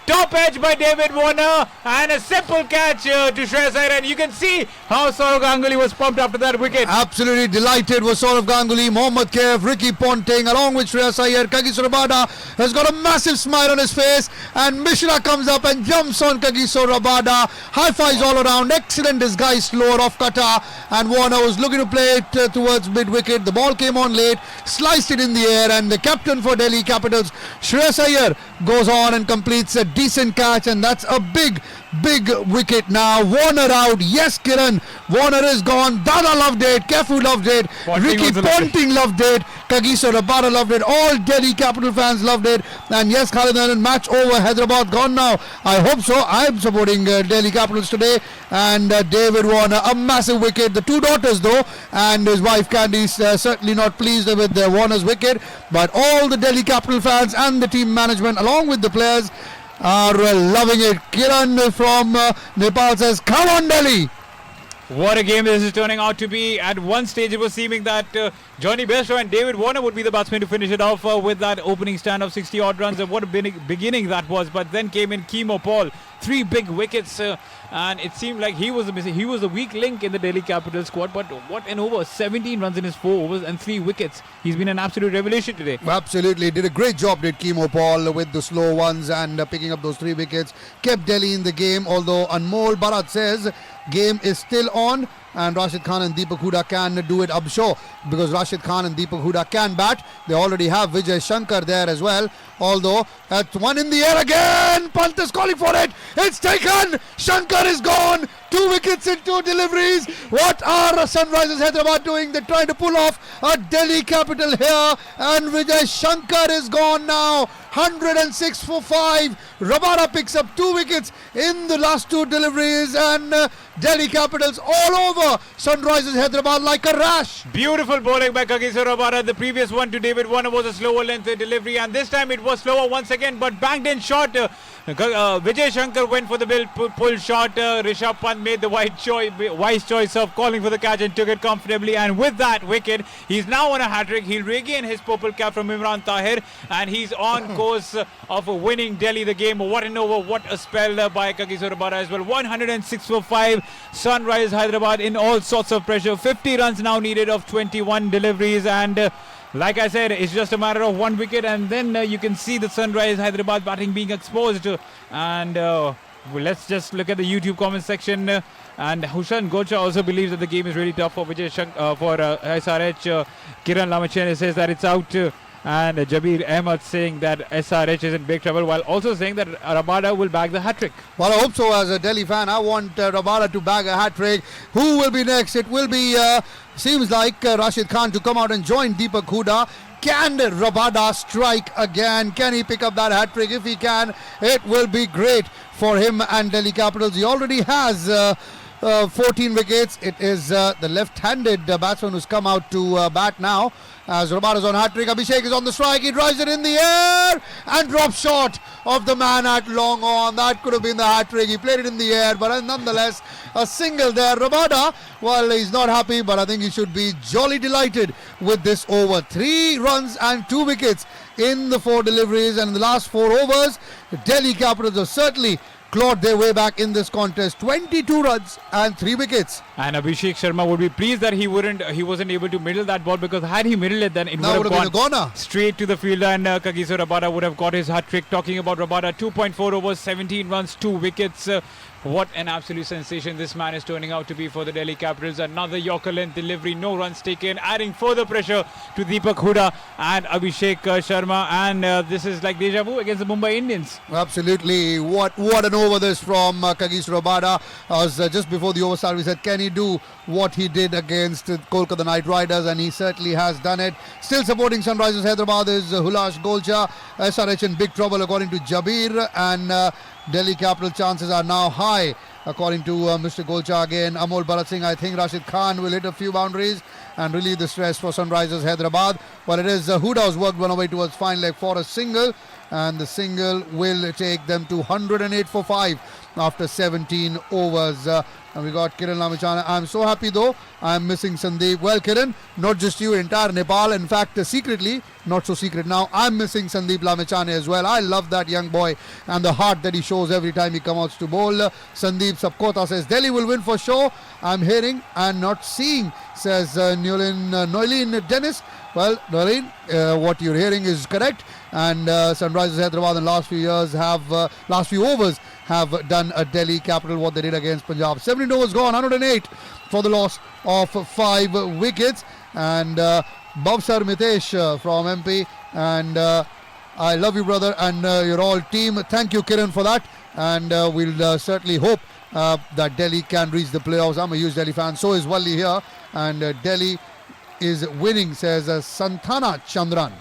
top edge by David Warner, and a simple catch to Shreyas Iyer, and you can see how Saurav Ganguly was pumped after that wicket. Absolutely delighted was Saurav Ganguly, Mohammad Kaif, Ricky Ponting along with Shreyas Iyer. Kagiso Rabada has got a massive smile on his face, and Mishra comes up and jumps on Kagiso Rabada. High fives all around. Excellent disguised slower off cutter, and Warner was looking to play it towards mid wicket. The ball came on late, sliced it in the air, and the captain for Delhi Capitals, Shreyas Iyer, goes on and completes a decent catch, and that's a big wicket now. Warner out. Yes, Kiran. Warner is gone. Dada loved it. Kefu loved it. Ricky Ponting loved it. Kagiso Rabada loved it. All Delhi Capital fans loved it. And yes, Khalid, match over. Hyderabad gone now. I hope so. I'm supporting Delhi Capitals today. And David Warner, a massive wicket. The two daughters though, and his wife Candy, certainly not pleased with Warner's wicket. But all the Delhi Capital fans and the team management, along with the players, are loving it. Kiran from Nepal says, "Come on, Delhi." What a game this is turning out to be. At one stage it was seeming that Johnny Bairstow and David Warner would be the batsmen to finish it off with that opening stand of 60 odd runs, and what a beginning that was. But then came in Keemo Paul, 3 big wickets, and it seemed like he was the weak link in the Delhi Capital squad. But what an over, 17 runs in his 4 overs and 3 wickets. He's been an absolute revelation today. Absolutely, did a great job, did Keemo Paul, with the slow ones and picking up those 3 wickets. Kept Delhi in the game, although Anmol Bharat says game is still on and Rashid Khan and Deepak Hooda can do it up show, because Rashid Khan and Deepak Hooda can bat. They already have Vijay Shankar there as well, although at one in the air again. Pant is calling for it. It's taken. Shankar is gone. 2 wickets in 2 deliveries. What are Sunrisers Hyderabad doing? They're trying to pull off a Delhi Capital here, and Vijay Shankar is gone now. 106 for 5. Rabada picks up 2 wickets in the last 2 deliveries, and Delhi Capitals all over Sunrisers Hyderabad like a rash. Beautiful bowling by Kagiso Rabada. The previous one to David Warner was a slower length delivery, and this time it was slower once again, but banged in short. Vijay Shankar went for the pull shot. Rishabh Pant made the wise choice of calling for the catch and took it comfortably, and with that wicket he's now on a hat-trick. He'll regain his purple cap from Imran Tahir, and he's on course of winning Delhi the game. What an over, what a spell by Kagiso Rabada as well. 106 for 5. Sunrise Hyderabad in all sorts of pressure. 50 runs now needed of 21 deliveries, and like I said, it's just a matter of 1 wicket, and then you can see the Sunrise Hyderabad batting being exposed. And let's just look at the YouTube comment section. And Hushan Gocha also believes that the game is really tough for SRH. Kiran Lamachane says that it's out. And Jabir Ahmed saying that SRH is in big trouble, while also saying that Rabada will bag the hat-trick. Well, I hope so. As a Delhi fan, I want Rabada to bag a hat-trick. Who will be next? It will be, seems like Rashid Khan to come out and join Deepak Hooda. Can Rabada strike again? Can he pick up that hat-trick? If he can, it will be great for him and Delhi Capitals. He already has 14 wickets. It is the left-handed batsman who's come out to bat now. As Rabada's on hat-trick, Abhishek is on the strike. He drives it in the air and drops short of the man at long on. That could have been the hat-trick. He played it in the air, but nonetheless, a single there. Rabada, well, he's not happy, but I think he should be jolly delighted with this over. 3 runs and 2 wickets in the 4 deliveries, and in the last 4 overs, the Delhi Capitals have certainly clawed their way back in this contest. 22 runs and 3 wickets. And Abhishek Sharma would be pleased that he wasn't able to middle that ball, because had he middled it, then it would have gone straight to the fielder, and Kagiso Rabada would have got his hat-trick. Talking about Rabada, 2.4 overs, 17 runs, 2 wickets. What an absolute sensation this man is turning out to be for the Delhi Capitals. Another Yorker length delivery, no runs taken, adding further pressure to Deepak Hooda and Abhishek Sharma. And this is like deja vu against the Mumbai Indians. Absolutely. What an over this from Kagiso Rabada. Just before the over started, we said, can he do what he did against Kolkata Knight Riders? And he certainly has done it. Still supporting Sunrisers Hyderabad is Hulash Golcha. SRH in big trouble according to Jabir, and Delhi Capital chances are now high according to Mr. Golcha again. Amol Bharat Singh, I think Rashid Khan will hit a few boundaries and relieve the stress for Sunrisers Hyderabad. But it is Hooda who's worked one away towards fine leg for a single, and the single will take them to 108 for 5 after 17 overs. And we got Kiran Lamachana. I'm so happy though. I'm missing Sandeep. Well, Kiran, not just you, entire Nepal. In fact, secretly, not so secret now, I'm missing Sandeep Lamachane as well. I love that young boy and the heart that he shows every time he comes out to bowl. Sandeep Sapkota says Delhi will win for sure. I'm hearing and not seeing, says Noelin Dennis. Well, Noelin, what you're hearing is correct. And Sunrisers Hyderabad in last few overs have done a Delhi Capital what they did against Punjab. 17 overs gone, 108 for the loss of 5 wickets. And Babsar Mitesh from MP and I love you, brother, and your all team. Thank you, Kiran, for that. And we'll certainly hope that Delhi can reach the playoffs. I'm a huge Delhi fan. So is Walli here. And Delhi is winning, says Santana Chandran.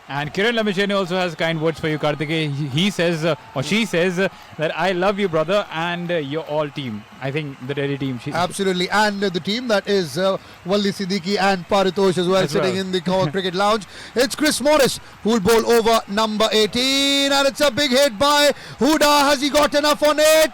And Kiran Lamachene also has kind words for you, Kartike. He says, or she says, that I love you, brother, and your all team. I think the Delhi team. Absolutely. And the team that is Walli Siddiqui and Paritosh as well, sitting in the cricket lounge. It's Chris Morris who will bowl over number 18. And it's a big hit by Huda. Has he got enough on it?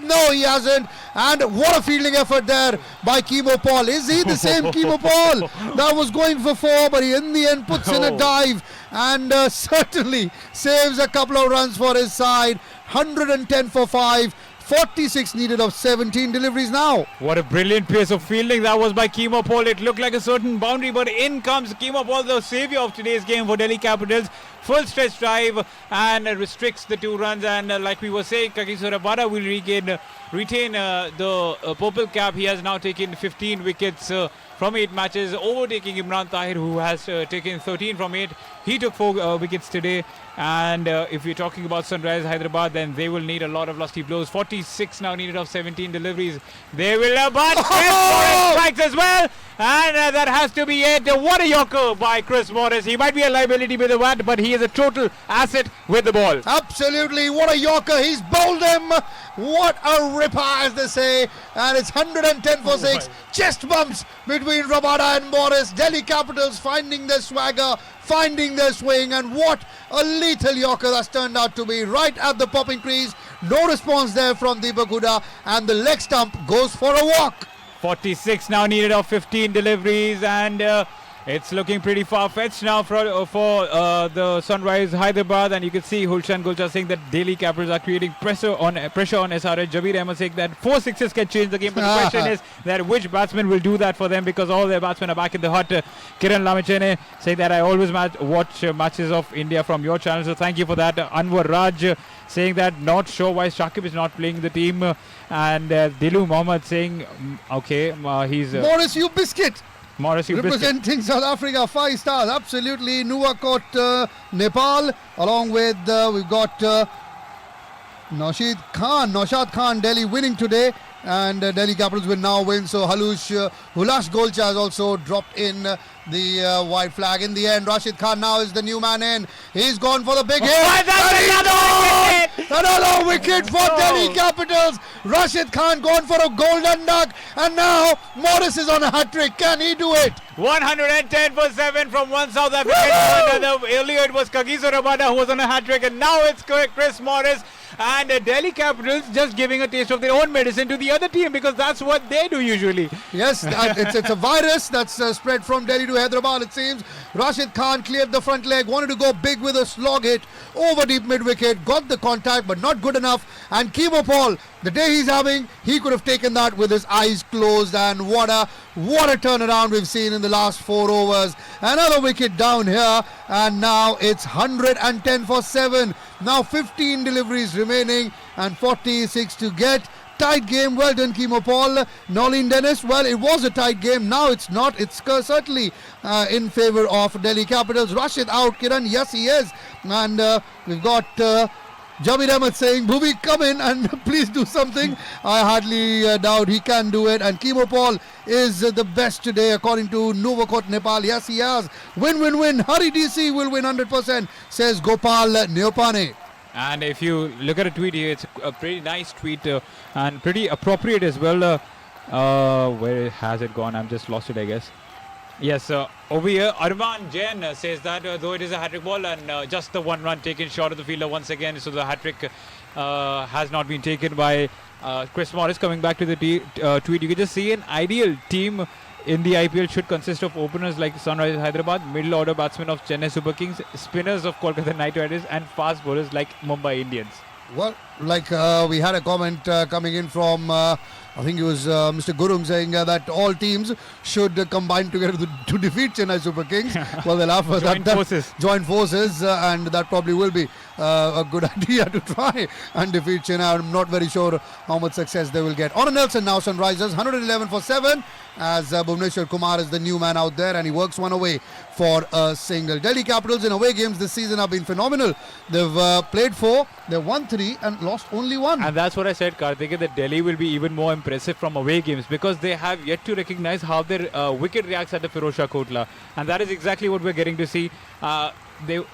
No, he hasn't. And what a fielding effort there by Kemo Paul. Is he the same Kemo Paul that was going for 4, but he in the end puts in a dive and certainly saves a couple of runs for his side. 110 for 5. 46 needed of 17 deliveries now. What a brilliant piece of fielding that was by Kemo Paul. It looked like a certain boundary, but in comes Kemo Paul, the saviour of today's game for Delhi Capitals. Full stretch drive and restricts the 2 runs. And like we were saying, Kagiso Rabada will retain the purple cap. He has now taken 15 wickets from 8 matches, overtaking Imran Tahir, who has taken 13 from 8. He took 4 wickets today. And if you're talking about Sunrise Hyderabad, then they will need a lot of lusty blows. 46 now needed of 17 deliveries. They will but Chris Morris strikes as well. And that has to be it. What a yorker by Chris Morris. He might be a liability with the bat, but he is a total asset with the ball. Absolutely. What a yorker. He's bowled him. What a ripper, as they say. And it's 110 for 6. Chest bumps between Rabada and Morris. Delhi Capitals finding their swagger, finding their swing, and what a lethal yorker that's turned out to be. Right at the popping crease. No response there from Deepak Huda, and the leg stump goes for a walk. 46 now needed of 15 deliveries, and it's looking pretty far-fetched now for the Sunrise Hyderabad. And you can see Gulshan Gulcha saying that Delhi Capitals are creating pressure on SRH. Javeer Ahmed saying that 4 sixes can change the game, but the question is that which batsman will do that for them, because all their batsmen are back in the hut. Kiran Lamachene saying that I always watch matches of India from your channel, so thank you for that. Anwar Raj saying that not sure why Shakib is not playing the team, and Dilu Mohammed saying okay, he's Morris, you biscuit. Morris, you representing South Africa, 5 stars, absolutely. Nuwakot, Nepal, along with we've got Naushad Khan, Delhi winning today, and Delhi Capitals will now win. So Hulash Golcha has also dropped in the white flag. In the end, Rashid Khan now is the new man in. He's gone for the big hit. Another wicket for Delhi Capitals. Rashid Khan gone for a golden duck, and now Morris is on a hat-trick. Can he do it? 110 for 7 from one South African. Earlier it was Kagiso Rabada who was on a hat-trick, and now it's Chris Morris. And Delhi Capitals just giving a taste of their own medicine to the other team, because that's what they do usually. Yes, it's a virus that's spread from Delhi to Hyderabad, it seems. Rashid Khan cleared the front leg, wanted to go big with a slog hit over deep mid-wicket, got the contact but not good enough. And Kemo Paul, the day he's having, he could have taken that with his eyes closed. And what a turnaround we've seen in the last 4 overs. Another wicket down here, and now it's 110 for 7. Now 15 deliveries remaining and 46 to get. Tight game. Well done, Kemo Paul. Nolin Dennis, well, it was a tight game. Now it's not. It's certainly in favour of Delhi Capitals. Rashid out, Kiran. Yes, he is. And we've got Javeer Ahmed saying, Bhuvi, come in and please do something. I hardly doubt he can do it. And Kemo Paul is the best today, according to Nuwakot, Nepal. Yes, he has. Win. Hari DC will win 100%, says Gopal Neopane. And if you look at a tweet here, it's a pretty nice tweet and pretty appropriate as well. Where has it gone? I've just lost it, I guess. Yes, over here, Arman Jain says that though it is a hat-trick ball and just the 1 run taken short of the fielder once again, so the hat-trick has not been taken by Chris Morris. Coming back to the tweet, you can just see an ideal team in the IPL should consist of openers like Sunrise Hyderabad, middle order batsmen of Chennai Super Kings, spinners of Kolkata Knight Riders, and fast bowlers like Mumbai Indians. Well, like we had a comment coming in from I think it was Mr. Gurum saying that all teams should combine together to defeat Chennai Super Kings. Well, they'll have join forces, and that probably will be a good idea to try and defeat Chennai. I'm not very sure how much success they will get. On a Nelson now, Sunrisers 111 for 7, as Bhuvneshwar Kumar is the new man out there and he works one away for a single. Delhi Capitals in away games this season have been phenomenal. They've played 4, they've won 3 and lost only 1. And that's what I said, Karthik, that Delhi will be even more impressive from away games because they have yet to recognize how their wicket reacts at the Firozshah Kotla. And that is exactly what we're getting to see.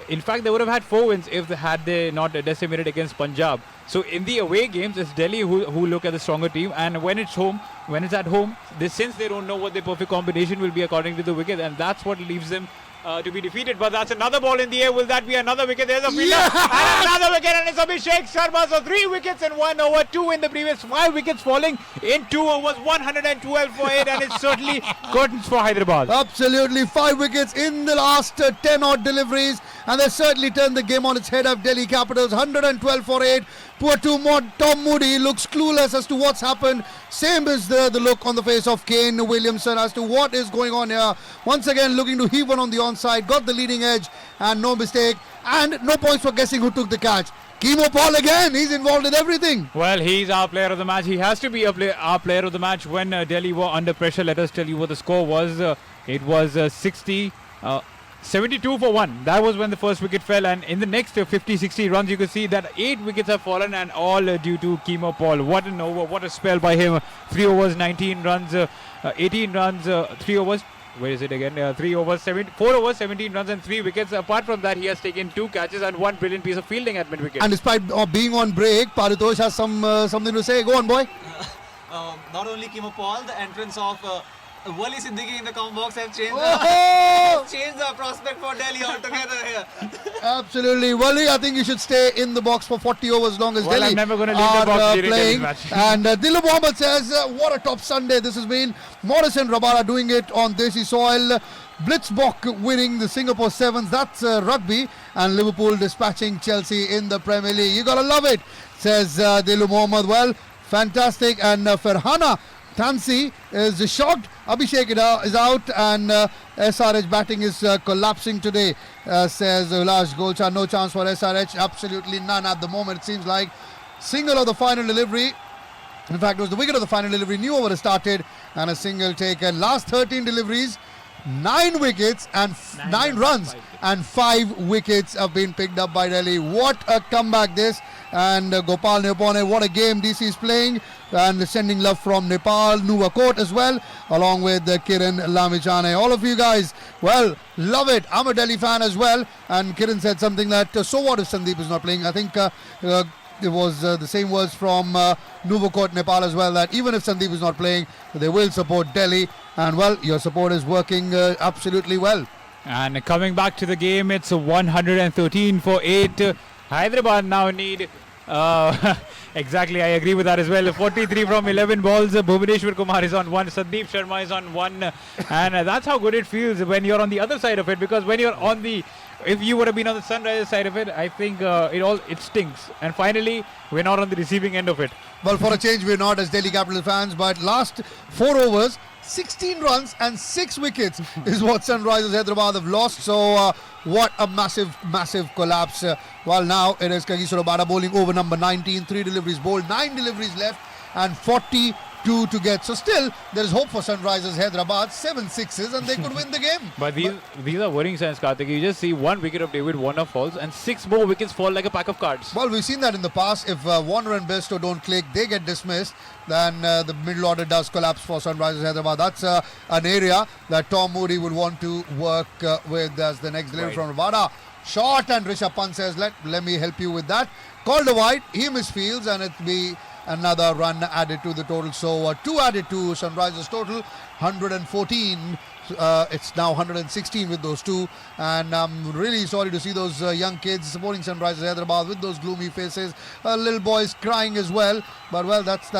In fact, they would have had 4 wins if they not decimated against Punjab. So in the away games, it's Delhi who look at the stronger team. And when it's at home, since they don't know what the perfect combination will be according to the wicket, and that's what leaves them to be defeated. But that's another ball in the air. Will that be another wicket? There's a fielder and another wicket, and it's Abhishek Sharma. So 3 wickets in 1 over, 2 in the previous, 5 wickets falling in 2 overs, 112 for 8, and it's certainly curtains for Hyderabad. Absolutely, 5 wickets in the last 10 odd deliveries, and they certainly turned the game on its head of Delhi Capitals. 112 for 8. Poor Tom Moody looks clueless as to what's happened. Same is the look on the face of Kane Williamson as to what is going on here. Once again looking to heave one on the onside, got the leading edge and no mistake, and no points for guessing who took the catch. Kimo Paul again, he's involved in everything. Well, he's our player of the match. He has to be our player of the match when Delhi were under pressure. Let us tell you what the score was. It was 72 for 1. That was when the first wicket fell, and in the next 50-60 runs you could see that 8 wickets have fallen, and all due to Kimo Paul. What an over, what a spell by him. 3 overs, 19 runs, 18 runs, 3 overs. Where is it again? 4 overs, 17 runs and 3 wickets. Apart from that, he has taken 2 catches and 1 brilliant piece of fielding at mid-wicket. And despite being on break, Paritosh has something to say. Go on, boy. Not only Kimo Paul, the entrance of Wali Siddiqui in the comment box have changed, changed the prospect for Delhi altogether here. Absolutely. Wali, I think you should stay in the box for 40 overs as long as Delhi I'm never going to leave the box during playing. this match. And Dilip Mohammed says, what a top Sunday this has been. Morrison Rabara doing it on Desi soil. Blitzbach winning the Singapore Sevens. That's rugby. And Liverpool dispatching Chelsea in the Premier League. You got to love it, says Dilip Mohammed. Well, fantastic. And Farhana Tansi is shocked. Abhishek is out and SRH batting is collapsing today, says Ulash Golcha. No chance for SRH, absolutely none at the moment. It seems like single of the final delivery. In fact, it was the wicket of the final delivery. New over has started and a single taken. Last 13 deliveries, 9 wickets and 9 runs and 5 wickets have been picked up by Delhi. What a comeback this. And Gopal Nepone, what a game DC is playing, and sending love from Nepal, Nuwakot as well, along with Kiran Lamichane. All of you guys, well, love it. I'm a Delhi fan as well, and Kiran said something that, so what if Sandeep is not playing? I think it was the same words from Nuwakot, Nepal as well, that even if Sandeep is not playing, they will support Delhi, and well, your support is working absolutely well. And coming back to the game, it's 113 for 8. Hyderabad now need exactly, I agree with that as well. 43 from 11 balls. Bhuvneshwar Kumar is on 1. Sandeep Sharma is on 1. And that's how good it feels when you're on the other side of it. Because when you're on if you would have been on the Sunrisers side of it, I think it stinks. And finally, we're not on the receiving end of it. Well, for a change, we're not as Delhi Capital fans. But last 4 overs, 16 runs and 6 wickets is what Sunrisers Hyderabad have lost. So what a massive collapse. Well, now it is Kagiso Rabada bowling over number 19. 3 deliveries bowled, 9 deliveries left and 42 to get. So still there is hope for Sunrisers Hyderabad. 7 sixes and they could win the game. But these are worrying signs, Karthik. You just see 1 wicket of David Warner falls and 6 more wickets fall like a pack of cards. Well, we've seen that in the past. If Warner and Bairstow don't click, they get dismissed. Then the middle order does collapse for Sunrisers Hyderabad. That's an area that Tom Moody would want to work with as the next delivery from Rabada. Short, and Rishabh Pant says, let me help you with that. Called a wide, he misfields, and it'll be another run added to the total. So 2 added to Sunrisers total, 114. It's now 116 with those 2, and I'm really sorry to see those young kids supporting Sunrisers Hyderabad with those gloomy faces. Little boys crying as well. But well, that's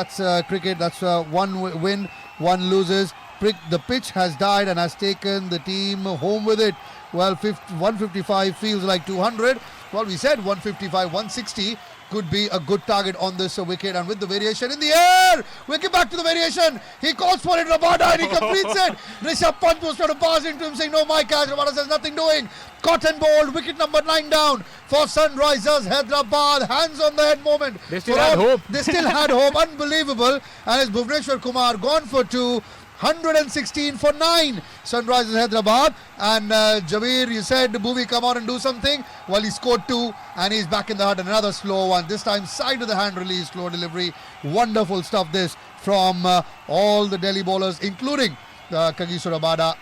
cricket. That's 1 win, 1 loses. The pitch has died and has taken the team home with it. Well, 155 feels like 200. Well, we said 155, 160 could be a good target on this wicket, and with the variation in the air, wicket back to the variation. He calls for it, Rabada, and he completes it. Rishabh Pant was trying to pass into him, saying no, my catch. Rabada says nothing doing. Caught and bowled, wicket number 9 down for Sunrisers Hyderabad. Hands on the head moment. They still had hope. They still had hope. Unbelievable. And it's Bhuvneshwar Kumar gone for 2. 116 for 9. Sunrisers Hyderabad. And Javeer, you said, Bhuvi, come on and do something. Well, he scored 2 and he's back in the hut. Another slow one. This time side of the hand release, slow delivery. Wonderful stuff this from all the Delhi bowlers, including Kagiso Rabada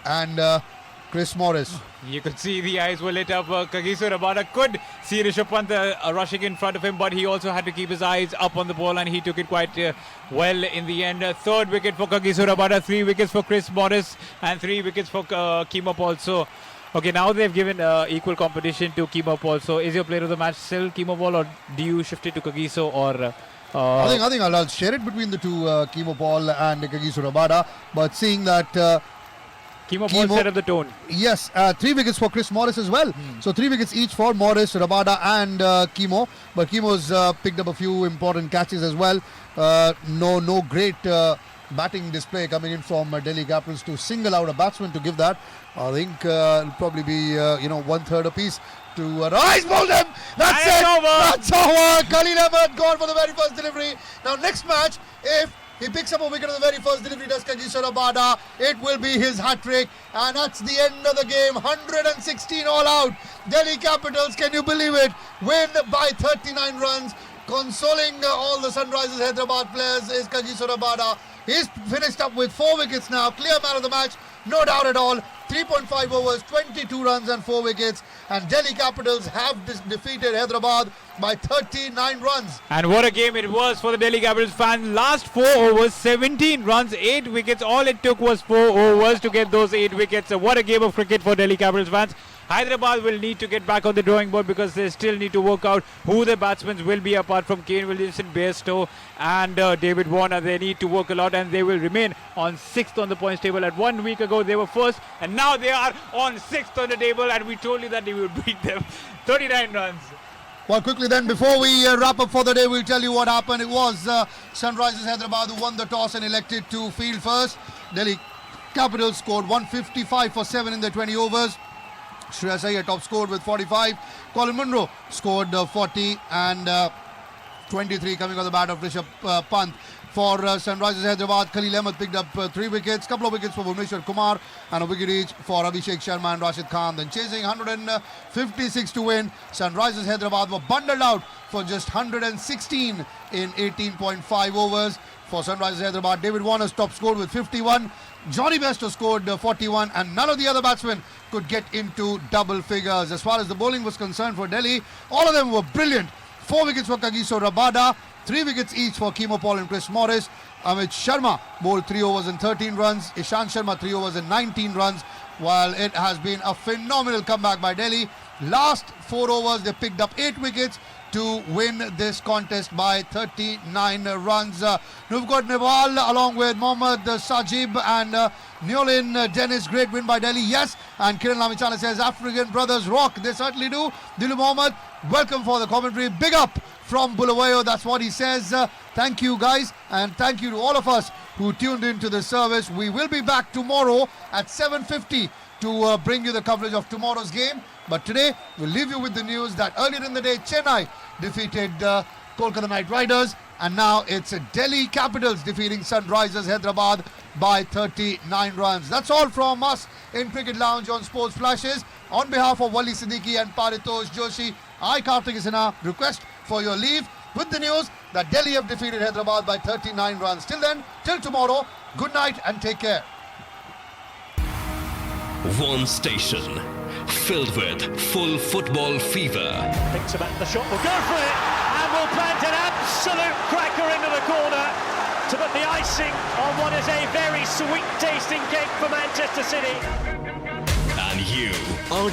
and Chris Morris. You could see the eyes were lit up. Kagiso Rabada could see Rishabh Pant rushing in front of him, but he also had to keep his eyes up on the ball, and he took it quite well in the end. Third wicket for Kagiso Rabada, 3 wickets for Chris Morris, and 3 wickets for Keemo Paul. So, okay, now they've given equal competition to Keemo Paul. So, is your player of the match still Keemo Paul, or do you shift it to Kagiso? Or I think I'll share it between the two, Keemo Paul and Kagiso Rabada. But seeing that Keemo Paul set up the tone. Yes, 3 wickets for Chris Morris as well. So 3 wickets each for Morris, Rabada and Keemo. But Keemo's picked up a few important catches as well. No great batting display coming in from Delhi Capitals to single out a batsman to give that. I think it'll probably be 1/3 apiece to Rise bowled him. That's it. That's over. Khalil Ahmed gone for the very first delivery. Now next match, if he picks up a wicket on the very first delivery, does Kagiso Rabada, it will be his hat-trick, and that's the end of the game. 116 all out. Delhi Capitals, can you believe it, win by 39 runs. Consoling all the Sunrisers Hyderabad players is Kagiso Rabada. He's finished up with 4 wickets now. Clear man of the match, no doubt at all. 3.5 overs, 22 runs and 4 wickets. And Delhi Capitals have defeated Hyderabad by 39 runs. And what a game it was for the Delhi Capitals fans. Last 4 overs, 17 runs, 8 wickets. All it took was 4 overs to get those 8 wickets. So what a game of cricket for Delhi Capitals fans. Hyderabad will need to get back on the drawing board because they still need to work out who the batsmen will be apart from Kane Williamson, Bairstow and David Warner. They need to work a lot, and they will remain on 6th on the points table. At 1 week ago they were first, and now they are on 6th on the table, and we told you that they would beat them. 39 runs. Well, quickly then, before we wrap up for the day, we'll tell you what happened. It was Sunrisers Hyderabad who won the toss and elected to field first. Delhi Capitals scored 155 for 7 in their 20 overs. Shreyas Iyer top scored with 45. Colin Munro scored 40 and 23 coming on the bat of Rishabh Pant. For Sunrisers Hyderabad, Khalil Ahmed picked up 3 wickets, couple of wickets for Bhuvneshwar Kumar and a wicket each for Abhishek Sharma and Rashid Khan. Then chasing 156 to win, Sunrisers Hyderabad were bundled out for just 116 in 18.5 overs. For Sunrisers Hyderabad, David Warner's top scored with 51. Johnny Bairstow scored 41, and none of the other batsmen could get into double figures. As far as the bowling was concerned for Delhi, all of them were brilliant. 4 wickets for Kagiso Rabada, 3 wickets each for Keemo Paul and Chris Morris. Amit Sharma bowled 3 overs and 13 runs. Ishant Sharma 3 overs and 19 runs. While it has been a phenomenal comeback by Delhi. Last 4 overs they picked up 8 wickets to win this contest by 39 runs. We've got Nepal along with Mohammad Sajib and Neolin Dennis. Great win by Delhi, yes. And Kiran Lamichala says African brothers rock. They certainly do. Dilu Mohammed, welcome for the commentary. Big up from Bulawayo, that's what he says. Thank you guys, and thank you to all of us who tuned into the service. We will be back tomorrow at 7:50 to bring you the coverage of tomorrow's game. But today, we'll leave you with the news that earlier in the day, Chennai defeated Kolkata Knight Riders, and now it's Delhi Capitals defeating Sunrisers Hyderabad by 39 runs. That's all from us in Cricket Lounge on Sports Flashes. On behalf of Wali Siddiqui and Paritosh Joshi, I, Karthik Sinha, request for your leave with the news that Delhi have defeated Hyderabad by 39 runs. Till then, till tomorrow, good night and take care. One station filled with full football fever. Thinks about the shot, will go for it, and will plant an absolute cracker into the corner to put the icing on what is a very sweet tasting cake for Manchester City. And you are